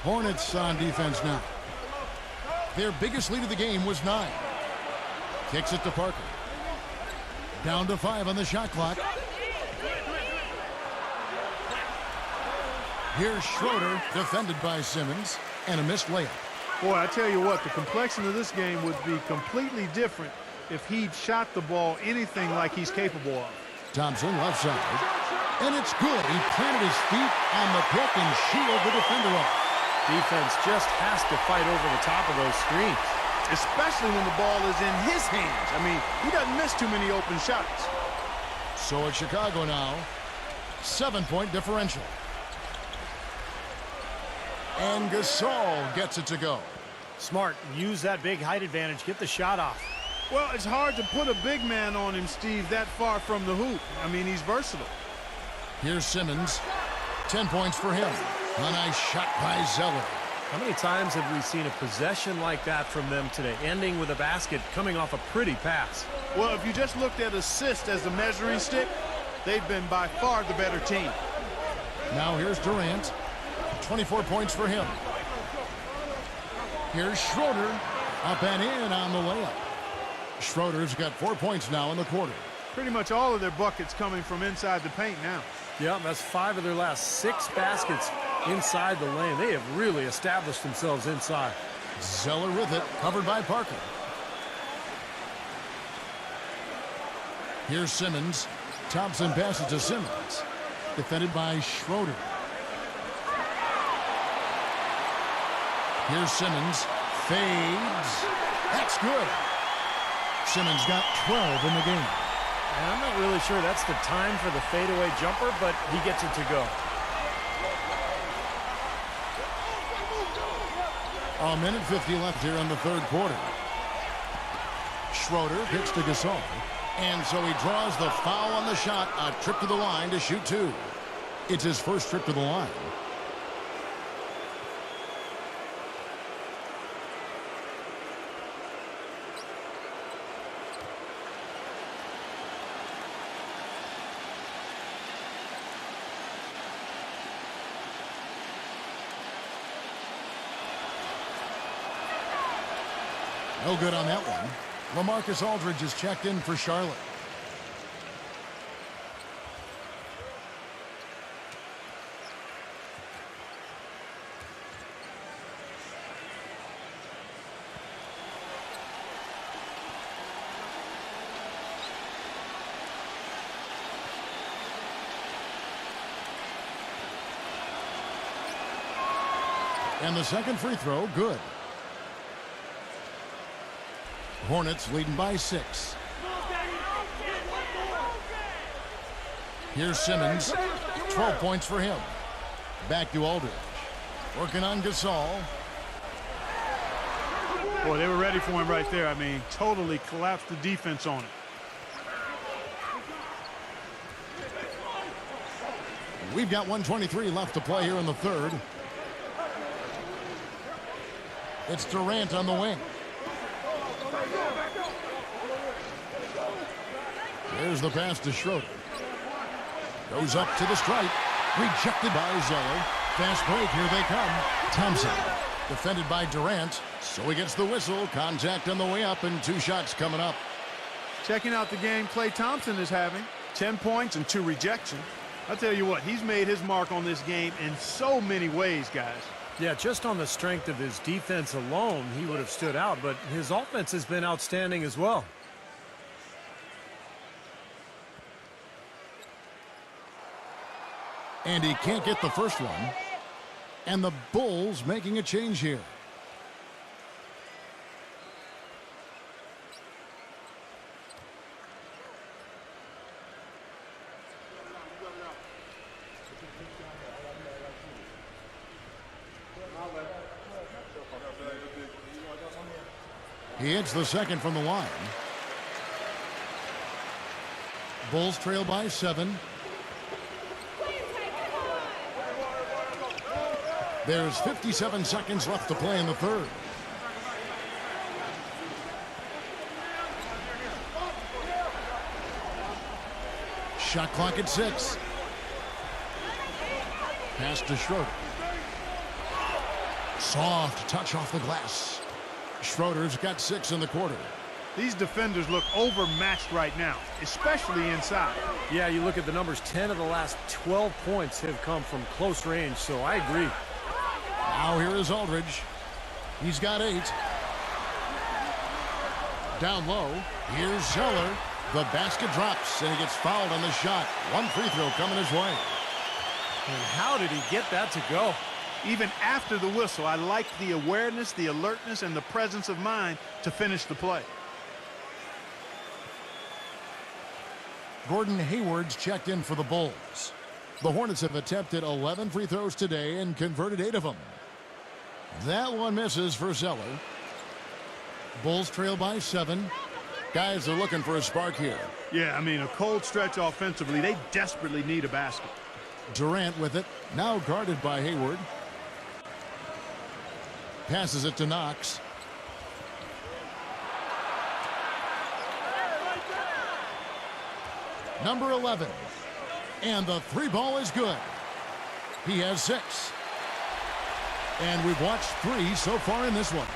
Hornets on defense now. Their biggest lead of the game was 9. Kicks it to Parker. Down to 5 on the shot clock. Here's Schroeder, defended by Simmons, and a missed layup. Boy, I tell you what, the complexion of this game would be completely different if he'd shot the ball anything like he's capable of. Thompson left side. And it's good. He planted his feet on the pick and shielded the defender off. Defense just has to fight over the top of those screens. Especially when the ball is in his hands. I mean, he doesn't miss too many open shots. So it's Chicago now. 7-point differential. And Gasol gets it to go. Smart. Use that big height advantage. Get the shot off. Well, it's hard to put a big man on him, Steve, that far from the hoop. I mean, he's versatile. Here's Simmons. 10 points for him. A nice shot by Zeller. How many times have we seen a possession like that from them today, ending with a basket coming off a pretty pass? Well, if you just looked at assists as a measuring stick, they've been by far the better team. Now here's Durant. 24 points for him. Here's Schroeder. Up and in on the layup. Schroeder's got 4 points now in the quarter. Pretty much all of their buckets coming from inside the paint now. Yeah, that's 5 of their last 6 baskets inside the lane. They have really established themselves inside. Zeller with it, covered by Parker. Here's Simmons. Thompson passes to Simmons. Defended by Schroeder. Here's Simmons. Fades. That's good. Simmons got 12 in the game. And I'm not really sure that's the time for the fadeaway jumper, but he gets it to go. A minute 50 left here in the third quarter. Schroeder pitch to Gasol. And so he draws the foul on the shot. A trip to the line to shoot 2. It's his first trip to the line. No good on that one. LaMarcus Aldridge is checked in for Charlotte. And the second free throw, good. Hornets leading by 6. Here's Simmons. 12 points for him. Back to Aldridge. Working on Gasol. Boy, they were ready for him right there. I mean, totally collapsed the defense on it. We've got 1:23 left to play here in the third. It's Durant on the wing. There's the pass to Schroeder. Goes up to the stripe. Rejected by Zeller. Fast break, here they come. Thompson, defended by Durant. So he gets the whistle. Contact on the way up and 2 shots coming up. Checking out the game Klay Thompson is having. 10 points and 2 rejections. I tell you what, he's made his mark on this game in so many ways, guys. Yeah, just on the strength of his defense alone, he would have stood out, but his offense has been outstanding as well. And he can't get the first one. And the Bulls making a change here. He hits the second from the line. Bulls trail by 7. There's 57 seconds left to play in the third. Shot clock at 6. Pass to Schroeder. Soft touch off the glass. Schroeder's got 6 in the quarter. These defenders look overmatched right now, especially inside. Yeah, you look at the numbers, 10 of the last 12 points have come from close range, so I agree. Now here is Aldridge. He's got 8. Down low, here's Zeller. The basket drops, and he gets fouled on the shot. One free throw coming his way. And how did he get that to go? Even after the whistle, I like the awareness, the alertness, and the presence of mind to finish the play. Gordon Hayward's checked in for the Bulls. The Hornets have attempted 11 free throws today and converted 8 of them. That one misses for Zeller. Bulls trail by 7. Guys are looking for a spark here. Yeah, I mean, a cold stretch offensively. They desperately need a basket. Durant with it, now guarded by Hayward. Passes it to Knox. Number 11. And the 3 ball is good. He has 6. And we've watched 3 so far in this one.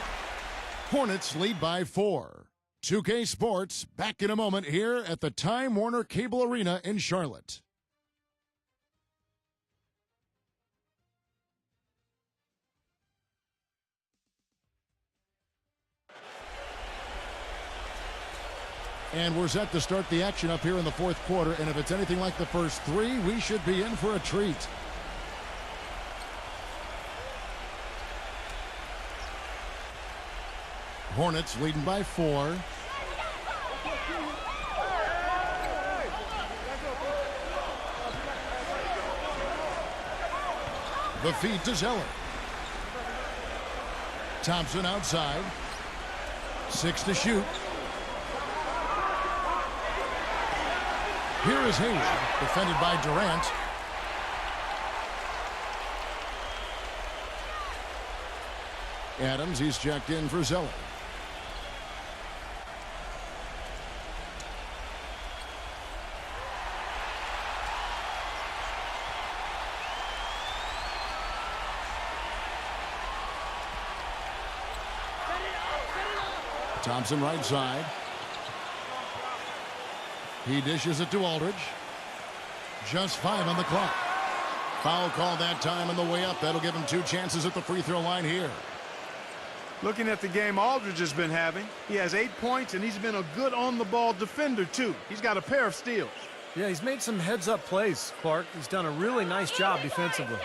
Hornets lead by 4. 2K Sports back in a moment here at the Time Warner Cable Arena in Charlotte. And we're set to start the action up here in the fourth quarter. And if it's anything like the first 3, we should be in for a treat. Hornets leading by 4. The feed to Zeller. Thompson outside. 6 to shoot. Here is Hayward, defended by Durant. Adams, he's checked in for Zeller. Thompson right side. He dishes it to Aldridge. Just 5 on the clock. Foul call that time on the way up. That'll give him 2 chances at the free throw line here. Looking at the game Aldridge has been having, he has 8 points, and he's been a good on-the-ball defender, too. He's got a pair of steals. Yeah, he's made some heads-up plays, Clark. He's done a really nice job defensively.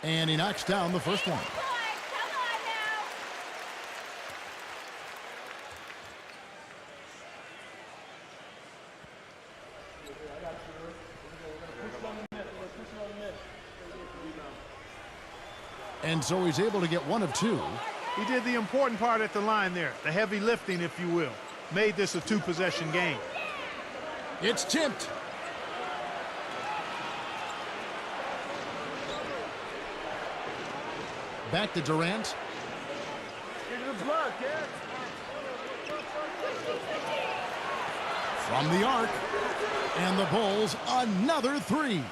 And he knocks down the first one. And so he's able to get 1 of 2. He did the important part at the line there, the heavy lifting, if you will. Made this a 2-possession game. It's tipped. Back to Durant. From the arc. And the Bulls, another 3.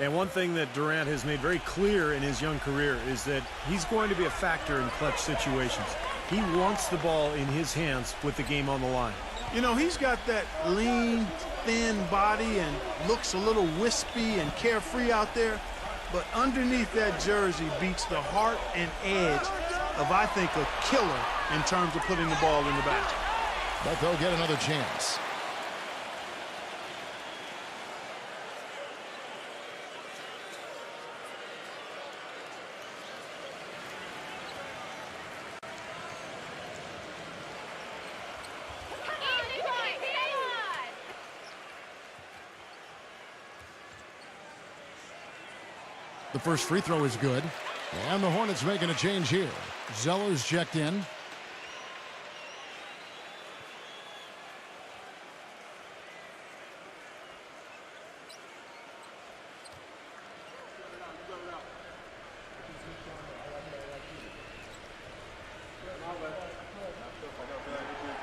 And one thing that Durant has made very clear in his young career is that he's going to be a factor in clutch situations. He wants the ball in his hands with the game on the line. You know, he's got that lean, thin body and looks a little wispy and carefree out there. But underneath that jersey beats the heart and edge of, I think, a killer in terms of putting the ball in the basket. But they'll get another chance. The first free throw is good. And the Hornets making a change here. Zeller's checked in.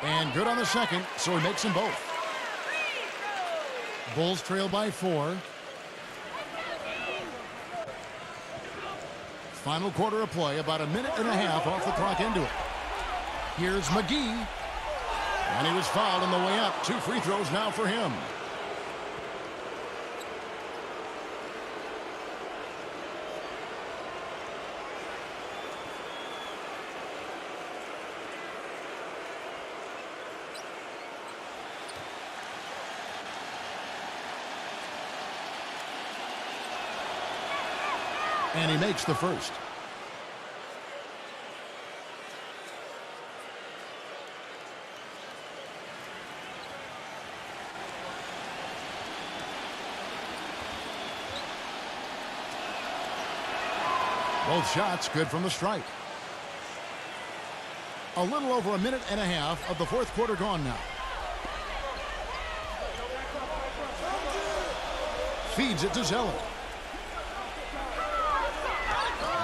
And good on the second, so he makes them both. Bulls trail by 4. Final quarter of play, about a minute and a half off the clock into it. Here's McGee. And he was fouled on the way up. 2 free throws now for him. And he makes the first. Both shots good from the stripe. A little over a minute and a half of the fourth quarter gone now. Feeds it to Zeller.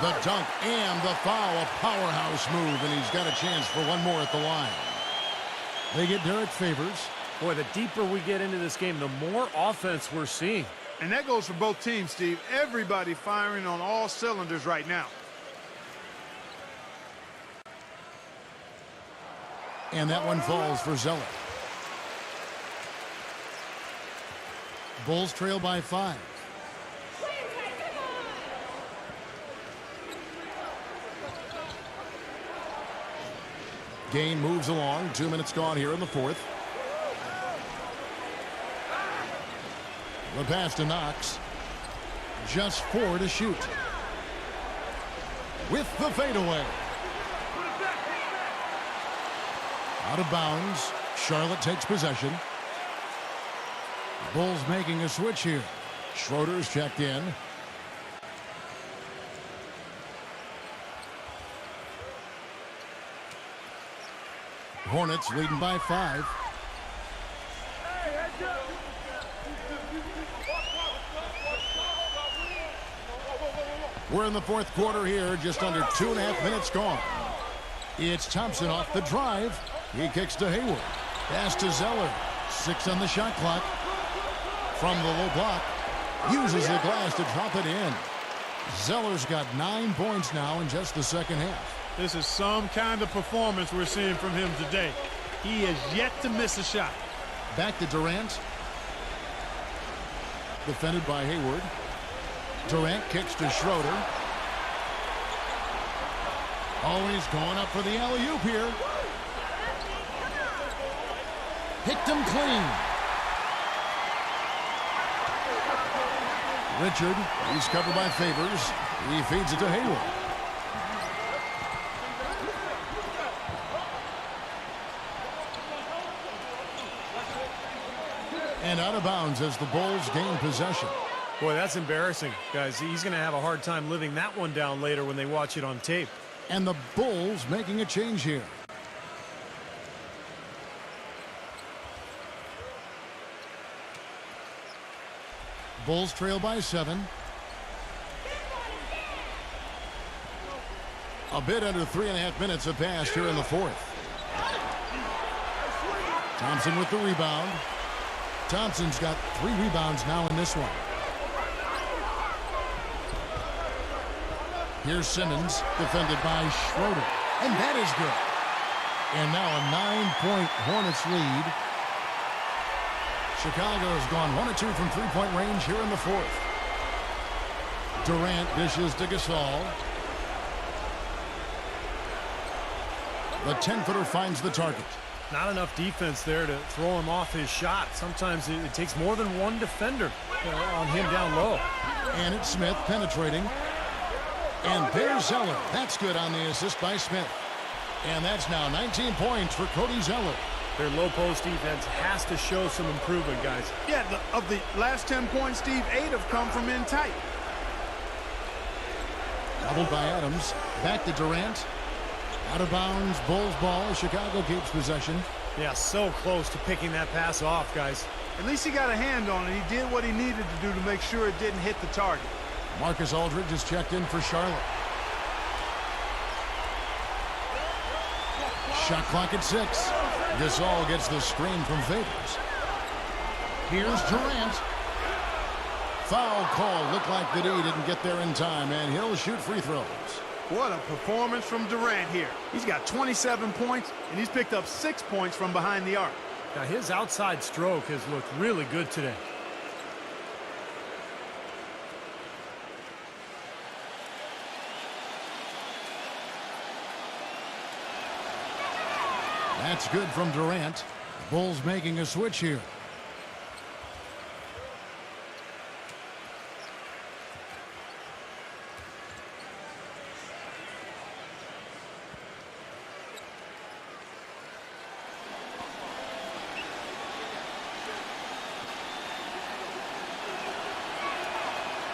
The dunk and the foul, a powerhouse move, and he's got a chance for one more at the line. They get Derek Favors. Boy, the deeper we get into this game, the more offense we're seeing. And that goes for both teams, Steve. Everybody firing on all cylinders right now. And that one falls for Zeller. Bulls trail by 5. Game moves along. 2 minutes gone here in the fourth. The pass to Knox. Just 4 to shoot. With the fadeaway. Out of bounds. Charlotte takes possession. Bulls making a switch here. Schroeder's checked in. Hornets leading by 5. We're in the fourth quarter here, just under 2.5 minutes gone. It's Thompson off the drive. He kicks to Hayward. Pass to Zeller. 6 on the shot clock. From the low block. Uses the glass to drop it in. Zeller's got 9 points now in just the second half. This is some kind of performance we're seeing from him today. He has yet to miss a shot. Back to Durant. Defended by Hayward. Durant kicks to Schroeder. Always going up for the alley-oop here. Picked him clean. Richard, he's covered by Favors. He feeds it to Hayward. And out of bounds as the Bulls gain possession. Boy, that's embarrassing, guys. He's going to have a hard time living that one down later when they watch it on tape. And the Bulls making a change here. Bulls trail by 7. A bit under 3.5 minutes have passed here in the fourth. Thompson with the rebound. Thompson's got 3 rebounds now in this one. Here's Simmons, defended by Schroeder. And that is good. And now a 9-point Hornets lead. Chicago has gone 1 of 2 from three-point range here in the fourth. Durant dishes to Gasol. The 10-footer finds the target. Not enough defense there to throw him off his shot. Sometimes it takes more than one defender on him down low. And it's Smith penetrating. And there's Zeller. That's good on the assist by Smith. And that's now 19 points for Cody Zeller. Their low post defense has to show some improvement, guys. Yeah, of the last 10 points, Steve, 8 have come from in tight. Doubled by Adams. Back to Durant. Out of bounds. Bulls ball. Chicago keeps possession. Yeah, so close to picking that pass off, guys. At least he got a hand on it. He did what he needed to do to make sure it didn't hit the target. Marcus Aldridge is checked in for Charlotte. Shot clock at 6. Gasol gets the screen from Favors. Here's Durant. Foul call. Looked like the D didn't get there in time, and he'll shoot free throws. What a performance from Durant here. He's got 27 points, and he's picked up 6 points from behind the arc. Now, his outside stroke has looked really good today. That's good from Durant. Bulls making a switch here.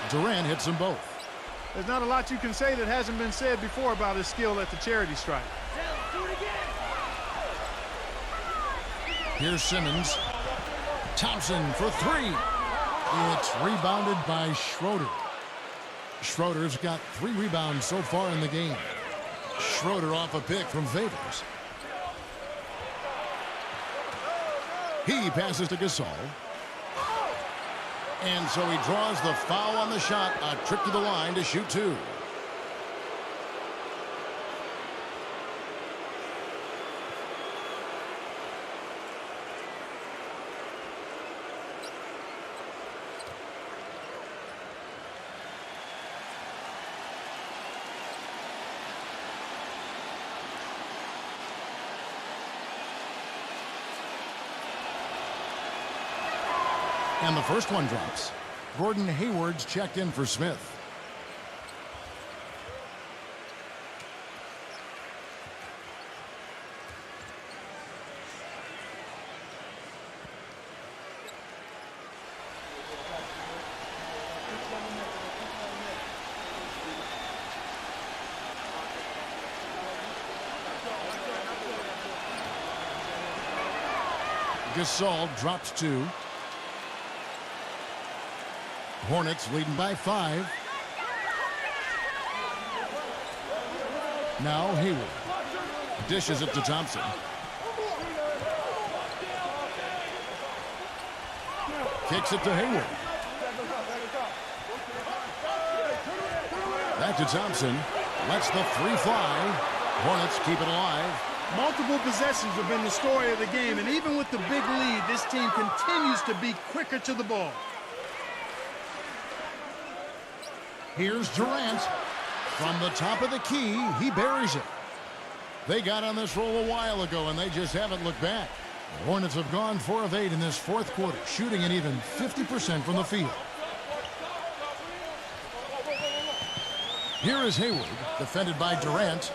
Durant hits them both. There's not a lot you can say that hasn't been said before about his skill at the charity stripe. Here's Simmons. Thompson for three. It's rebounded by Schroeder. Schroeder's got 3 rebounds so far in the game. Schroeder off a pick from Favors. He passes to Gasol. And so he draws the foul on the shot. A trip to the line to shoot 2. And the first one drops. Gordon Hayward's checked in for Smith. Gasol drops 2. Hornets leading by 5. Now Hayward dishes it to Thompson. Kicks it to Hayward. Back to Thompson. Lets the 3 fly. Hornets keep it alive. Multiple possessions have been the story of the game, and even with the big lead, this team continues to be quicker to the ball. Here's Durant. From the top of the key, he buries it. They got on this roll a while ago, and they just haven't looked back. The Hornets have gone 4 of 8 in this 4th quarter, shooting an even 50% from the field. Here is Hayward, defended by Durant.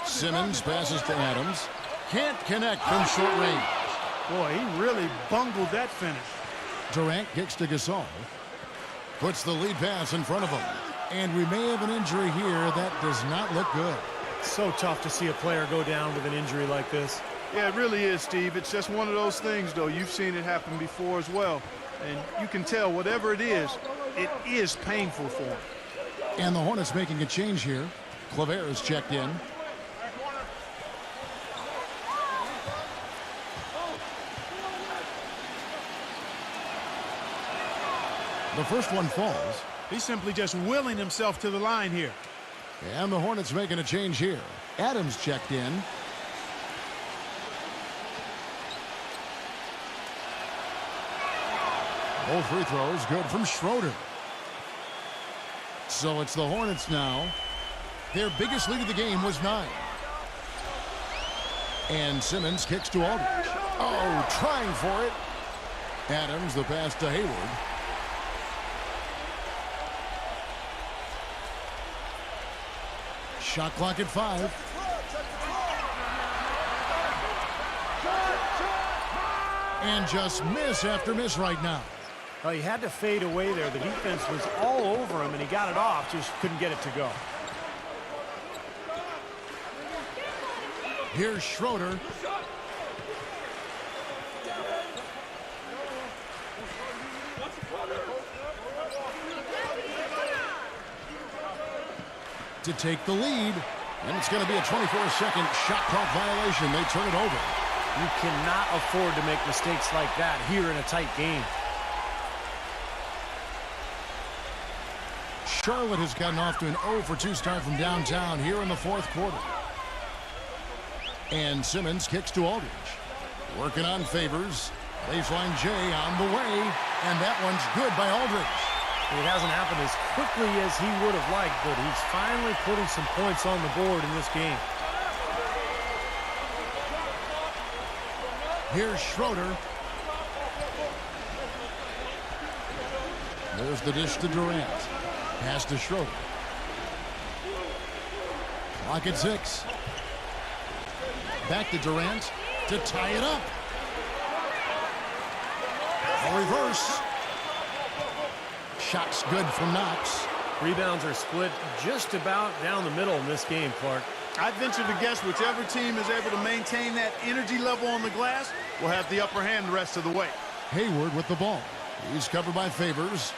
Simmons passes to Adams. Can't connect from short range. Boy, he really bungled that finish. Durant kicks to Gasol. Puts the lead pass in front of him. And we may have an injury here that does not look good. So tough to see a player go down with an injury like this. Yeah, it really is, Steve. It's just one of those things, though. You've seen it happen before as well. And you can tell whatever it is painful for him. And the Hornets making a change here. Claver is checked in. The first one falls. He's simply just willing himself to the line here. And the Hornets making a change here. Adams checked in. Both free throws good from Schroeder. So it's the Hornets now. Their biggest lead of the game was 9. And Simmons kicks to Aldridge. Oh, trying for it. Adams, the pass to Hayward. Shot clock at 5. And just miss after miss right now. Well, he had to fade away there. The defense was all over him, and he got it off. Just couldn't get it to go. Here's Schroeder. To take the lead. And it's going to be a 24-second shot clock violation. They turn it over. You cannot afford to make mistakes like that here in a tight game. Charlotte has gotten off to an 0 for 2 start from downtown here in the fourth quarter. And Simmons kicks to Aldridge. Working on Favors. Baseline J on the way. And that one's good by Aldridge. It hasn't happened as quickly as he would have liked, but he's finally putting some points on the board in this game. Here's Schroeder. There's the dish to Durant. Pass to Schroeder. Clock at 6. Back to Durant to tie it up. A reverse. Shot's good from Knox. Rebounds are split just about down the middle in this game, Clark. I'd venture to guess whichever team is able to maintain that energy level on the glass will have the upper hand the rest of the way. Hayward with the ball. He's covered by Favors.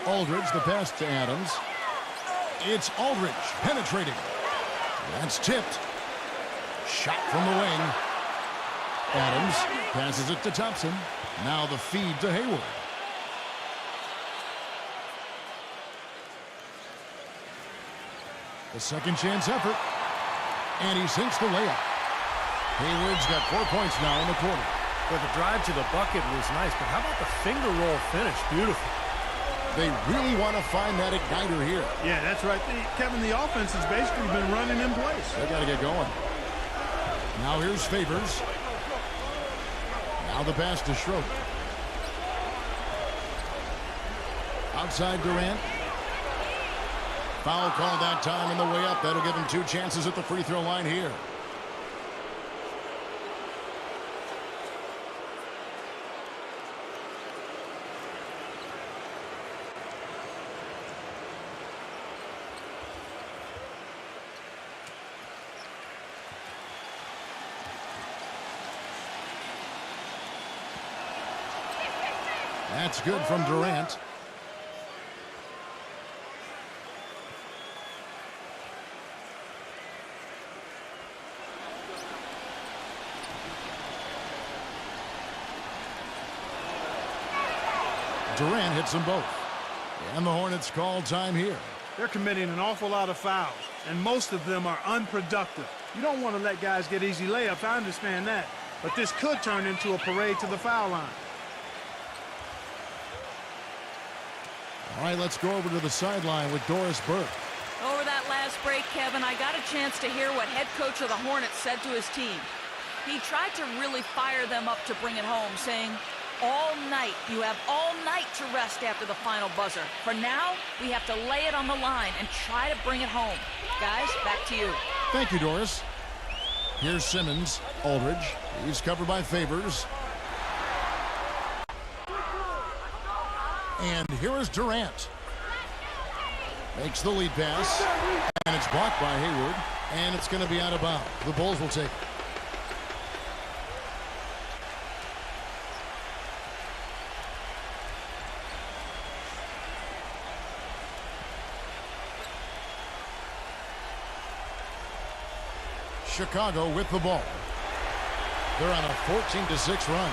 Aldridge, the pass to Adams. It's Aldridge penetrating. That's tipped. Shot from the wing. Adams passes it to Thompson. Now the feed to Hayward. The second chance effort. And he sinks the layup. Hayward's got 4 points now in the quarter. But the drive to the bucket was nice, but how about the finger roll finish? Beautiful. They really want to find that igniter here. Yeah, that's right. Kevin, the offense has basically been running in place. They got to get going. Now here's Favors. Now the pass to Schroeder. Outside Durant. Foul called that time on the way up. That'll give him 2 chances at the free throw line here. That's good from Durant. Durant hits them both. And the Hornets call time here. They're committing an awful lot of fouls, and most of them are unproductive. You don't want to let guys get easy layups. I understand that. But this could turn into a parade to the foul line. All right, let's go over to the sideline with Doris Burke. Over that last break, Kevin, I got a chance to hear what head coach of the Hornets said to his team. He tried to really fire them up to bring it home, saying, all night, you have all night to rest after the final buzzer. For now, we have to lay it on the line and try to bring it home. Guys, back to you. Thank you, Doris. Here's Simmons. Aldridge. He's covered by Favors. And here is Durant. Makes the lead pass. And it's blocked by Hayward. And it's going to be out of bounds. The Bulls will take it. Chicago with the ball. They're on a 14-6 run.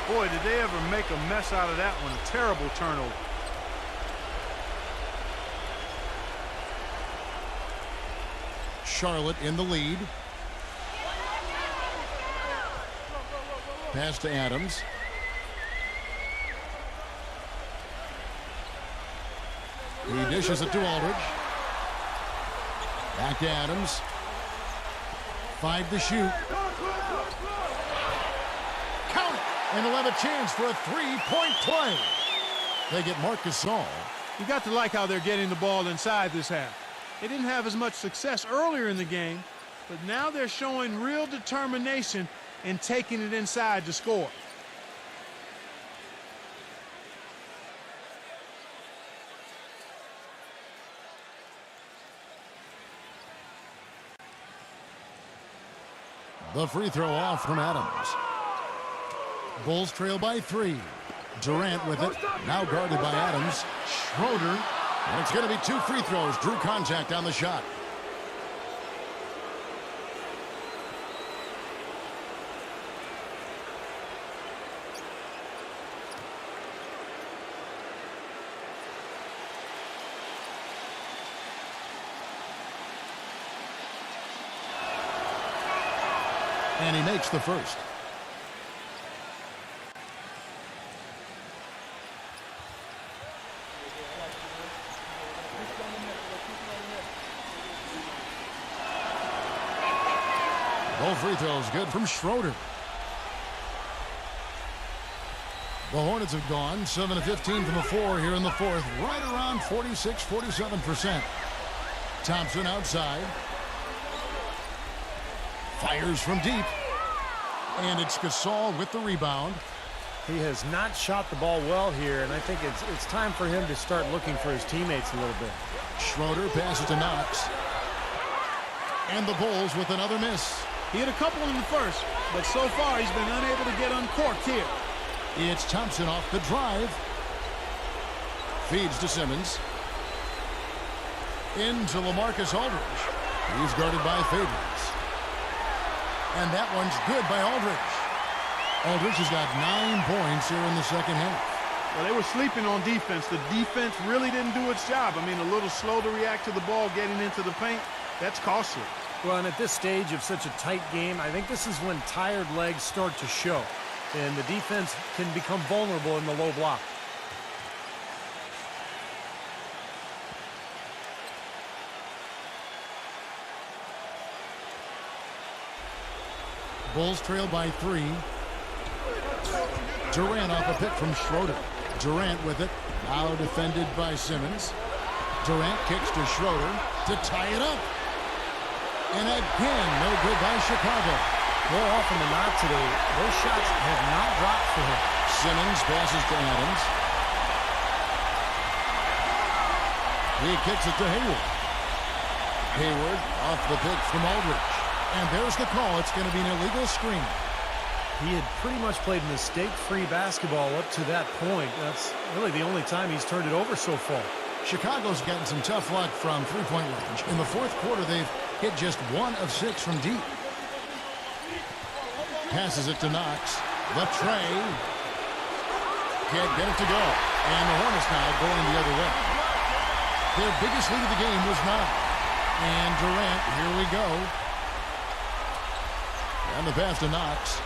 Boy, did they ever make a mess out of that one. A terrible turnover. Charlotte in the lead. Pass to Adams. He dishes it to Aldridge. Back to Adams. 5 to shoot. Count it! And they'll have a chance for a 3-point play. They get Marc Gasol. You got to like how they're getting the ball inside this half. They didn't have as much success earlier in the game, but now they're showing real determination in taking it inside to score. The free throw off from Adams. Bulls trail by 3. Durant with it. Now guarded by Adams. Schroeder. And it's going to be 2 free throws. Drew contact on the shot. And he makes the first. Both free throws good from Schroeder. The Hornets have gone 7 of 15 from the floor here in the fourth, right around 46-47%. Thompson outside. Fires from deep. And it's Gasol with the rebound. He has not shot the ball well here, and I think it's time for him to start looking for his teammates a little bit. Schroeder passes to Knox. And the Bulls with another miss. He had a couple in the first, but so far he's been unable to get uncorked here. It's Thompson off the drive. Feeds to Simmons. Into LaMarcus Aldridge. He's guarded by Favors. And that one's good by Aldridge. Aldridge has got 9 points here in the second half. Well, they were sleeping on defense. The defense really didn't do its job. I mean, a little slow to react to the ball getting into the paint. That's costly. Well, and at this stage of such a tight game, I think this is when tired legs start to show. And the defense can become vulnerable in the low block. Bulls trail by 3. Durant off a pick from Schroeder. Durant with it. Now defended by Simmons. Durant kicks to Schroeder to tie it up. And again, no good by Chicago. More often than not today, those shots have not dropped for him. Simmons passes to Adams. He kicks it to Hayward. Hayward off the pick from Aldridge. And there's the call. It's going to be an illegal screen. He had pretty much played mistake-free basketball up to that point. That's really the only time he's turned it over so far. Chicago's gotten some tough luck from three-point range. In the fourth quarter, they've hit just 1 of 6 from deep. Passes it to Knox. The tray. Can't get it to go. And the Hornets now going the other way. Their biggest lead of the game was 9. And Durant, here we go. And the pass to Knox.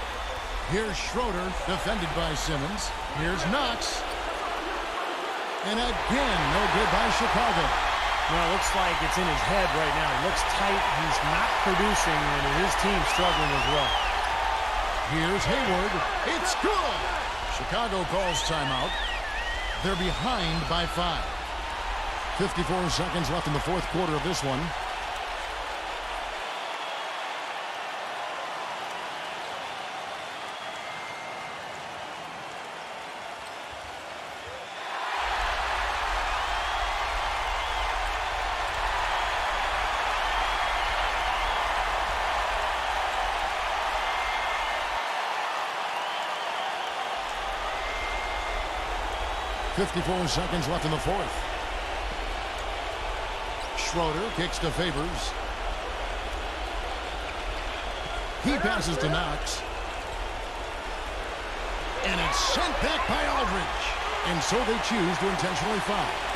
Here's Schroeder, defended by Simmons. Here's Knox. And again, no good by Chicago. Well, it looks like it's in his head right now. It looks tight. He's not producing, and his team's struggling as well. Here's Hayward. It's good. Chicago calls timeout. They're behind by 5. 54 seconds left in the fourth quarter of this one. .54 seconds left in the fourth. Schroeder kicks to Favors. He passes to Knox. And it's sent back by Aldridge. And so they choose to intentionally foul.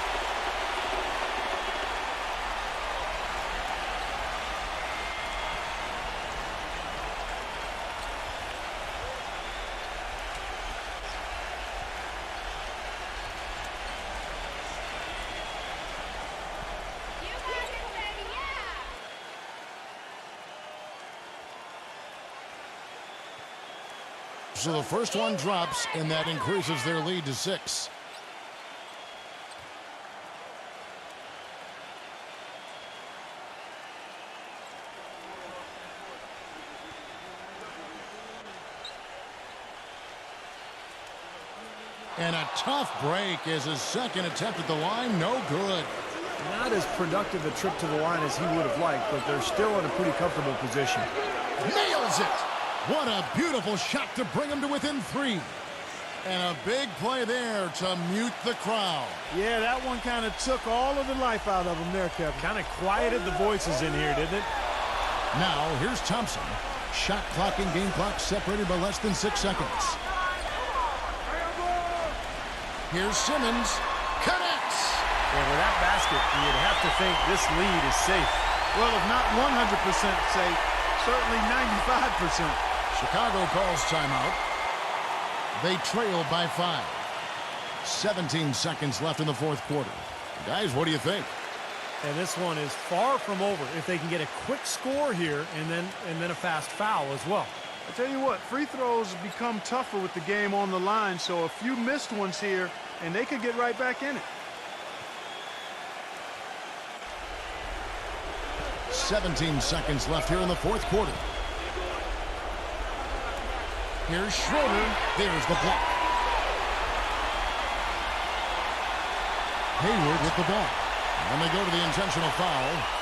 So the first one drops, and that increases their lead to 6. And a tough break as his second attempt at the line, no good. Not as productive a trip to the line as he would have liked, but they're still in a pretty comfortable position. Nails it! What a beautiful shot to bring him to within 3. And a big play there to mute the crowd. Yeah, that one kind of took all of the life out of him there, Kevin. Kind of quieted the voices in here, didn't it? Now, here's Thompson. Shot clock and game clock separated by less than 6 seconds. Here's Simmons. Connects! And with that basket, you'd have to think this lead is safe. Well, if not 100% safe, certainly 95%. Chicago calls timeout. They trail by 5. 17 seconds left in the fourth quarter. Guys, what do you think? And this one is far from over if they can get a quick score here and then a fast foul as well. I tell you what, free throws have become tougher with the game on the line, so a few missed ones here, and they could get right back in it. 17 seconds left here in the fourth quarter. Here's Schroeder. There's the block. Hayward with the ball. And they go to the intentional foul.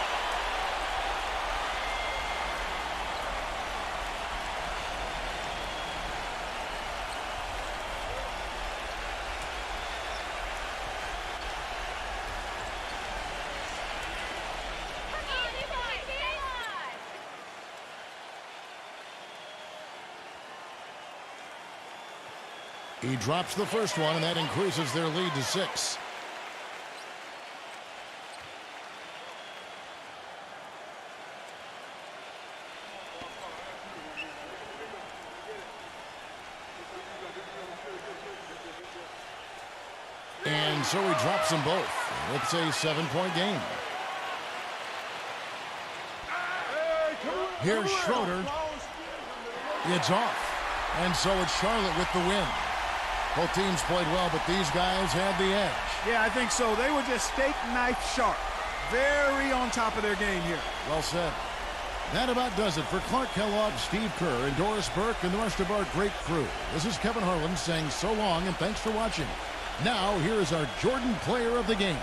He drops the first one, and that increases their lead to 6. And so he drops them both. It's a 7-point game. Here's Schroeder. It's off. And so it's Charlotte with the win. Both teams played well, but these guys had the edge. Yeah, I think so. They were just steak knife sharp. Very on top of their game here. Well said. That about does it for Clark Kellogg, Steve Kerr, and Doris Burke, and the rest of our great crew. This is Kevin Harlan saying so long and thanks for watching. Now, here is our Jordan Player of the Game.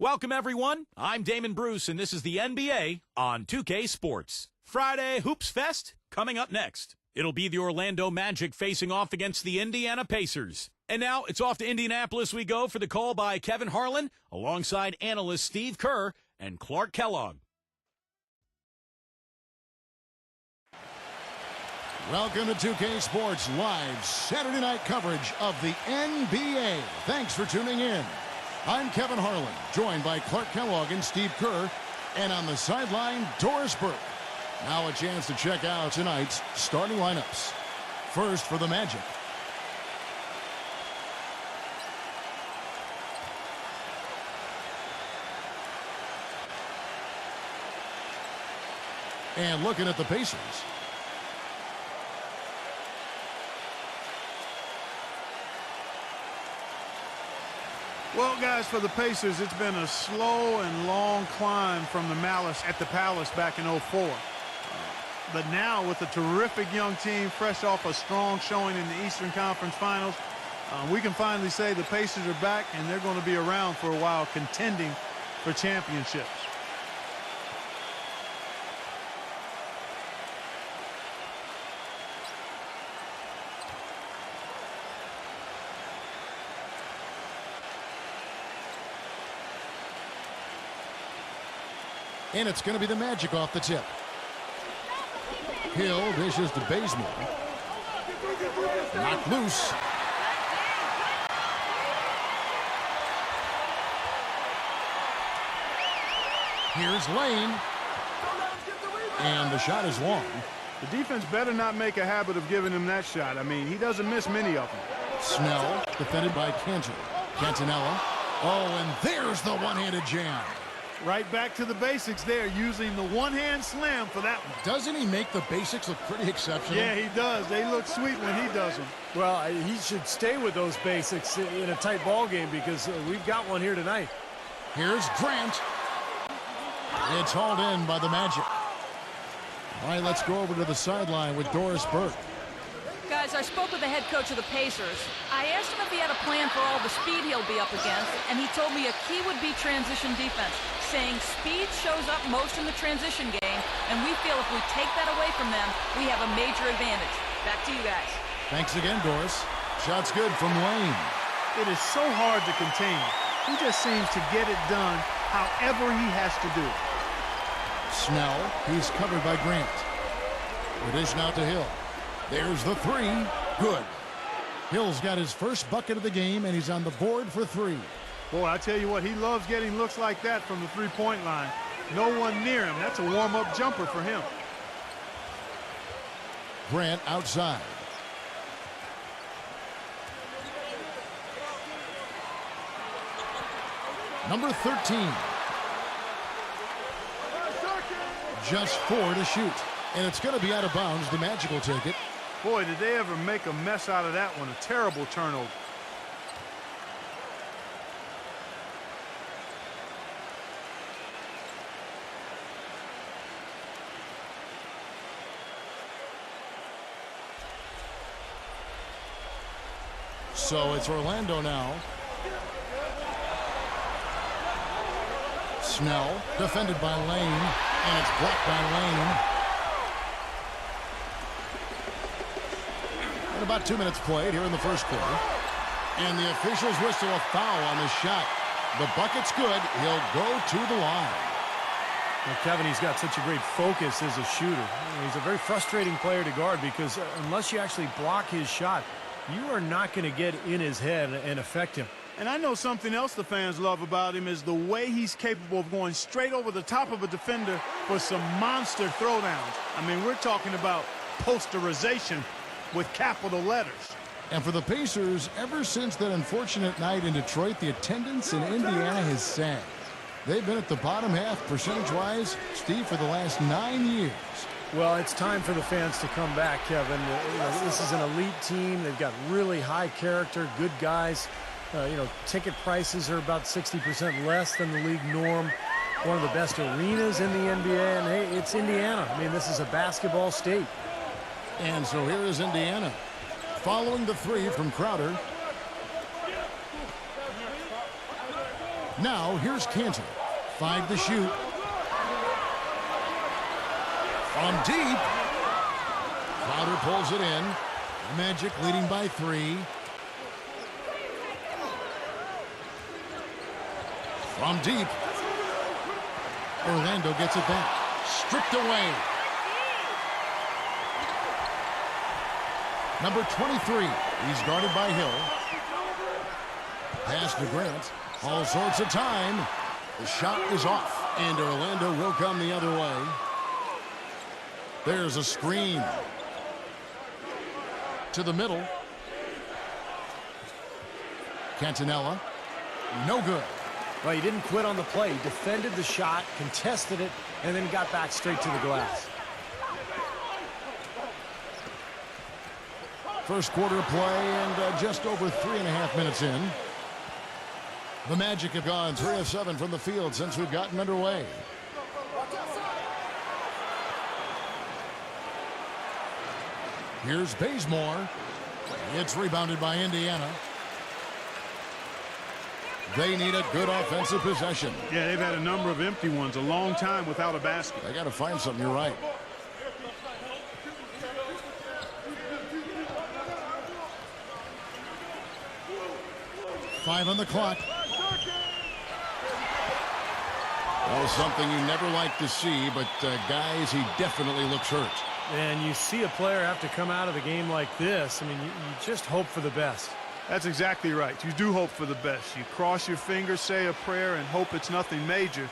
Welcome, everyone. I'm Damon Bruce, and this is the NBA on 2K Sports. Friday Hoops Fest coming up next. It'll be the Orlando Magic facing off against the Indiana Pacers. And now it's off to Indianapolis we go for the call by Kevin Harlan alongside analysts Steve Kerr and Clark Kellogg. Welcome to 2K Sports live Saturday night coverage of the NBA. Thanks for tuning in. I'm Kevin Harlan, joined by Clark Kellogg and Steve Kerr, and on the sideline, Doris Burke. Now a chance to check out tonight's starting lineups. First for the Magic. And looking at the Pacers. Well, guys, for the Pacers, it's been a slow and long climb from the Malice at the Palace back in '04. But now, with a terrific young team fresh off a strong showing in the Eastern Conference Finals, we can finally say the Pacers are back, and they're going to be around for a while contending for championships. And it's going to be the Magic off the tip. Hill dishes to Bazemore. Knocked loose. Here's Lane. And the shot is long. The defense better not make a habit of giving him that shot. I mean, he doesn't miss many of them. Snell defended by Cantor. Cantanella. Oh, and there's the one-handed jam. Right back to the basics there, using the one-hand slam for that one. Doesn't he make the basics look pretty exceptional? Yeah, he does. They look sweet when he does them. Well, he should stay with those basics in a tight ball game because we've got one here tonight. Here's Grant. It's hauled in by the Magic. All right, let's go over to the sideline with Doris Burke. Guys, I spoke with the head coach of the Pacers. I asked him if he had a plan for all the speed he'll be up against, and he told me a key would be transition defense, saying speed shows up most in the transition game, and we feel if we take that away from them, we have a major advantage. Back to you guys. Thanks again, Doris. Shot's good from Lane. It is so hard to contain him. He just seems to get it done however he has to do it. Snell, he's covered by Grant. It is now to Hill. There's the three. Good. Hill's got his first bucket of the game, and he's on the board for three. Boy, I tell you what, he loves getting looks like that from the three-point line. No one near him. That's a warm-up jumper for him. Grant outside. Number 13. Just 4 to shoot. And it's going to be out of bounds. The Magic will take it. Boy, did they ever make a mess out of that one. A terrible turnover. So it's Orlando now. Snell, defended by Lane, and it's blocked by Lane. And about 2 minutes played here in the first quarter. And the officials whistle a foul on the shot. The bucket's good. He'll go to the line. Well, Kevin, he's got such a great focus as a shooter. He's a very frustrating player to guard because unless you actually block his shot, you are not going to get in his head and affect him. And I know something else the fans love about him is the way he's capable of going straight over the top of a defender for some monster throwdowns. I mean, we're talking about posterization with capital letters. And for the Pacers, ever since that unfortunate night in Detroit, the attendance in Indiana has sagged. They've been at the bottom half percentage-wise, Steve, for the last 9 years. Well, it's time for the fans to come back, Kevin. This is an elite team. They've got really high character, good guys. Ticket prices are about 60% less than the league norm. One of the best arenas in the NBA, and hey, it's Indiana. I mean, this is a basketball state. And so here is Indiana. Following the three from Crowder. Now here's Panther. 5 to shoot. From deep. Crowder pulls it in. Magic leading by 3. From deep. Orlando gets it back. Stripped away. Number 23. He's guarded by Hill. Pass to Grant. All sorts of time. The shot is off, and Orlando will come the other way. There's a screen. To the middle. Cantonella. No good. Well, he didn't quit on the play. He defended the shot, contested it, and then got back straight to the glass. First quarter play, and just over 3.5 minutes in. The Magic have gone 3 of 7 from the field since we've gotten underway. Here's Bazemore. It's rebounded by Indiana. They need a good offensive possession. Yeah, they've had a number of empty ones, a long time without a basket. They got to find something. You're right. Five on the clock. Well, something you never like to see, but guys, he definitely looks hurt. And you see a player have to come out of the game like this. I mean, you just hope for the best. That's exactly right. You do hope for the best. You cross your fingers, say a prayer, and hope it's nothing major.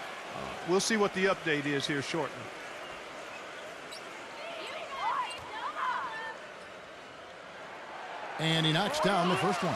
We'll see what the update is here shortly. And he knocks down the first one.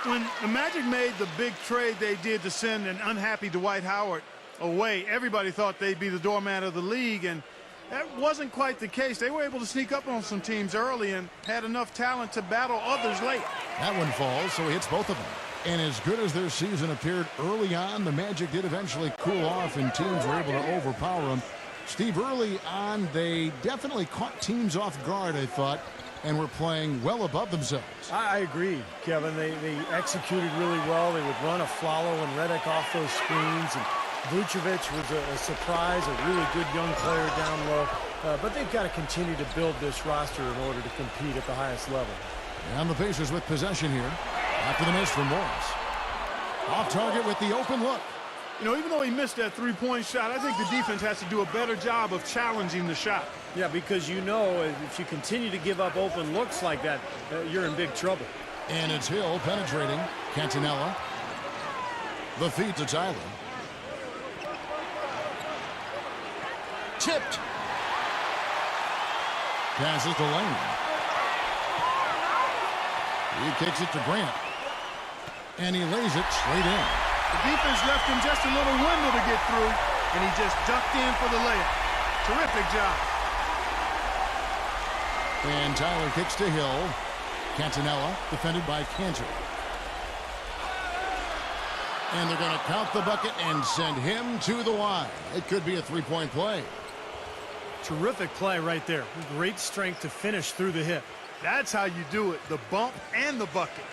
When the Magic made the big trade they did to send an unhappy Dwight Howard away, everybody thought they'd be the doormat of the league, and that wasn't quite the case. They were able to sneak up on some teams early and had enough talent to battle others late. That one falls, so he hits both of them. And as good as their season appeared early on, the Magic did eventually cool off, and teams were able to overpower them. Steve, early on, they definitely caught teams off guard, I thought, and were playing well above themselves. I agree, Kevin. They executed really well. They would run a follow and Redick off those screens. And Vucevic was a surprise, a really good young player down low. But they've got to continue to build this roster in order to compete at the highest level. And the Pacers with possession here after the miss from Morris. Off target with the open look. You know, even though he missed that three-point shot, I think the defense has to do a better job of challenging the shot. Yeah, because you know if you continue to give up open looks like that, you're in big trouble. And it's Hill penetrating. Cantonella. The feed to Tyler. Tipped. Passes to Lane. He kicks it to Grant. And he lays it straight in. The defense left him just a little window to get through, and he just ducked in for the layup. Terrific job. And Tyler kicks to Hill. Cantonella defended by Cantor. And they're going to count the bucket and send him to the line. It could be a three-point play. Terrific play right there. Great strength to finish through the hit. That's how you do it, the bump and the bucket.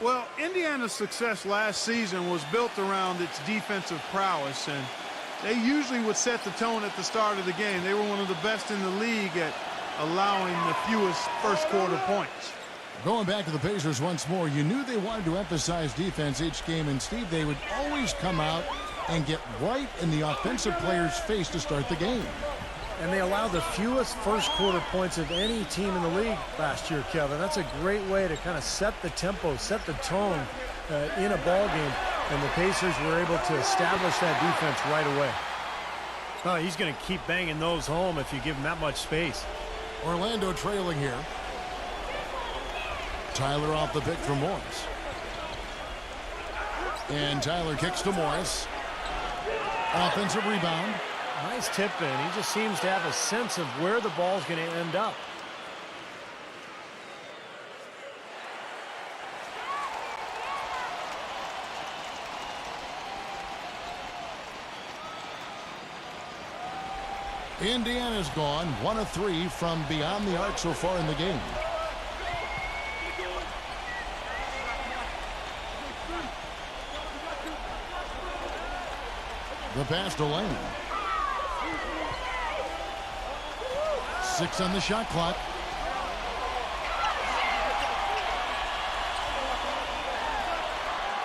Well, Indiana's success last season was built around its defensive prowess, and they usually would set the tone at the start of the game. They were one of the best in the league at allowing the fewest first quarter points. Going back to the Pacers once more, you knew they wanted to emphasize defense each game, and Steve, they would always come out and get right in the offensive player's face to start the game. And they allowed the fewest first quarter points of any team in the league last year, Kevin. That's a great way to kind of set the tempo, set the tone in a ball game. And the Pacers were able to establish that defense right away. Oh, he's going to keep banging those home if you give him that much space. Orlando trailing here. Tyler off the pick from Morris. And Tyler kicks to Morris. Offensive rebound. Nice tip in. He just seems to have a sense of where the ball's going to end up. Indiana's gone 1 of 3 from beyond the arc so far in the game. The pass to Lane. 6 on the shot clock.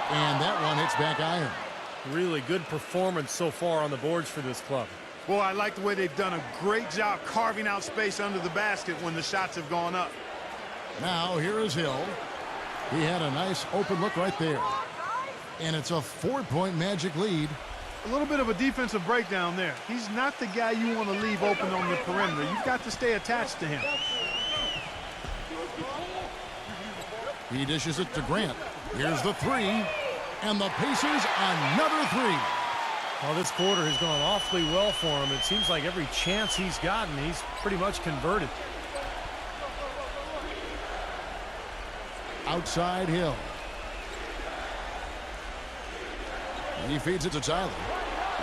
And that one hits back iron. Really good performance so far on the boards for this club. Boy, I like the way they've done a great job carving out space under the basket when the shots have gone up. Now here is Hill. He had a nice open look right there. And it's a 4-point Magic lead. A little bit of a defensive breakdown there. He's not the guy you want to leave open on the perimeter. You've got to stay attached to him. He dishes it to Grant. Here's the 3. And the Pacers another 3. Well, this quarter has gone awfully well for him. It seems like every chance he's gotten, he's pretty much converted. Outside Hill. And he feeds it to Tyler.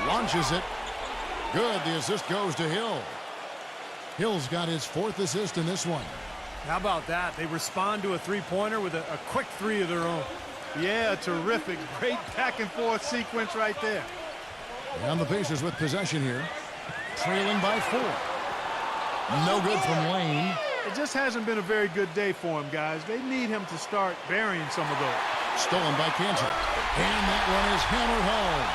Launches it. Good. The assist goes to Hill. Hill's got his 4th assist in this one. How about that? They respond to a three-pointer with a quick 3 of their own. Yeah, terrific. Great back-and-forth sequence right there. And the Pacers with possession here. Trailing by 4. No good from Lane. It just hasn't been a very good day for him, guys. They need him to start burying some of those. Stolen by Panther. And that one is hammered home.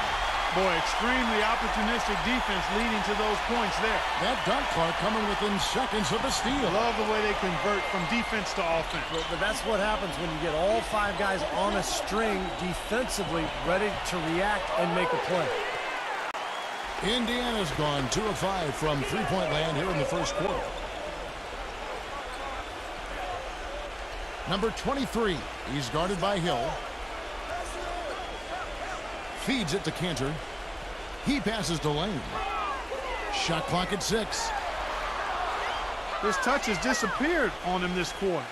Boy, extremely opportunistic defense leading to those points there. That dunk clock coming within seconds of the steal. Love the way they convert from defense to offense. But that's what happens when you get all 5 guys on a string defensively ready to react and make a play. Indiana's gone 2 of 5 from three-point land here in the first quarter. Number 23. He's guarded by Hill. Feeds it to Cantor. He passes to Lane. Shot clock at 6. His touch has disappeared on him this quarter.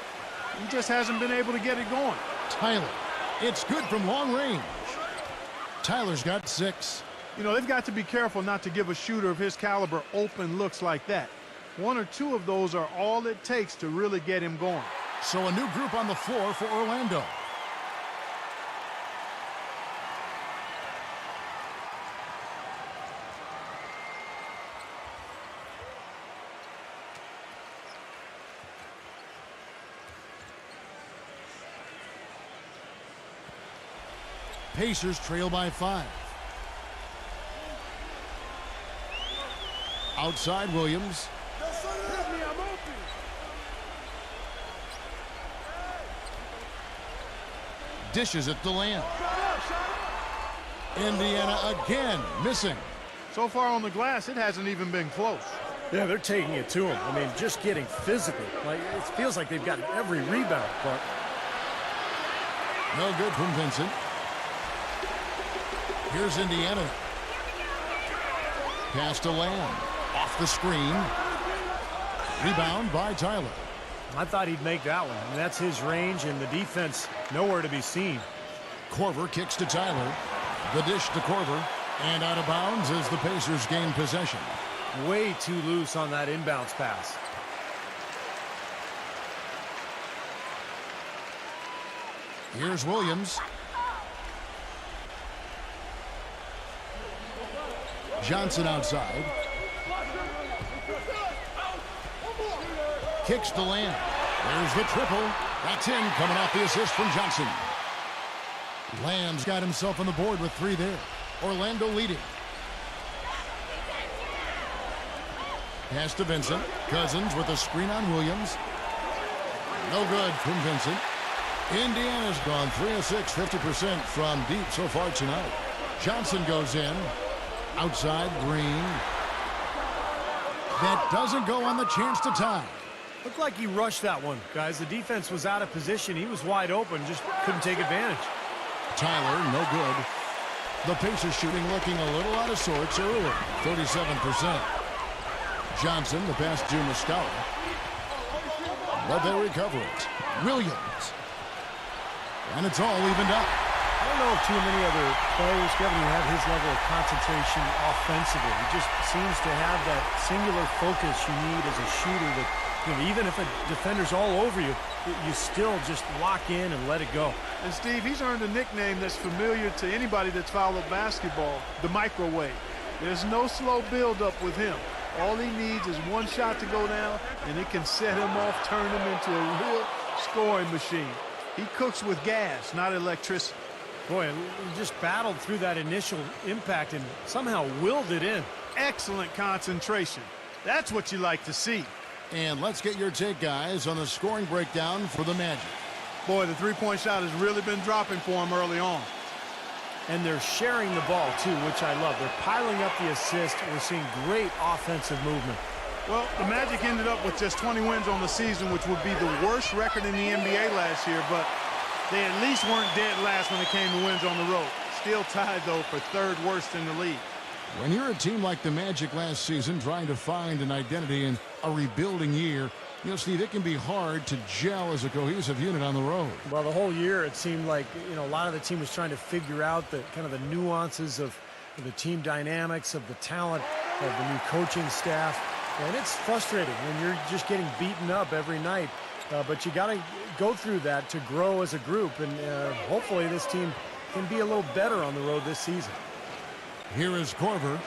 He just hasn't been able to get it going. Tyler. It's good from long range. Tyler's got 6. You know, they've got to be careful not to give a shooter of his caliber open looks like that. 1 or 2 of those are all it takes to really get him going. So a new group on the floor for Orlando. Pacers trail by 5. Outside Williams. Dishes it to Lamb. Indiana again missing. So far on the glass, it hasn't even been close. Yeah, they're taking it to him. I mean, just getting physical. Like, it feels like they've gotten every rebound, but no good from Vincent. Here's Indiana. Pass to Lamb. Off the screen. Rebound by Tyler. I thought he'd make that one. I mean, that's his range, and the defense nowhere to be seen. Korver kicks to Tyler. The dish to Korver. And out of bounds as the Pacers gain possession. Way too loose on that inbounds pass. Here's Williams. Johnson outside. Kicks to Lamb. There's the triple. That's in, coming off the assist from Johnson. Lamb's got himself on the board with 3 there. Orlando leading. Pass to Vincent. Cousins with a screen on Williams. No good from Vincent. Indiana's gone 3 of 6, 50% from deep so far tonight. Johnson goes in. Outside Green. That doesn't go on the chance to tie. Looked like he rushed that one, guys. The defense was out of position. He was wide open, just couldn't take advantage. Tyler, no good. The Pacers shooting looking a little out of sorts early, 37%. Johnson, the pass to Muscala. But they recover it. Williams. And it's all evened up. I don't know of too many other players, Kevin, who have his level of concentration offensively. He just seems to have that singular focus you need as a shooter that Even if a defender's all over you, you still just lock in and let it go. And Steve, he's earned a nickname that's familiar to anybody that's followed basketball, the microwave. There's no slow build-up with him. All he needs is one shot to go down, and it can set him off, turn him into a real scoring machine. He cooks with gas, not electricity. Boy, he just battled through that initial impact and somehow willed it in. Excellent concentration. That's what you like to see. And let's get your take, guys, on the scoring breakdown for the Magic. Boy, the three-point shot has really been dropping for him early on. And they're sharing the ball, too, which I love. They're piling up the assist. We're seeing great offensive movement. Well, the Magic ended up with just 20 wins on the season, which would be the worst record in the NBA last year, but they at least weren't dead last when it came to wins on the road. Still tied, though, for third worst in the league. When you're a team like the Magic last season trying to find an identity in a rebuilding year, Steve, it can be hard to gel as a cohesive unit on the road. Well, the whole year it seemed like, a lot of the team was trying to figure out the kind of the nuances of the team dynamics, of the talent, of the new coaching staff. And it's frustrating when you're just getting beaten up every night. But you got to go through that to grow as a group. And hopefully this team can be a little better on the road this season. Here is Korver.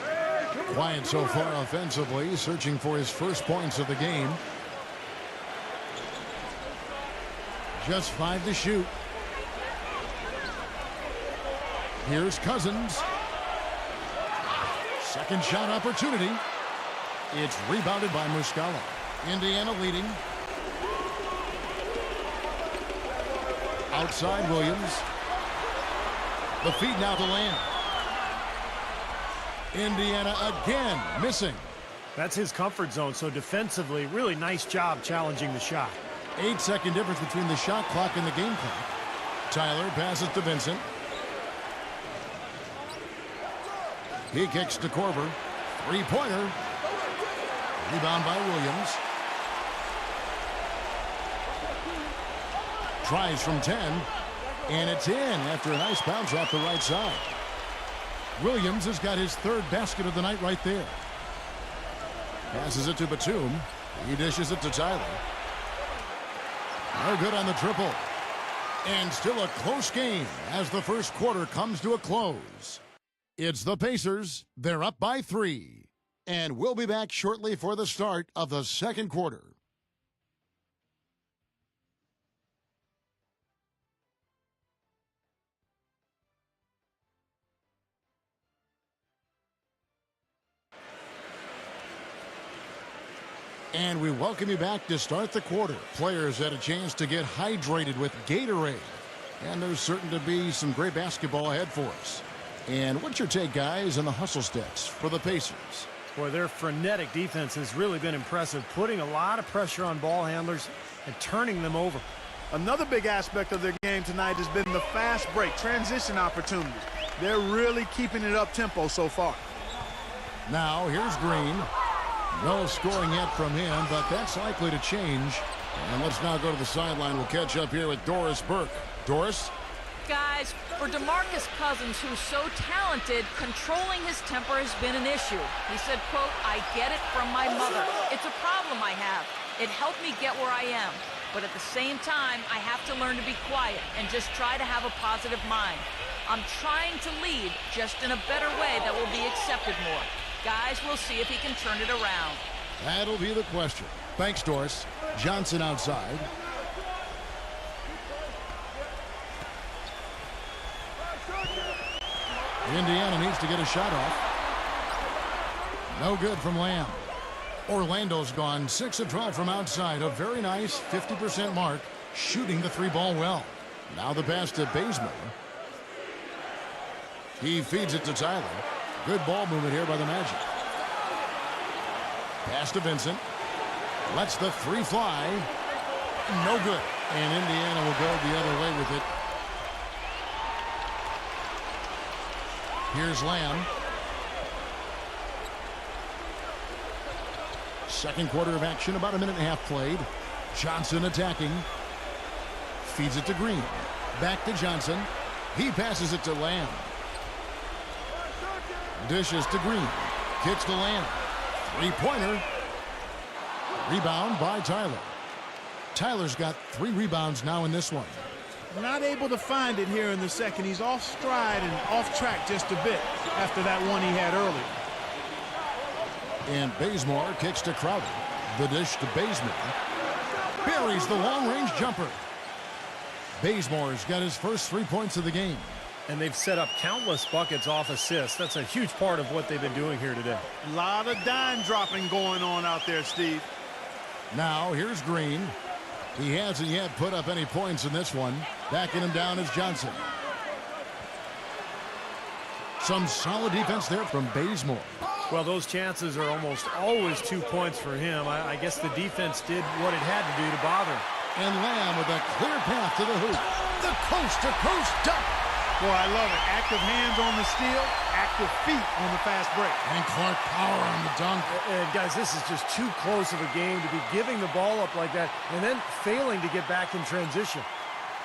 Quiet so far offensively, searching for his first points of the game. Just 5 to shoot. Here's Cousins. Second shot opportunity. It's rebounded by Muscala. Indiana leading. Outside Williams. The feed now to Lamb. Indiana again missing. That's his comfort zone, so defensively, really nice job challenging the shot. 8-second difference between the shot clock and the game clock. Tyler passes to Vincent. He kicks to Korver. Three-pointer. Rebound by Williams. Tries from 10. And it's in after a nice bounce off the right side. Williams has got his third basket of the night right there. Passes it to Batum. He dishes it to Tyler. No good on the triple. And still a close game as the first quarter comes to a close. It's the Pacers. They're up by 3. And we'll be back shortly for the start of the second quarter. And we welcome you back to start the quarter. Players had a chance to get hydrated with Gatorade. And there's certain to be some great basketball ahead for us. And what's your take, guys, on the hustle stats for the Pacers? Boy, their frenetic defense has really been impressive, putting a lot of pressure on ball handlers and turning them over. Another big aspect of their game tonight has been the fast break, transition opportunities. They're really keeping it up-tempo so far. Now, here's Green. No scoring yet from him, but that's likely to change. And let's now go to the sideline. We'll catch up here with Doris Burke. Doris? Guys, for DeMarcus Cousins, who's so talented, controlling his temper has been an issue. He said, quote, "I get it from my mother. It's a problem I have. It helped me get where I am. But at the same time, I have to learn to be quiet and just try to have a positive mind. I'm trying to lead, just in a better way that will be accepted more. Guys, we'll see if he can turn it around." That'll be the question. Thanks, Doris. Johnson outside. Indiana needs to get a shot off. No good from Lamb. Orlando's gone 6 of 12 from outside. A very nice 50% mark, shooting the three ball well. Now the pass to Bazemore. He feeds it to Tyler. Good ball movement here by the Magic. Pass to Vincent. Lets the three fly. No good. And Indiana will go the other way with it. Here's Lamb. Second quarter of action, about a minute and a half played. Johnson attacking. Feeds it to Green. Back to Johnson. He passes it to Lamb. Dishes to Green. Kicks to Lamb. Three-pointer. Rebound by Tyler. Tyler's got 3 rebounds now in this one. Not able to find it here in the second. He's off stride and off track just a bit after that one he had earlier. And Bazemore kicks to Crowder. The dish to Bazemore. Buries the long-range jumper. Bazemore's got his first 3 points of the game. And they've set up countless buckets off assists. That's a huge part of what they've been doing here today. A lot of dime dropping going on out there, Steve. Now here's Green. He hasn't yet put up any points in this one. Backing him down is Johnson. Some solid defense there from Bazemore. Well, those chances are almost always 2 points for him. I guess the defense did what it had to do to bother him. And Lamb with a clear path to the hoop. The coast-to-coast dunk. Boy, I love it. Active hands on the steal, active feet on the fast break. And Clark power on the dunk. And guys, this is just too close of a game to be giving the ball up like that and then failing to get back in transition.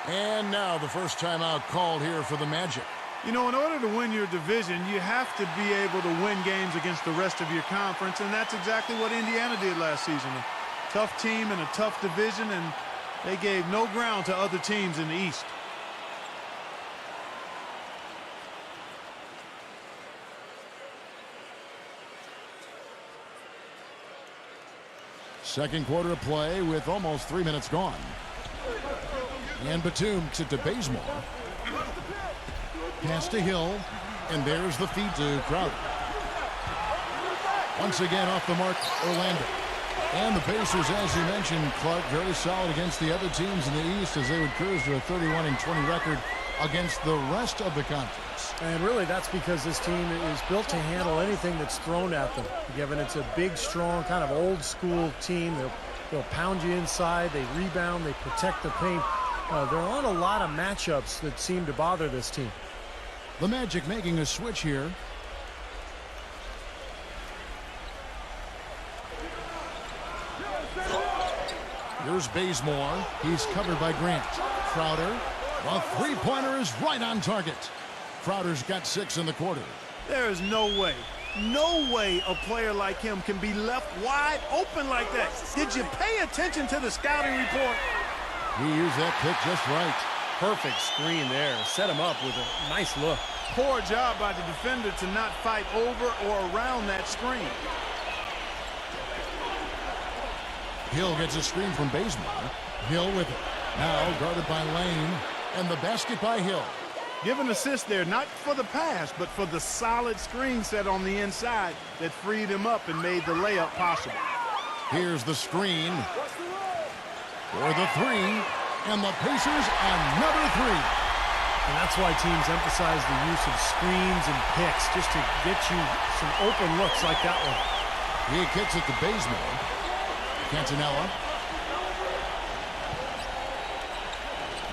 And now the first timeout called here for the Magic. You know, in order to win your division, you have to be able to win games against the rest of your conference, and that's exactly what Indiana did last season. A tough team and a tough division, and they gave no ground to other teams in the East. Second quarter of play with almost 3 minutes gone. And Batum kicks it to Bazemore. Pass to Hill. And there's the feed to Crowder. Once again off the mark, Orlando. And the Pacers, as you mentioned, Clark, very solid against the other teams in the East as they would cruise to a 31-20 record against the rest of the conference. And really, that's because this team is built to handle anything that's thrown at them. Given it's a big, strong, kind of old-school team. They'll pound you inside, they rebound, they protect the paint. There aren't a lot of matchups that seem to bother this team. The Magic making a switch here. Here's Bazemore. He's covered by Grant. Crowder. The three-pointer is right on target. Crowder's got 6 in the quarter. There is no way a player like him can be left wide open like that. Did you pay attention to the scouting report? He used that pick just right. Perfect screen there. Set him up with a nice look. Poor job by the defender to not fight over or around that screen. Hill gets a screen from Bazemore. Hill with it. Now guarded by Lane. And the basket by Hill. Give an assist there, not for the pass, but for the solid screen set on the inside that freed him up and made the layup possible. Here's the screen. For the 3. And the Pacers another 3. And that's why teams emphasize the use of screens and picks just to get you some open looks like that one. He kicks it to Bazemore. Cantanella.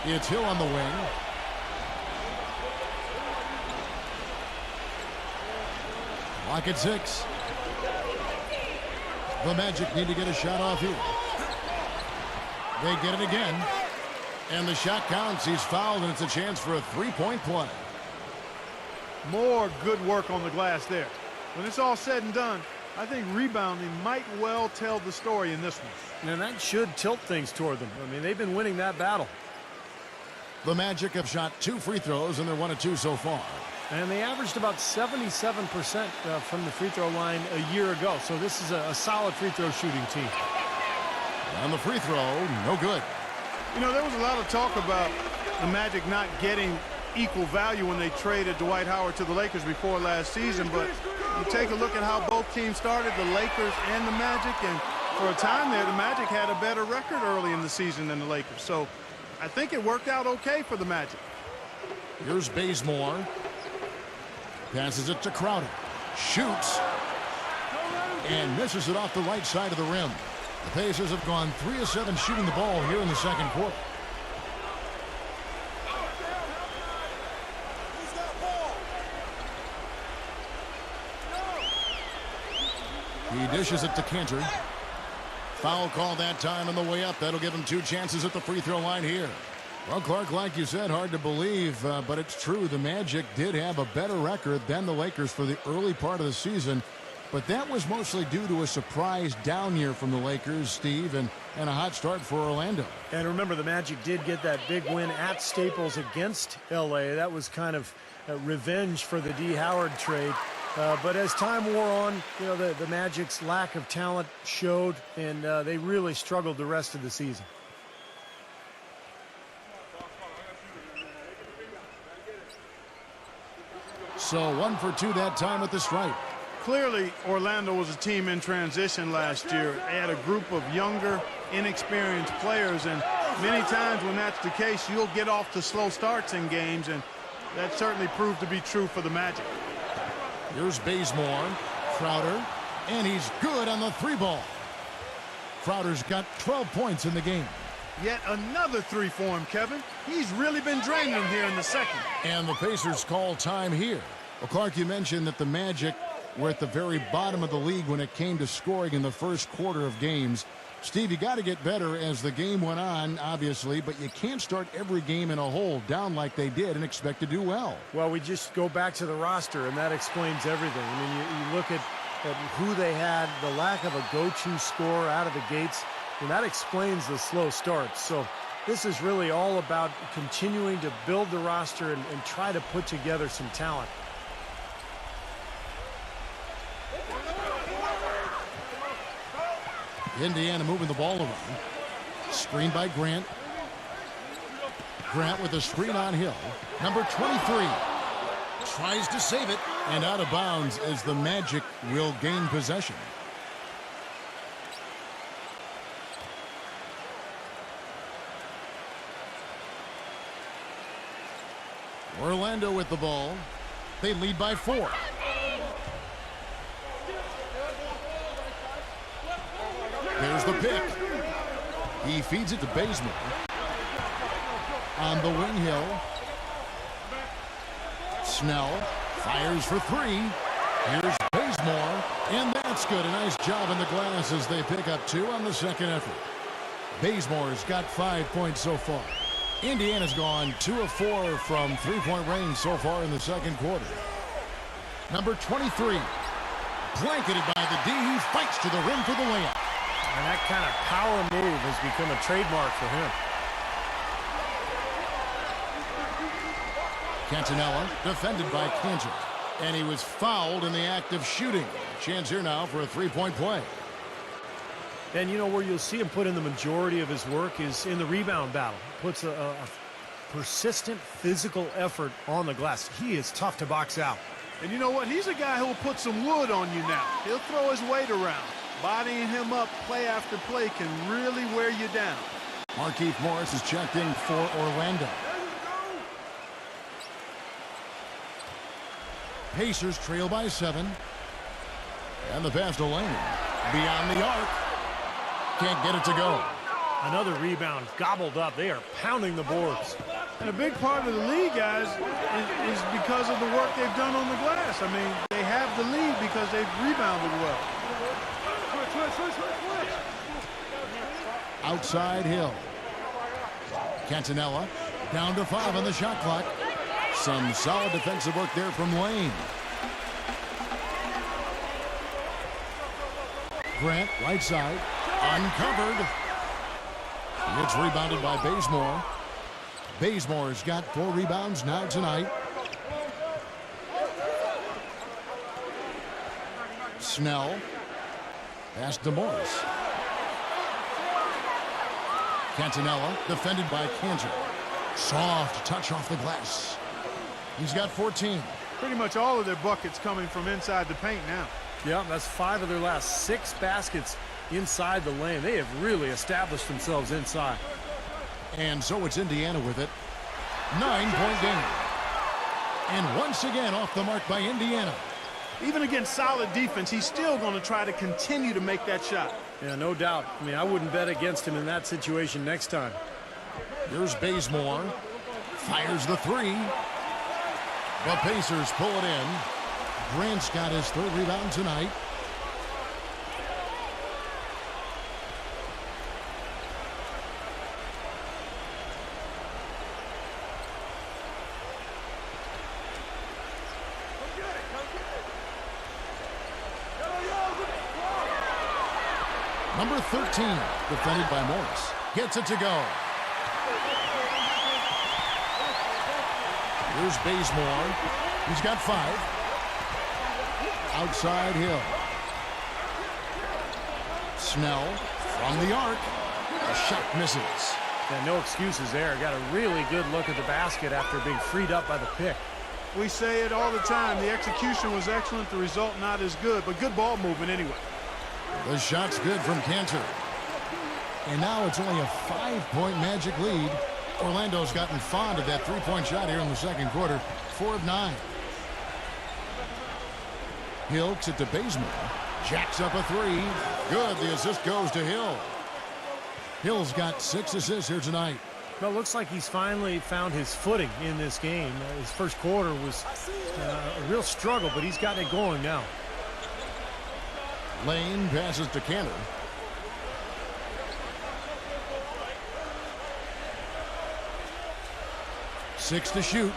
It's Hill on the wing. Clock at 6. The Magic need to get a shot off here. They get it again. And the shot counts. He's fouled, and it's a chance for a three-point play. More good work on the glass there. When it's all said and done, I think rebounding might well tell the story in this one. And that should tilt things toward them. I mean, they've been winning that battle. The Magic have shot 2 free throws, and they're 1 of 2 so far. And they averaged about 77% from the free throw line a year ago. So this is a solid free throw shooting team. And the free throw, no good. You know, there was a lot of talk about the Magic not getting equal value when they traded Dwight Howard to the Lakers before last season. But you take a look at how both teams started, the Lakers and the Magic. And for a time there, the Magic had a better record early in the season than the Lakers. So I think it worked out okay for the Magic. Here's Bazemore. Passes it to Crowder. Shoots. And misses it off the right side of the rim. The Pacers have gone 3 of 7 shooting the ball here in the second quarter. He dishes it to Cantor. Foul call that time on the way up. That'll give him 2 chances at the free throw line here. Well, Clark, like you said, hard to believe, but it's true. The Magic did have a better record than the Lakers for the early part of the season. But that was mostly due to a surprise down year from the Lakers, Steve, and a hot start for Orlando. And remember, the Magic did get that big win at Staples against L.A. That was kind of revenge for the D. Howard trade. But as time wore on, you know, the Magic's lack of talent showed, and they really struggled the rest of the season. So 1 for 2 that time at the stripe. Clearly, Orlando was a team in transition last year. They had a group of younger, inexperienced players, and many times when that's the case, you'll get off to slow starts in games, and that certainly proved to be true for the Magic. Here's Bazemore, Crowder, and he's good on the 3-ball. Crowder's got 12 points in the game. Yet another 3 for him, Kevin. He's really been draining them here in the second. And the Pacers call time here. Well, Clark, you mentioned that the Magic were at the very bottom of the league when it came to scoring in the first quarter of games. Steve, you got to get better as the game went on, obviously, but you can't start every game in a hole down like they did and expect to do well. Well, we just go back to the roster, and that explains everything. I mean, you look at who they had, the lack of a go-to scorer out of the gates, and that explains the slow starts. So this is really all about continuing to build the roster and try to put together some talent. Indiana moving the ball around. Screen by Grant. Grant with a screen on Hill. Number 23. Tries to save it. And out of bounds as the Magic will gain possession. Orlando with the ball. They lead by 4. There's the pick. He feeds it to Bazemore. On the wing, Hill. Snell fires for 3. Here's Bazemore. And that's good. A nice job in the glass as they pick up 2 on the second effort. Bazemore's got 5 points so far. Indiana's gone 2 of 4 from 3-point range so far in the second quarter. Number 23. Blanketed by the D. He fights to the rim for the layup. And that kind of power move has become a trademark for him. Cantonella defended by Cantor. And he was fouled in the act of shooting. Chance here now for a 3-point play. And you know where you'll see him put in the majority of his work is in the rebound battle. Puts a persistent physical effort on the glass. He is tough to box out. And you know what? He's a guy who will put some wood on you now. He'll throw his weight around. Bodying him up play after play can really wear you down. Markieff Morris is checked in for Orlando. Pacers trail by 7. And the pass to Lane. Beyond the arc. Can't get it to go. Another rebound gobbled up. They are pounding the boards. And a big part of the lead, guys, is because of the work they've done on the glass. I mean, they have the lead because they've rebounded well. Outside Hill. Cantonella down to 5 on the shot clock. Some solid defensive work there from Lane. Grant, right side, uncovered. It's rebounded by Bazemore. Bazemore's got 4 rebounds now tonight. Snell. Pass to Morris. Cantonella defended by Cantor. Soft touch off the glass. He's got 14. Pretty much all of their buckets coming from inside the paint now. Yeah, that's 5 of their last 6 baskets inside the lane. They have really established themselves inside. And so it's Indiana with it. 9-point game. And once again off the mark by Indiana. Even against solid defense, he's still going to try to continue to make that shot. Yeah, no doubt. I mean, I wouldn't bet against him in that situation next time. Here's Bazemore. Fires the 3. The Pacers pull it in. Grant's got his 3rd rebound tonight. Number 13, defended by Morris. Gets it to go. Here's Bazemore. He's got 5. Outside Hill. Snell from the arc. The shot misses. Yeah, no excuses there. Got a really good look at the basket after being freed up by the pick. We say it all the time. The execution was excellent. The result not as good, but good ball movement anyway. The shot's good from Panther. And now it's only a 5-point Magic lead. Orlando's gotten fond of that 3-point shot here in the second quarter. 4 of 9. Hill kicks it to Bazemore. Jacks up a 3. Good. The assist goes to Hill. Hill's got 6 assists here tonight. Well, it looks like he's finally found his footing in this game. His first quarter was a real struggle, but he's gotten it going now. Lane passes to Cantor. Six to shoot.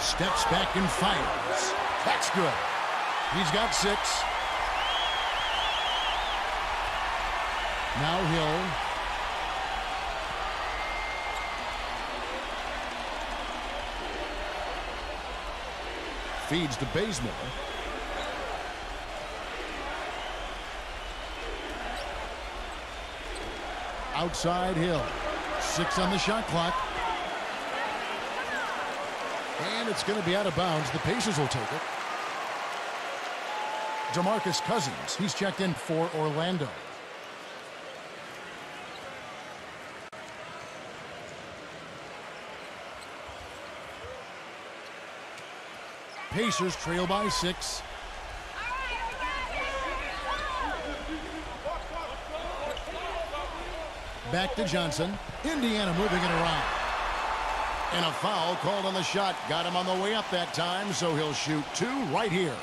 Steps back and fires. That's good. He's got 6. Now Hill. Feeds to Bazemore. Outside Hill. 6 on the shot clock. And it's going to be out of bounds. The Pacers will take it. DeMarcus Cousins. He's checked in for Orlando. Pacers trail by 6. Back to Johnson. Indiana moving it around. And a foul called on the shot. Got him on the way up that time, so he'll shoot 2 right here.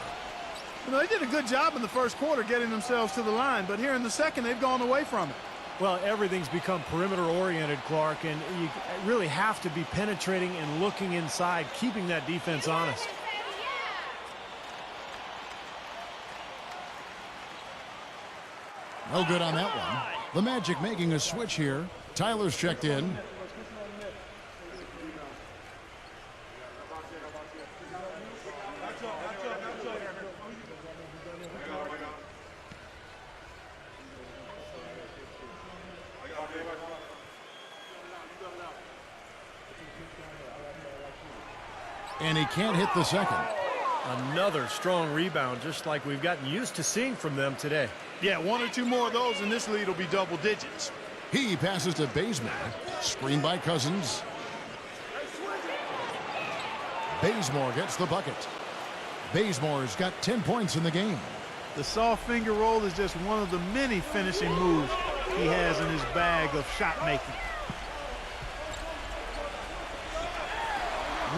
You know, they did a good job in the first quarter getting themselves to the line, but here in the second, they've gone away from it. Well, everything's become perimeter-oriented, Clark, and you really have to be penetrating and looking inside, keeping that defense honest. No good on that one. The Magic making a switch here. Tyler's checked in. And he can't hit the second. Another strong rebound, just like we've gotten used to seeing from them today. Yeah, 1 or 2 more of those, and this lead will be double digits. He passes to Bazemore. Screen by Cousins. Bazemore gets the bucket. Bazemore's got 10 points in the game. The soft finger roll is just one of the many finishing moves he has in his bag of shot making.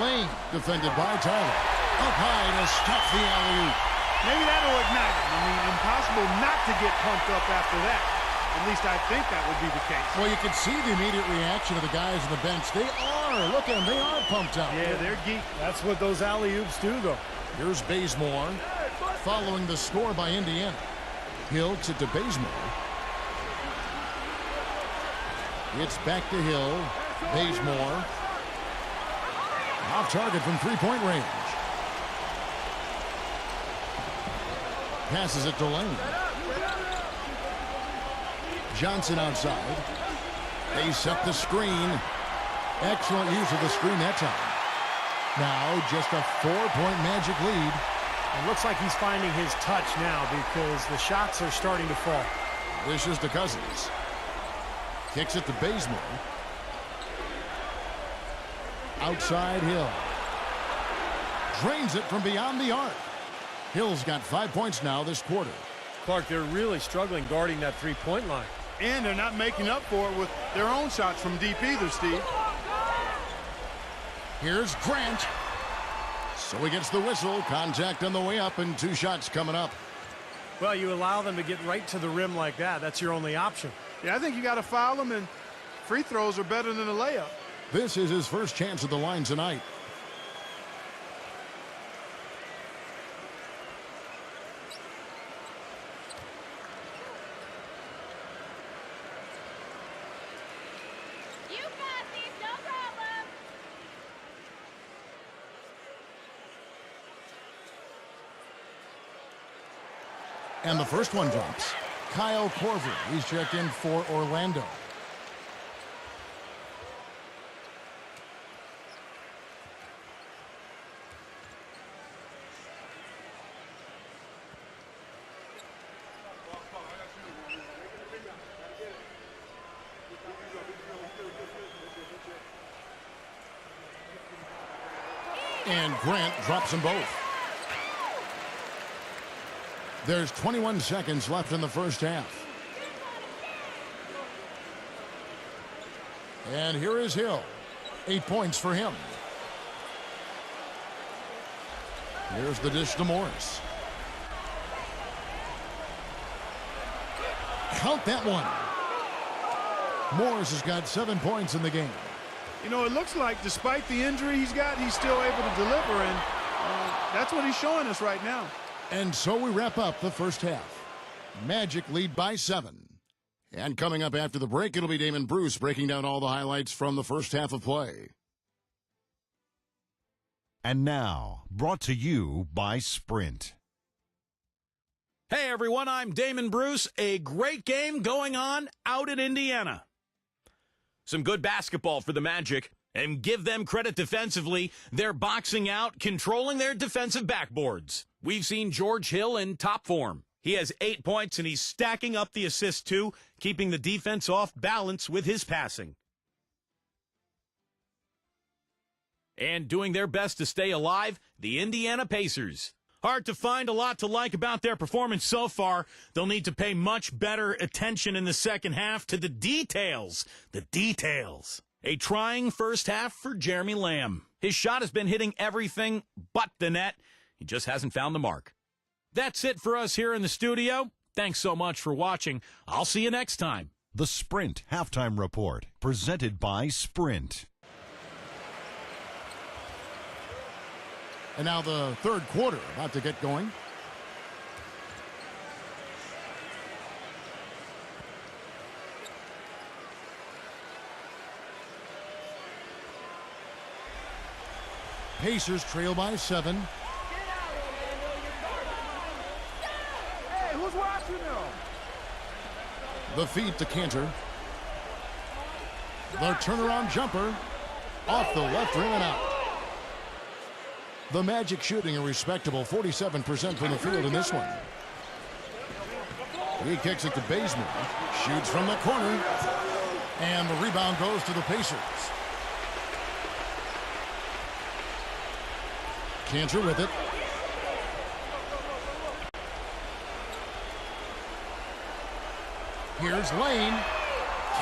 Lane defended by Tyler. Up high to stop the alley-oop. Maybe that'll ignite him. I mean, impossible not to get pumped up after that. At least I think that would be the case. Well, you can see the immediate reaction of the guys on the bench. They are. Look at them. They are pumped up. Yeah, they're geek. That's what those alley-oops do, though. Here's Bazemore following the score by Indiana. Hill to Bazemore. It's back to Hill. Bazemore. Off target from three-point range. Passes it to Lane. Johnson outside. They set the screen. Excellent use of the screen that time. Now just a 4-point Magic lead. It looks like he's finding his touch now because the shots are starting to fall. Dishes to Cousins. Kicks it to Bazemore. Outside Hill. Drains it from beyond the arc. Hill's got 5 points now this quarter. Clark, they're really struggling guarding that three-point line. And they're not making up for it with their own shots from deep either, Steve. Here's Grant. So he gets the whistle. Contact on the way up and 2 shots coming up. Well, you allow them to get right to the rim like that. That's your only option. Yeah, I think you got to foul them, and free throws are better than a layup. This is his first chance at the line tonight. And the first one drops. Kyle Korver, he's checked in for Orlando. And Grant drops them both. There's 21 seconds left in the first half. And here is Hill. 8 points for him. Here's the dish to Morris. Count that one. Morris has got 7 points in the game. You know, it looks like despite the injury he's got, he's still able to deliver, and that's what he's showing us right now. And so we wrap up the first half. Magic lead by 7. And coming up after the break, it'll be Damon Bruce breaking down all the highlights from the first half of play. And now, brought to you by Sprint. Hey everyone, I'm Damon Bruce. A great game going on out in Indiana. Some good basketball for the Magic, and give them credit defensively. They're boxing out, controlling their defensive backboards. We've seen George Hill in top form. He has 8 points, and he's stacking up the assists too, keeping the defense off balance with his passing. And doing their best to stay alive, the Indiana Pacers. Hard to find a lot to like about their performance so far. They'll need to pay much better attention in the second half to the details. The details. A trying first half for Jeremy Lamb. His shot has been hitting everything but the net. He just hasn't found the mark. That's it for us here in the studio. Thanks so much for watching. I'll see you next time. The Sprint Halftime Report, presented by Sprint. And now the third quarter about to get going. Pacers trail by 7. Hey, who's watching them? The feed to Cantor. The turnaround jumper off the left rim and out. The Magic shooting a respectable 47% from the field in this one. He kicks it to Bazemore. Shoots from the corner. And the rebound goes to the Pacers. Cantor with it. Here's Lane.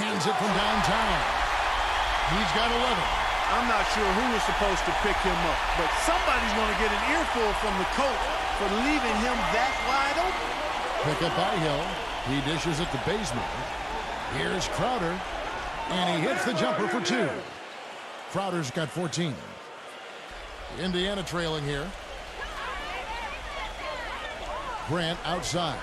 Cans it from downtown. He's got 11. I'm not sure who was supposed to pick him up, but somebody's going to get an earful from the coach for leaving him that wide open. Pick up by Hill. He dishes it to Bazemore. Here's Crowder. And he hits the jumper for 2. Crowder's got 14. Indiana trailing here. Grant outside.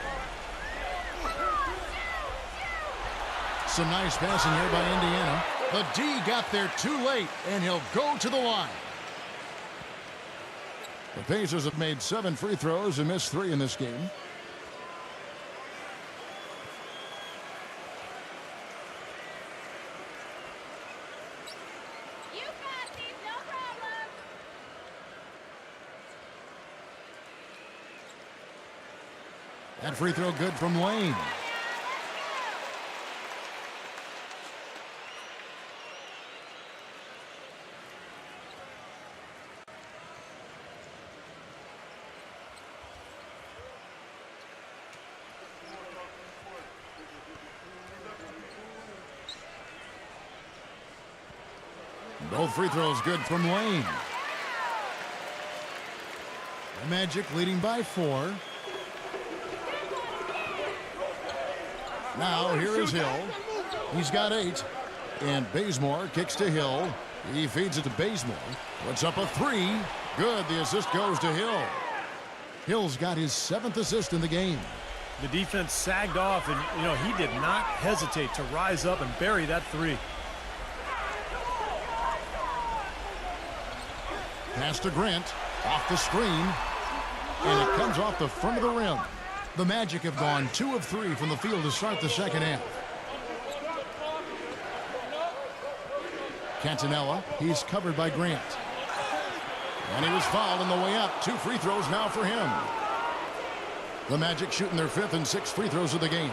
Some nice passing here by Indiana. The D got there too late, and he'll go to the line. The Pacers have made 7 free throws and missed 3 in this game. You got these, no problem. That free throw good from Lane. Both free throws good from Lane. The Magic leading by 4. Now here is Hill. He's got 8. And Bazemore kicks to Hill. He feeds it to Bazemore. Puts up a 3. Good. The assist goes to Hill. Hill's got his 7th assist in the game. The defense sagged off, and, he did not hesitate to rise up and bury that 3. Pass to Grant. Off the screen. And it comes off the front of the rim. The Magic have gone 2 of 3 from the field to start the second half. Cantonella, he's covered by Grant. And he was fouled on the way up. 2 free throws now for him. The Magic shooting their 5th and 6th free throws of the game.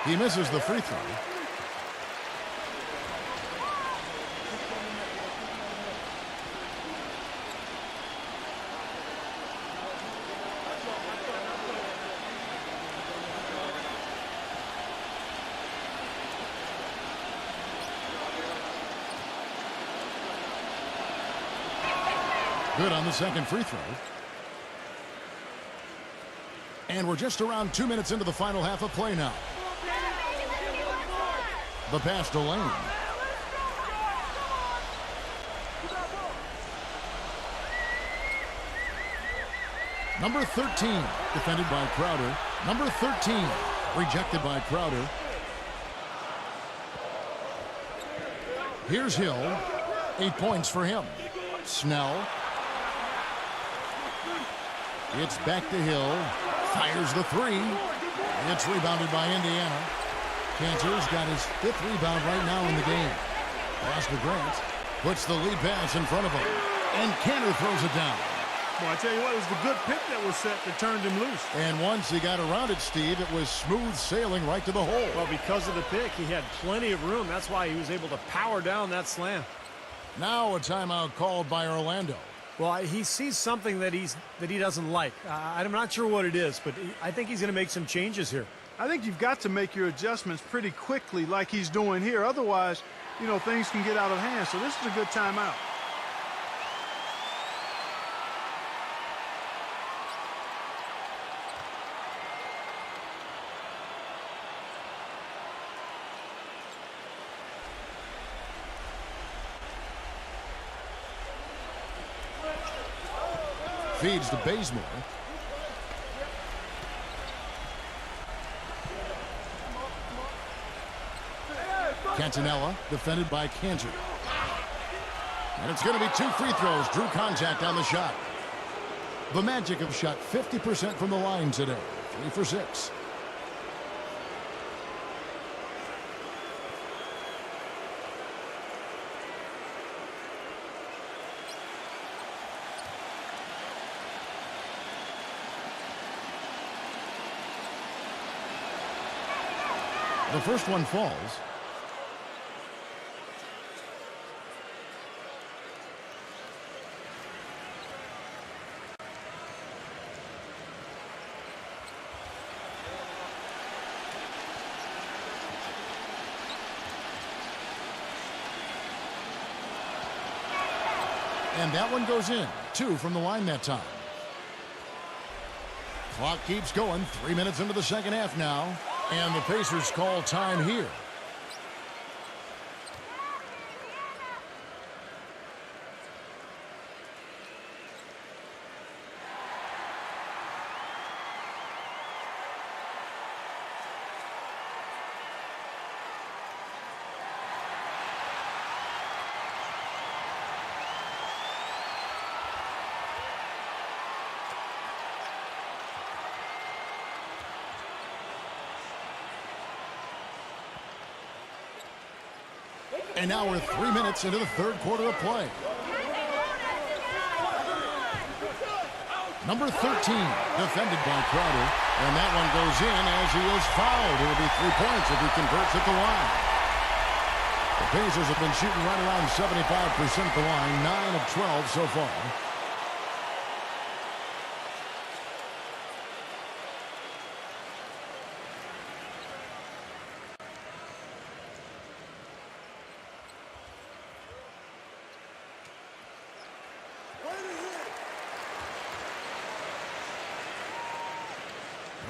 He misses the free throw. Good on the second free throw. And we're just around 2 minutes into the final half of play now. The pass to Lane. Number 13, defended by Crowder. Number 13, rejected by Crowder. Here's Hill. 8 points for him. Snell. It's back to Hill. Fires the 3. It's rebounded by Indiana. Panther's got his 5th rebound right now in the game. Pass to Grant. Puts the lead pass in front of him. And Cantor throws it down. Well, I tell you what, it was the good pick that was set that turned him loose. And once he got around it, Steve, it was smooth sailing right to the hole. Well, because of the pick, he had plenty of room. That's why he was able to power down that slam. Now a timeout called by Orlando. Well, he sees something that he doesn't like. I'm not sure what it is, but I think he's going to make some changes here. I think you've got to make your adjustments pretty quickly like he's doing here. Otherwise, you know, things can get out of hand. So this is a good timeout. Feeds to Bazemore. Cantonella, defended by Cantor. And it's going to be 2 free throws. Drew contact on the shot. The Magic have shot 50% from the line today. 3 for 6. The first one falls. And that one goes in. 2 from the line that time. Clock keeps going. 3 minutes into the second half now. And the Pacers call time here. And now we're 3 minutes into the third quarter of play. Number 13, defended by Crowder. And that one goes in as he is fouled. It will be 3 points if he converts at the line. The Pacers have been shooting right around 75% at the line, 9 of 12 so far.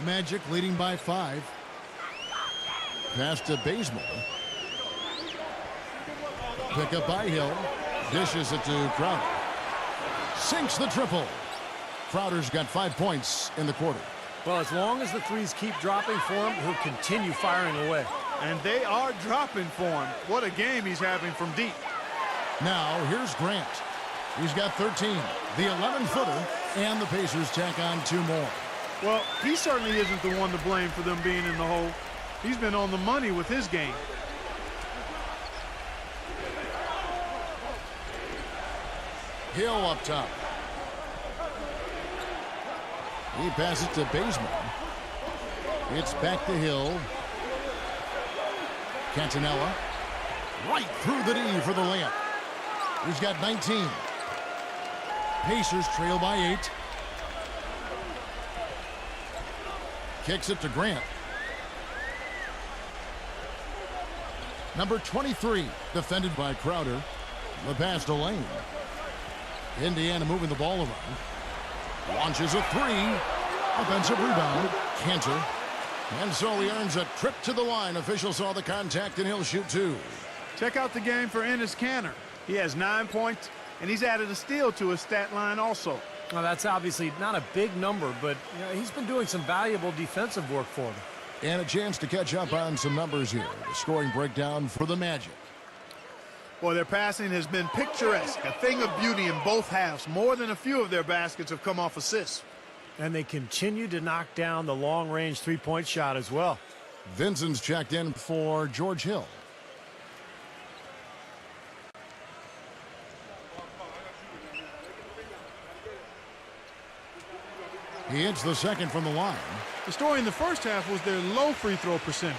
Magic leading by 5. Pass to Bazemore. Pick up by Hill. Dishes it to Crowder. Sinks the triple. Crowder's got 5 points in the quarter. Well, as long as the threes keep dropping for him, he'll continue firing away. And they are dropping for him. What a game he's having from deep. Now, here's Grant. He's got 13, the 11-footer, and the Pacers tack on 2 more. Well, he certainly isn't the one to blame for them being in the hole. He's been on the money with his game. Hill up top. He passes to Bazemore. It's back to Hill. Cantanella. Right through the D for the layup. He's got 19. Pacers trail by 8. Kicks it to Grant. Number 23, defended by Crowder. The pass to Lane. Indiana moving the ball around. Launches a 3. Offensive rebound. Cantor. And so he earns a trip to the line. Officials saw the contact, and he'll shoot 2. Check out the game for Enes Kanter. He has 9 points, and he's added a steal to his stat line also. Well, that's obviously not a big number, but he's been doing some valuable defensive work for them. And a chance to catch up on some numbers here. The scoring breakdown for the Magic. Well, their passing has been picturesque, a thing of beauty in both halves. More than a few of their baskets have come off assists. And they continue to knock down the long-range three-point shot as well. Vincent's checked in for George Hill. He hits the second from the line. The story in the first half was their low free throw percentage.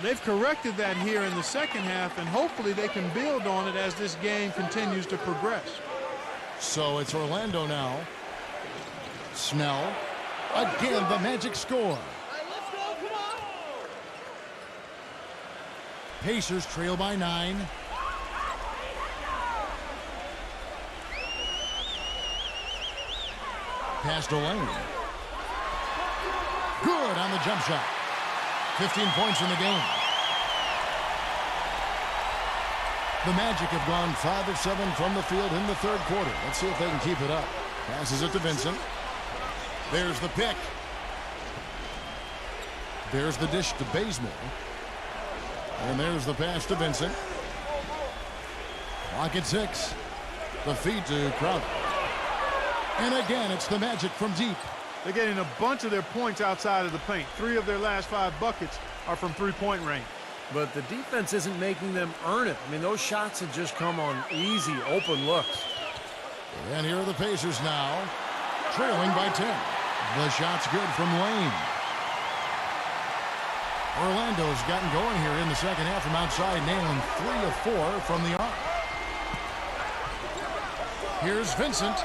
They've corrected that here in the second half, and hopefully they can build on it as this game continues to progress. So it's Orlando now. Snell. Again, the Magic score. Pacers trail by 9. Pass to Lane. Good on the jump shot. 15 points in the game. The Magic have gone 5 of 7 from the field in the third quarter. Let's see if they can keep it up. Passes it to Vincent. There's the pick. There's the dish to Bazemore. And there's the pass to Vincent. Clock at 6. The feed to Crowder. And again, it's the Magic from deep. They're getting a bunch of their points outside of the paint. 3 of their last 5 buckets are from three-point range. But the defense isn't making them earn it. I mean, those shots have just come on easy, open looks. And here are the Pacers now, trailing by 10. The shot's good from Lane. Orlando's gotten going here in the second half from outside, nailing 3 of 4 from the arc. Here's Vincent.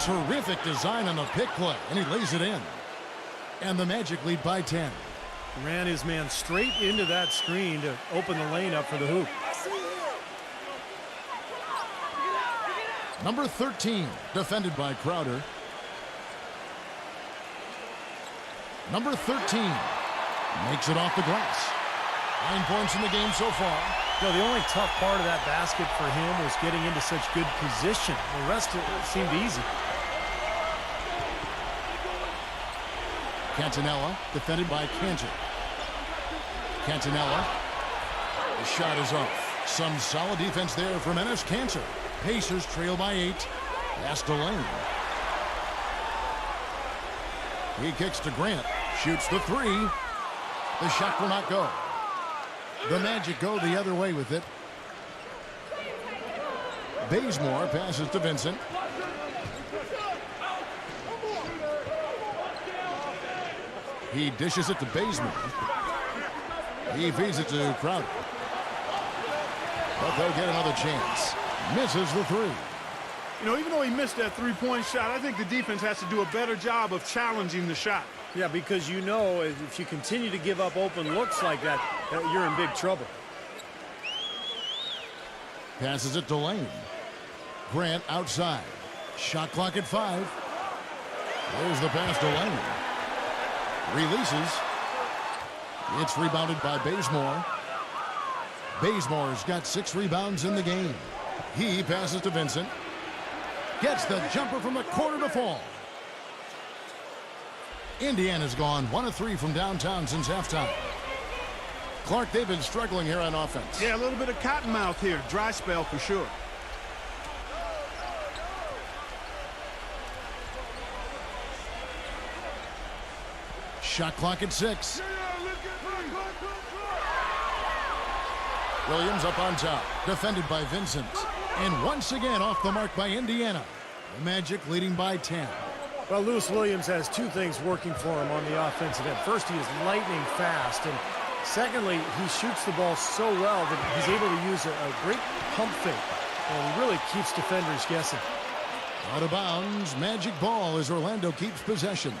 Terrific design on the pick play, and he lays it in. And the Magic lead by 10. Ran his man straight into that screen to open the lane up for the hoop. Number 13, defended by Crowder. Number 13 makes it off the glass. 9 points in the game so far. You know, the only tough part of that basket for him was getting into such good position. The rest of it seemed easy. Cantanella, defended by Cantor. Cantanella. The shot is off. Some solid defense there from Enes Kanter. Pacers trail by 8. Pass to Lane. He kicks to Grant. Shoots the 3. The shot will not go. The Magic go the other way with it. Bazemore passes to Vincent. He dishes it to Bazemore. He feeds it to Crowder. But they'll get another chance. Misses the 3. You know, even though he missed that three-point shot, I think the defense has to do a better job of challenging the shot. Yeah, because you know if you continue to give up open looks like that, you're in big trouble. Passes it to Lane. Grant outside. Shot clock at 5. There's the pass to Lane. Releases. It's rebounded by Bazemore. Bazemore's got 6 rebounds in the game. He passes to Vincent. Gets the jumper from the corner to fall. Indiana's gone 1 of 3 from downtown since halftime. Clark, they've been struggling here on offense. Yeah, a little bit of cottonmouth here. Dry spell for sure. Shot clock at 6. Williams up on top. Defended by Vincent. And once again off the mark by Indiana. The Magic leading by 10. Well, Lewis Williams has two things working for him on the offensive end. First, he is lightning fast, and secondly, he shoots the ball so well that he's able to use a great pump fake, and he really keeps defenders guessing. Out of bounds, Magic ball as Orlando keeps possession.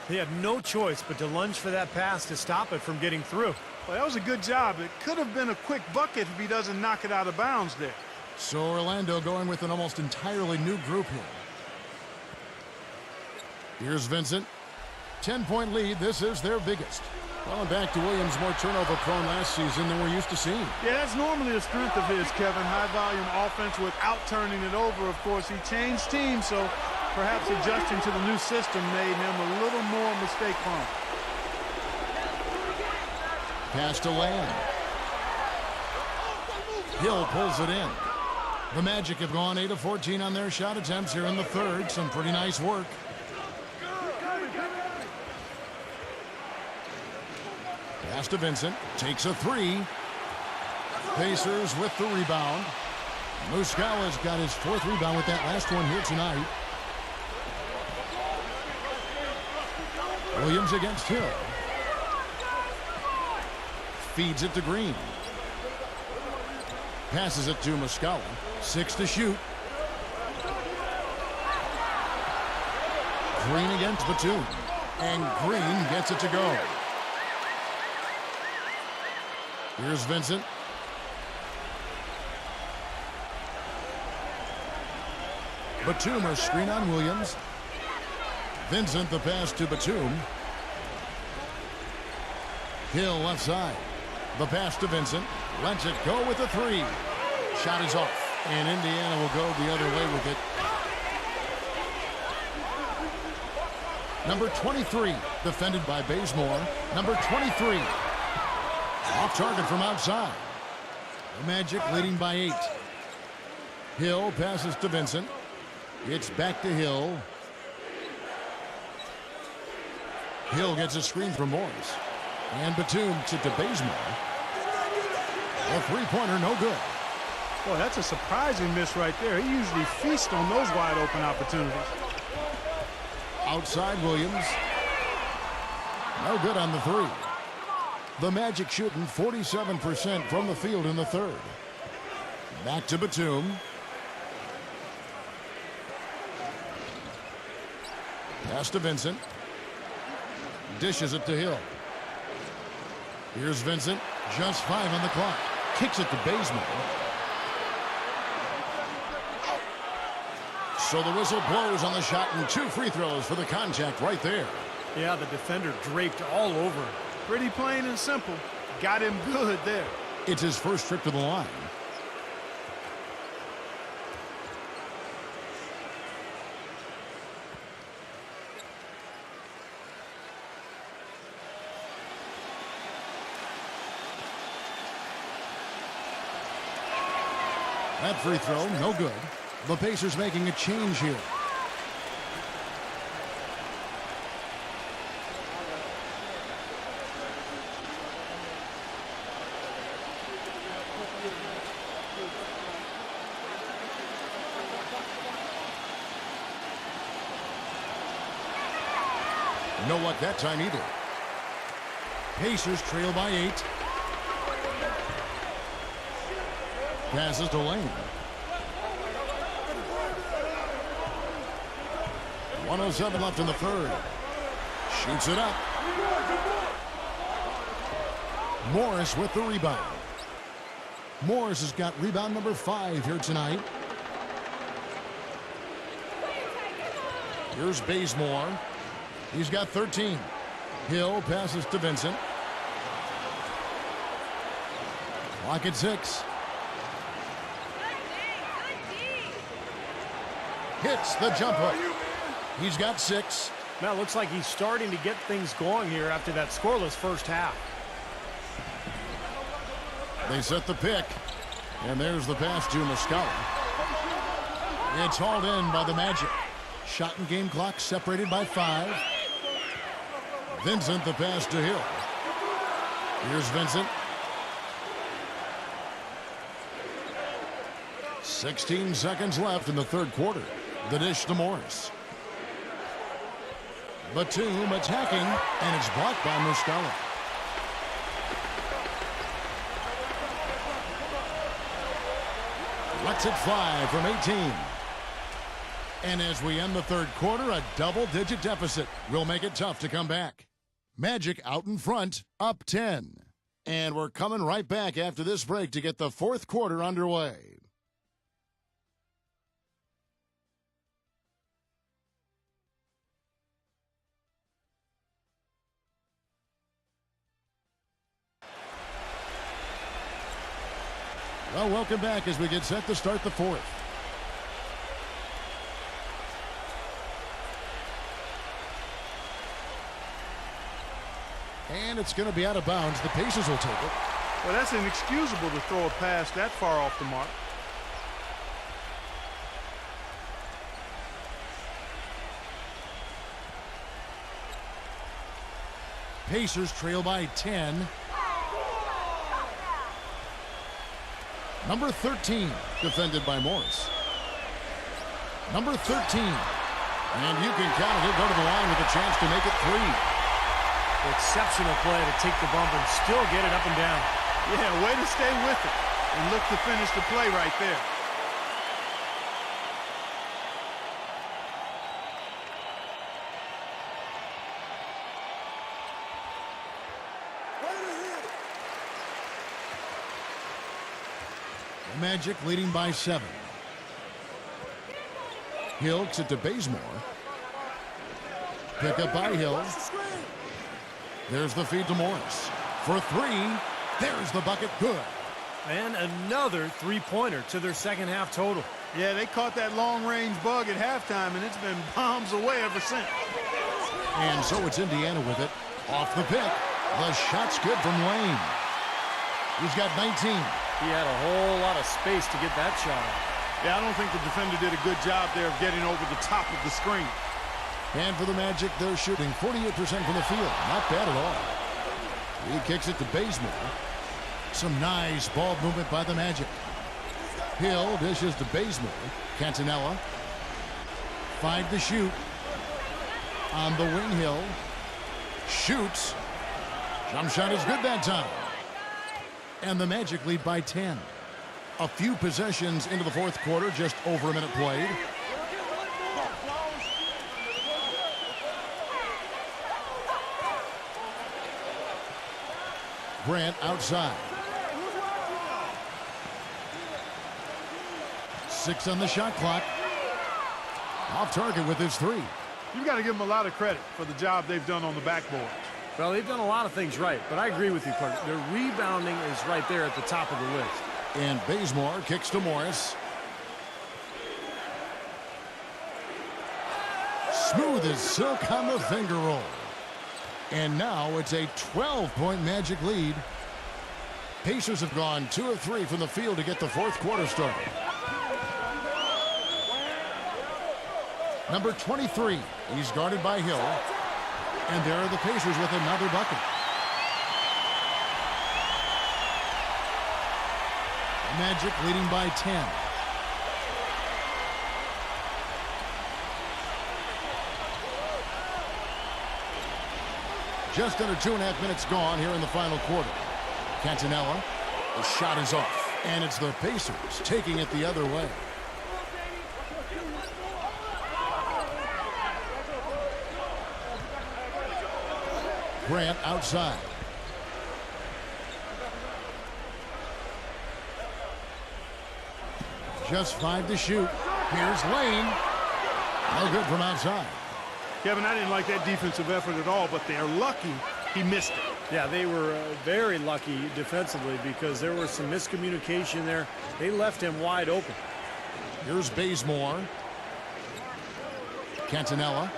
He had no choice but to lunge for that pass to stop it from getting through. Well, that was a good job. It could have been a quick bucket if he doesn't knock it out of bounds there. So Orlando going with an almost entirely new group here. Here's Vincent. 10-point lead. This is their biggest. Well, and back to Williams, more turnover-prone last season than we're used to seeing. Yeah, that's normally a strength of his, Kevin. High-volume offense without turning it over. Of course, he changed teams, so perhaps adjusting to the new system made him a little more mistake-prone. Pass to Lamb. Hill pulls it in. The Magic have gone 8 of 14 on their shot attempts here in the third. Some pretty nice work. Pass to Vincent. Takes a 3. Pacers with the rebound. Monkayo's got his 4th rebound with that last one here tonight. Williams against Hill. Feeds it to Green. Passes it to Monkayo. 6 to shoot. Green against Batum. And Green gets it to go. Here's Vincent. Batum or screen on Williams. Vincent the pass to Batum. Hill left side. The pass to Vincent. Lets it go with a 3. Shot is off. And Indiana will go the other way with it. Number 23. Defended by Bazemore. Number 23. Off target from outside. The Magic leading by 8. Hill passes to Vincent. It's back to Hill. Hill gets a screen from Morris. And Batum to Bazemore. A three-pointer, no good. Boy, that's a surprising miss right there. He usually feasts on those wide-open opportunities. Outside Williams. No good on the 3. The Magic shooting 47% from the field in the third. Back to Batum. Pass to Vincent. Dishes it to Hill. Here's Vincent. Just 5 on the clock. Kicks it to Bazemore. So the whistle blows on the shot and 2 free throws for the contact right there. Yeah, the defender draped all over him. Pretty plain and simple. Got him good there. It's his first trip to the line. That free throw, no good. The Pacers making a change here. No luck that time either. Pacers trail by 8. Passes to Lane. 1:07 left in the third. Shoots it up. Morris with the rebound. Morris has got rebound number 5 here tonight. Here's Bazemore. He's got 13. Hill passes to Vincent. Clock at 6. Hits the jump hook. He's got 6. Now, it looks like he's starting to get things going here after that scoreless first half. They set the pick. And there's the pass to Muscala. It's hauled in by the Magic. Shot and game clock separated by 5. Vincent the pass to Hill. Here's Vincent. 16 seconds left in the third quarter. The dish to Morris. Batum attacking, and it's blocked by Muscala. Lets it fly from 18. And as we end the third quarter, a double-digit deficit will make it tough to come back. Magic out in front, up 10. And we're coming right back after this break to get the fourth quarter underway. Well, welcome back as we get set to start the fourth. And it's going to be out of bounds. The Pacers will take it. Well, that's inexcusable to throw a pass that far off the mark. Pacers trail by 10. Number 13, defended by Morris. Number 13. And you can count it. He'll go to the line with a chance to make it 3. Exceptional play to take the bump and still get it up and down. Yeah, way to stay with it and look to finish the play right there. Magic leading by 7. Hill to Bazemore. Pick up by Hill. There's the feed to Morris. For 3. There's the bucket. Good. And another three-pointer to their second half total. Yeah, they caught that long-range bug at halftime, and it's been bombs away ever since. And so it's Indiana with it. Off the pick. The shot's good from Lane. He's got 19. He had a whole lot of space to get that shot off. Yeah, I don't think the defender did a good job there of getting over the top of the screen. And for the Magic, they're shooting 48% from the field. Not bad at all. He kicks it to Bazemore. Some nice ball movement by the Magic. Hill dishes to Bazemore. Cantanella. 5 to shoot. On the wing, Hill. Shoots. Jump shot is good that time. And the Magic lead by 10. A few possessions into the fourth quarter, just over a minute played. Grant outside. 6 on the shot clock. Off target with his 3. You've got to give them a lot of credit for the job they've done on the backboard. Well, they've done a lot of things right, but I agree with you, Clark. Their rebounding is right there at the top of the list. And Bazemore kicks to Morris. Smooth as silk on the finger roll. And now it's a 12-point Magic lead. Pacers have gone 2 of 3 from the field to get the fourth quarter started. Number 23, he's guarded by Hill. And there are the Pacers with another bucket. Magic leading by 10. Just under 2.5 minutes gone here in the final quarter. Cantanella, the shot is off. And it's the Pacers taking it the other way. Grant outside. Just 5 to shoot. Here's Lane. No good from outside. Kevin, I didn't like that defensive effort at all, but they're lucky he missed it. Yeah, they were very lucky defensively because there was some miscommunication there. They left him wide open. Here's Bazemore. Cantonella.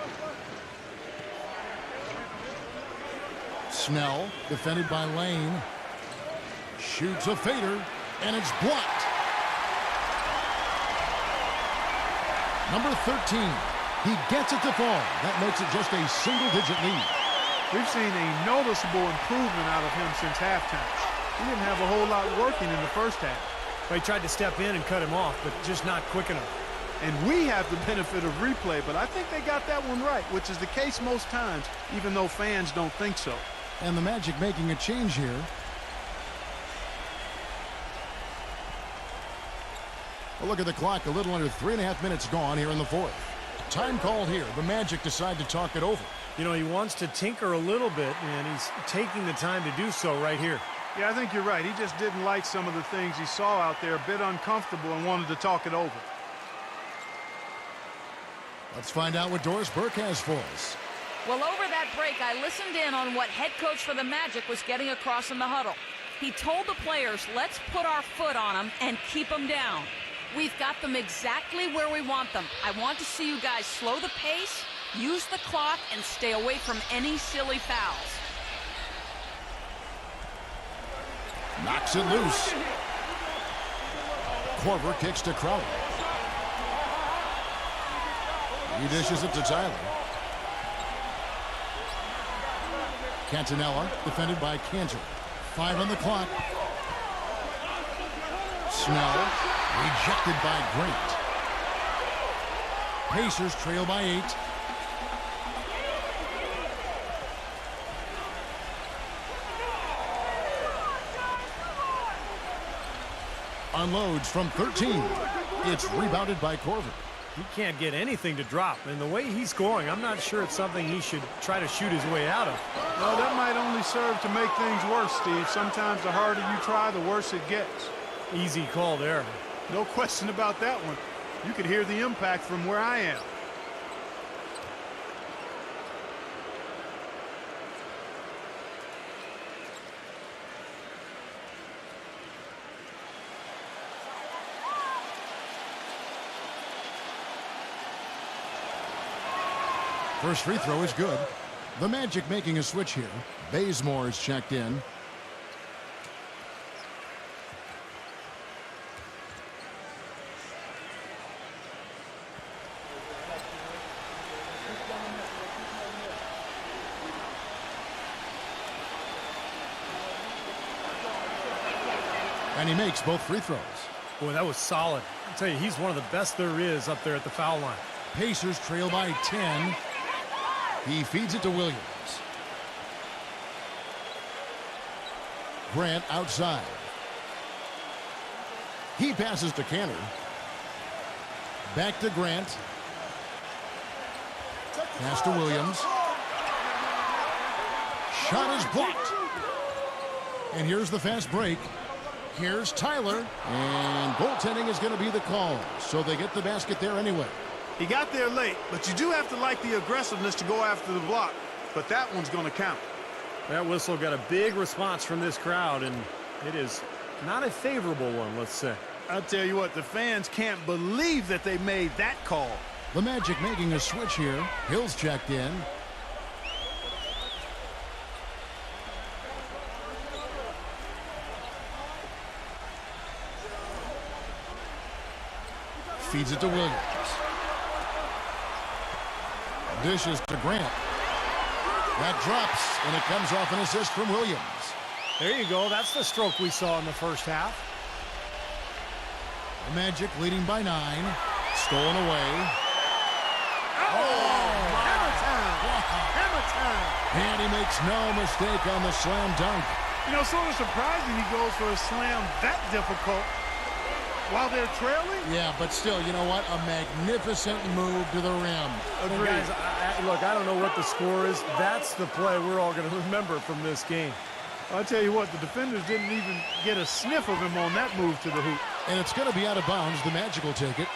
Snell, defended by Lane. Shoots a fader, and it's blocked. Number 13. He gets it to fall. That makes it just a single-digit lead. We've seen a noticeable improvement out of him since halftime. He didn't have a whole lot working in the first half. Well, he tried to step in and cut him off, but just not quick enough. And we have the benefit of replay, but I think they got that one right, which is the case most times, even though fans don't think so. And the Magic making a change here. Well, look at the clock. A little under 3.5 minutes gone here in the fourth. Time called here. The Magic decide to talk it over. You know, he wants to tinker a little bit, and he's taking the time to do so right here. Yeah, I think you're right. He just didn't like some of the things he saw out there, a bit uncomfortable, and wanted to talk it over. Let's find out what Doris Burke has for us. Well, over that break, I listened in on what head coach for the Magic was getting across in the huddle. He told the players, let's put our foot on them and keep them down. We've got them exactly where we want them. I want to see you guys slow the pace, use the clock, and stay away from any silly fouls. Knocks it loose. Korver kicks to Crowder. He dishes it to Tyler. Cantonella, defended by Cantor. 5 on the clock. Snell, rejected by Grant. Pacers trail by 8. Unloads from 13. It's rebounded by Korver. He can't get anything to drop, and the way he's scoring, I'm not sure it's something he should try to shoot his way out of. Well, that might only serve to make things worse, Steve. Sometimes the harder you try, the worse it gets. Easy call there. No question about that one. You could hear the impact from where I am. First free throw is good. The Magic making a switch here. Bazemore is checked in. And he makes both free throws. Boy, that was solid. I'll tell you, he's one of the best there is up there at the foul line. Pacers trail by 10. He feeds it to Williams. Grant outside. He passes to Cantor. Back to Grant. Pass to Williams. Shot is blocked. And here's the fast break. Here's Tyler. And goaltending is going to be the call. So they get the basket there anyway. He got there late, but you do have to like the aggressiveness to go after the block. But that one's going to count. That whistle got a big response from this crowd, and it is not a favorable one, let's say. I'll tell you what, the fans can't believe that they made that call. The Magic making a switch here. Hill's checked in. Feeds it to Williams. Dishes to Grant. That drops, and it comes off an assist from Williams. There you go. That's the stroke we saw in the first half. The Magic leading by 9. Stolen away. Hammer time! Hammer time! And he makes no mistake on the slam dunk. You know, sort of surprising he goes for a slam that difficult while they're trailing. Yeah, but still, you know what? A magnificent move to the rim. And guys, look, I don't know what the score is. That's the play we're all going to remember from this game. I'll tell you what, the defenders didn't even get a sniff of him on that move to the hoop. And it's going to be out of bounds. The Magic will take it.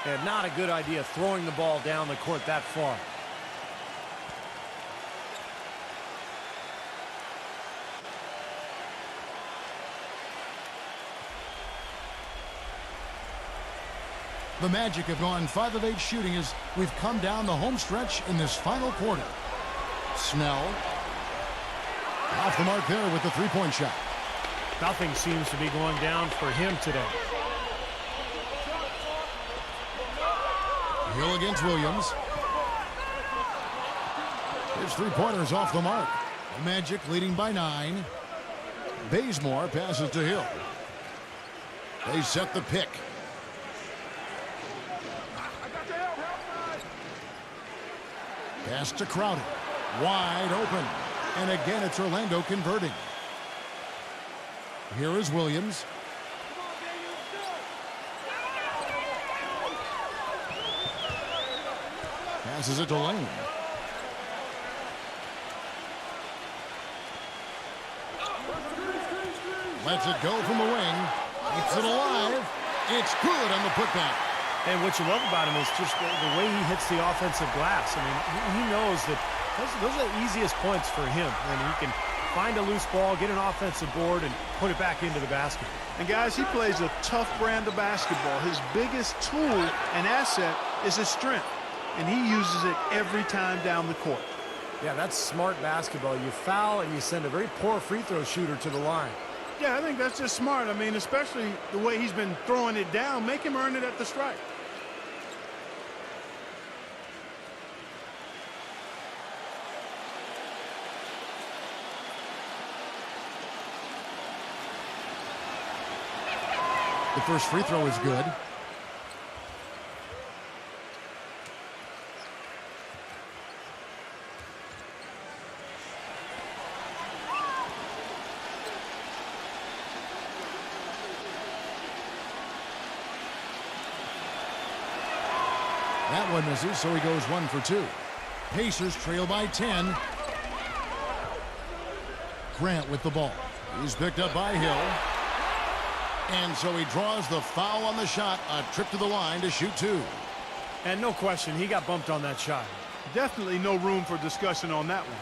And not a good idea throwing the ball down the court that far. The Magic have gone 5 of 8 shooting as we've come down the home stretch in this final quarter. Snell off the mark there with the three-point shot. Nothing seems to be going down for him today. Hill against Williams. His three-pointers off the mark. The Magic leading by 9. Bazemore passes to Hill. They set the pick. Pass to Crowder. Wide open. And again, it's Orlando converting. Here is Williams. Passes it to Lane. Lets it go from the wing. Keeps it alive. It's good on the putback. And what you love about him is just the way he hits the offensive glass. I mean, he knows that those are the easiest points for him. And he can find a loose ball, get an offensive board, and put it back into the basket. And guys, he plays a tough brand of basketball. His biggest tool and asset is his strength. And he uses it every time down the court. Yeah, that's smart basketball. You foul and you send a very poor free throw shooter to the line. Yeah, I think that's just smart. I mean, especially the way he's been throwing it down. Make him earn it at the stripe. The first free throw is good. That one misses, so he goes 1 for 2. Pacers trail by 10. Grant with the ball. He's picked up by Hill. And so he draws the foul on the shot. A trip to the line to shoot 2. And no question, he got bumped on that shot. Definitely no room for discussion on that one.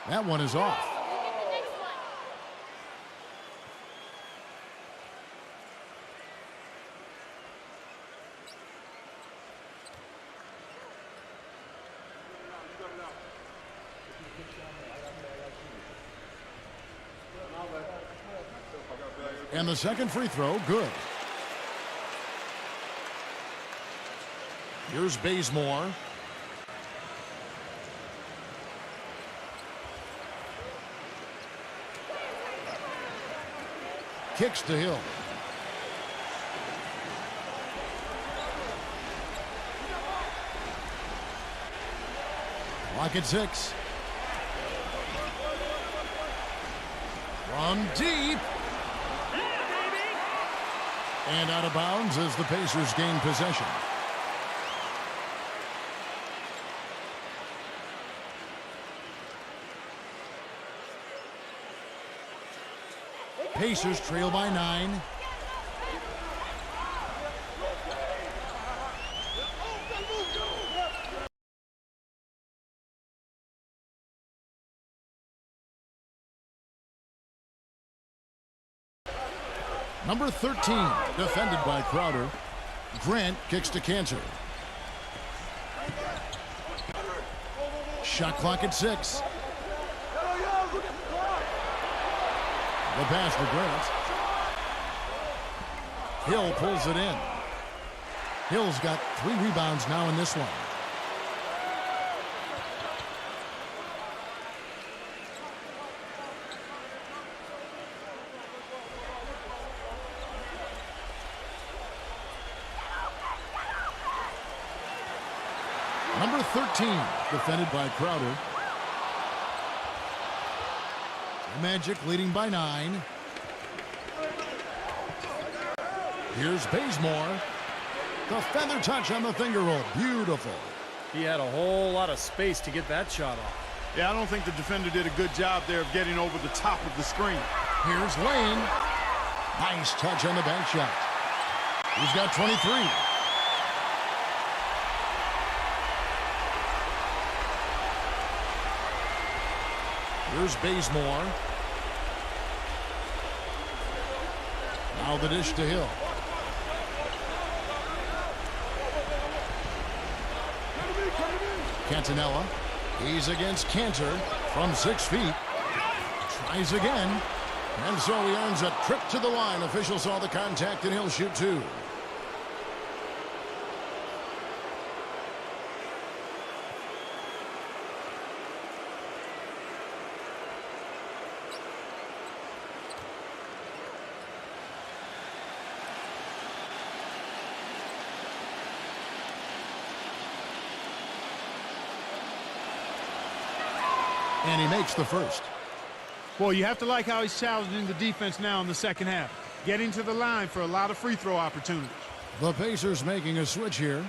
That one is off. And the second free throw, good. Here's Bazemore. Kicks to Hill. Clock at 6. From deep. And out of bounds as the Pacers gain possession. Pacers trail by 9. Number 13, defended by Crowder. Grant kicks to Cancer. Shot clock at 6. The pass to Grant. Hill pulls it in. Hill's got 3 rebounds now in this one. Number 13, defended by Crowder. The Magic leading by 9. Here's Bazemore. The feather touch on the finger roll. Beautiful. He had a whole lot of space to get that shot off. Yeah, I don't think the defender did a good job there of getting over the top of the screen. Here's Lane. Nice touch on the bank shot. He's got 23. Here's Bazemore. Now the dish to Hill. Cantonella. He's against Cantor from 6 feet. Tries again. And so he earns a trip to the line. Officials saw the contact and he'll shoot 2. And he makes the first. Well, you have to like how he's challenging the defense now in the second half. Getting to the line for a lot of free throw opportunities. The Pacers making a switch here.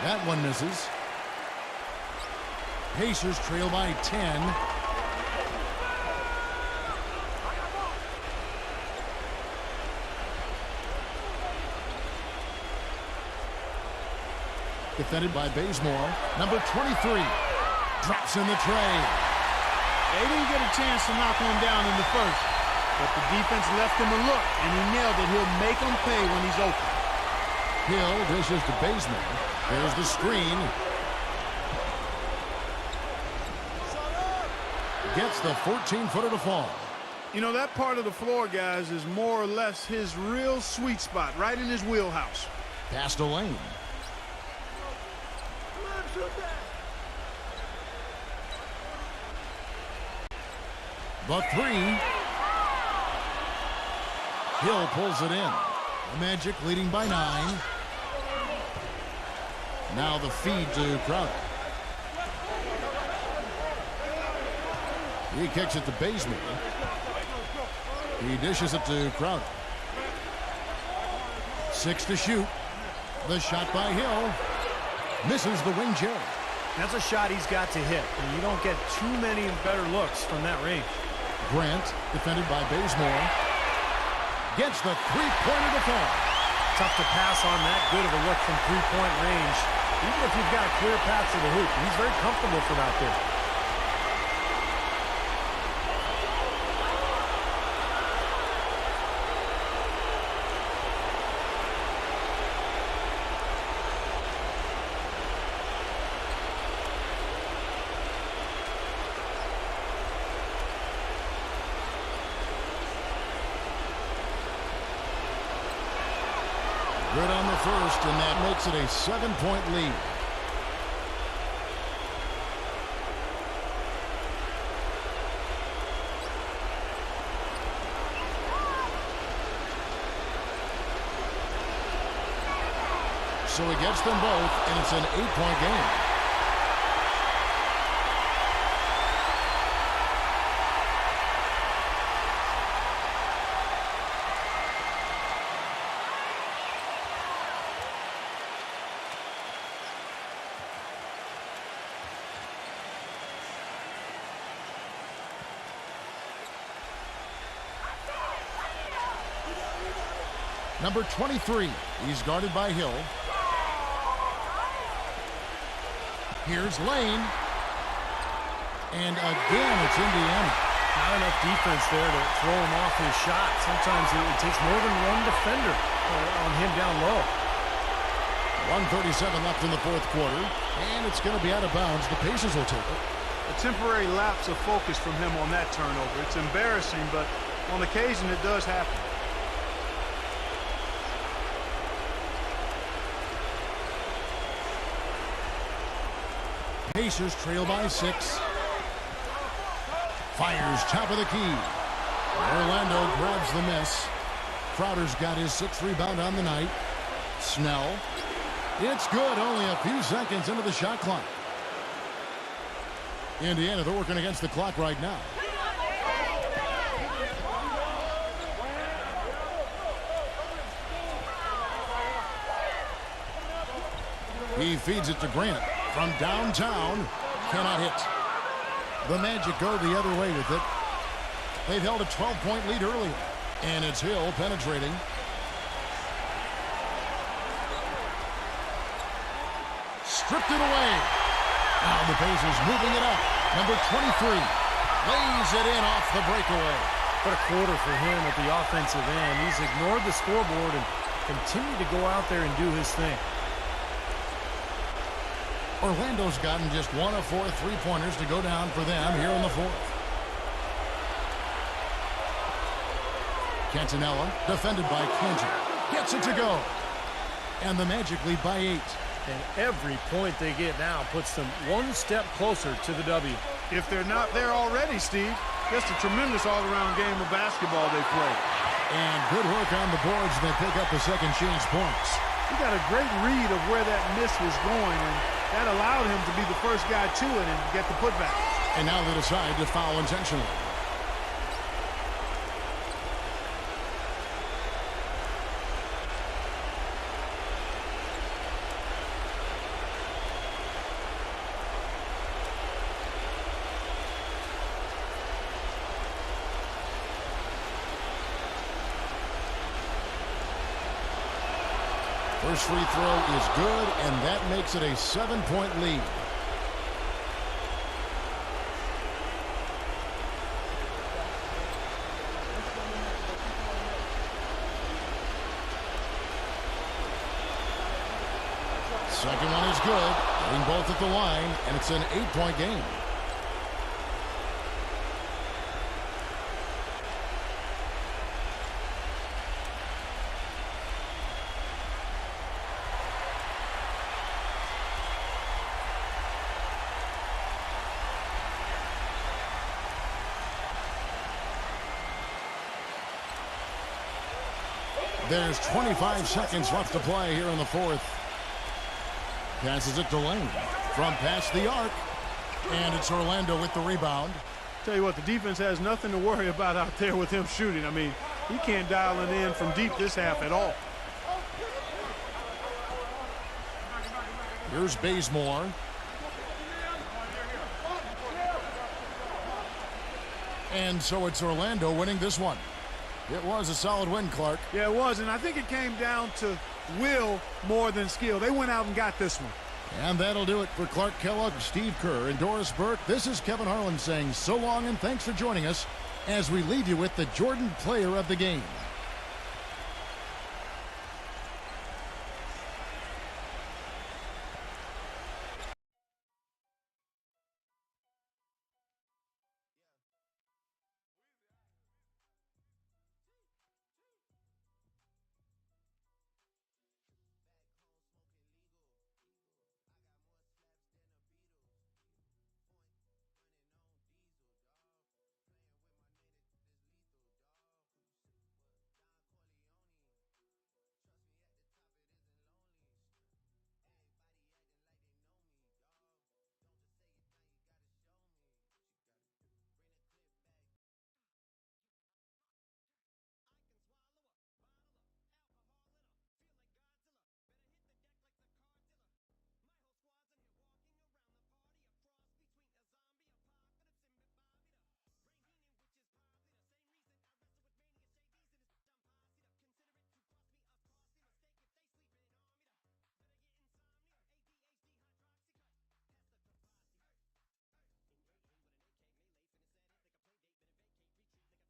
That one misses. Pacers trail by 10. Defended by Bazemore. Number 23 drops in the tray. They didn't get a chance to knock one down in the first, but the defense left him a look, and he nailed it. He'll make them pay when he's open. Hill dishes to Bazemore. There's the screen. Gets the 14-footer to fall. You know, that part of the floor, guys, is more or less his real sweet spot, right in his wheelhouse. Pass to Lane. The 3. Hill pulls it in. The Magic leading by 9. Now the feed to Crowder. He kicks it to Bazemore. He dishes it to Crowder. 6 to shoot. The shot by Hill. Misses the wing chair. That's a shot he's got to hit. And you don't get too many better looks from that range. Grant, defended by Bazemore, gets the three-pointer to fall. Tough to pass on that good of a look from three-point range, even if you've got a clear path to the hoop. He's very comfortable from out there. Good on the first, and that makes it a 7-point lead. So he gets them both, and it's an 8-point game. Number 23, he's guarded by Hill. Here's Lane. And again, it's Indiana. Not enough defense there to throw him off his shot. Sometimes it takes more than one defender on him down low. 1:37 left in the fourth quarter, and it's going to be out of bounds. The Pacers will take it. A temporary lapse of focus from him on that turnover. It's embarrassing, but on occasion it does happen. Pacers trail by 6. Fires top of the key. Orlando grabs the miss. Crowder's got his 6th rebound on the night. Snell. It's good. Only a few seconds into the shot clock. Indiana, they're working against the clock right now. He feeds it to Grant from downtown. Cannot hit. The Magic go the other way with it. They've held a 12-point lead earlier. And it's Hill penetrating. Stripped it away. Now the Pacers moving it up. Number 23 lays it in off the breakaway. What a quarter for him at the offensive end. He's ignored the scoreboard and continued to go out there and do his thing. Orlando's gotten just 1 of 4 three-pointers to go down for them here in the fourth. Cantonella, defended by Cantor, gets it to go. And the Magic lead by 8. And every point they get now puts them one step closer to the W. If they're not there already, Steve, just a tremendous all-around game of basketball they play. And good work on the boards. They pick up the second chance points. He got a great read of where that miss was going, and that allowed him to be the first guy to it and get the putback. And now they decide to foul intentionally. First free throw is good, and that makes it a 7-point lead. Second one is good. Getting both at the line, and it's an 8-point game. There's 25 seconds left to play here in the fourth. Passes it to Lane from past the arc. And it's Orlando with the rebound. Tell you what, the defense has nothing to worry about out there with him shooting. I mean, he can't dial it in from deep this half at all. Here's Bazemore. And so it's Orlando winning this one. It was a solid win, Clark. Yeah, it was, and I think it came down to will more than skill. They went out and got this one. And that'll do it for Clark Kellogg, Steve Kerr, and Doris Burke. This is Kevin Harlan saying so long and thanks for joining us as we leave you with the Jordan Player of the Game.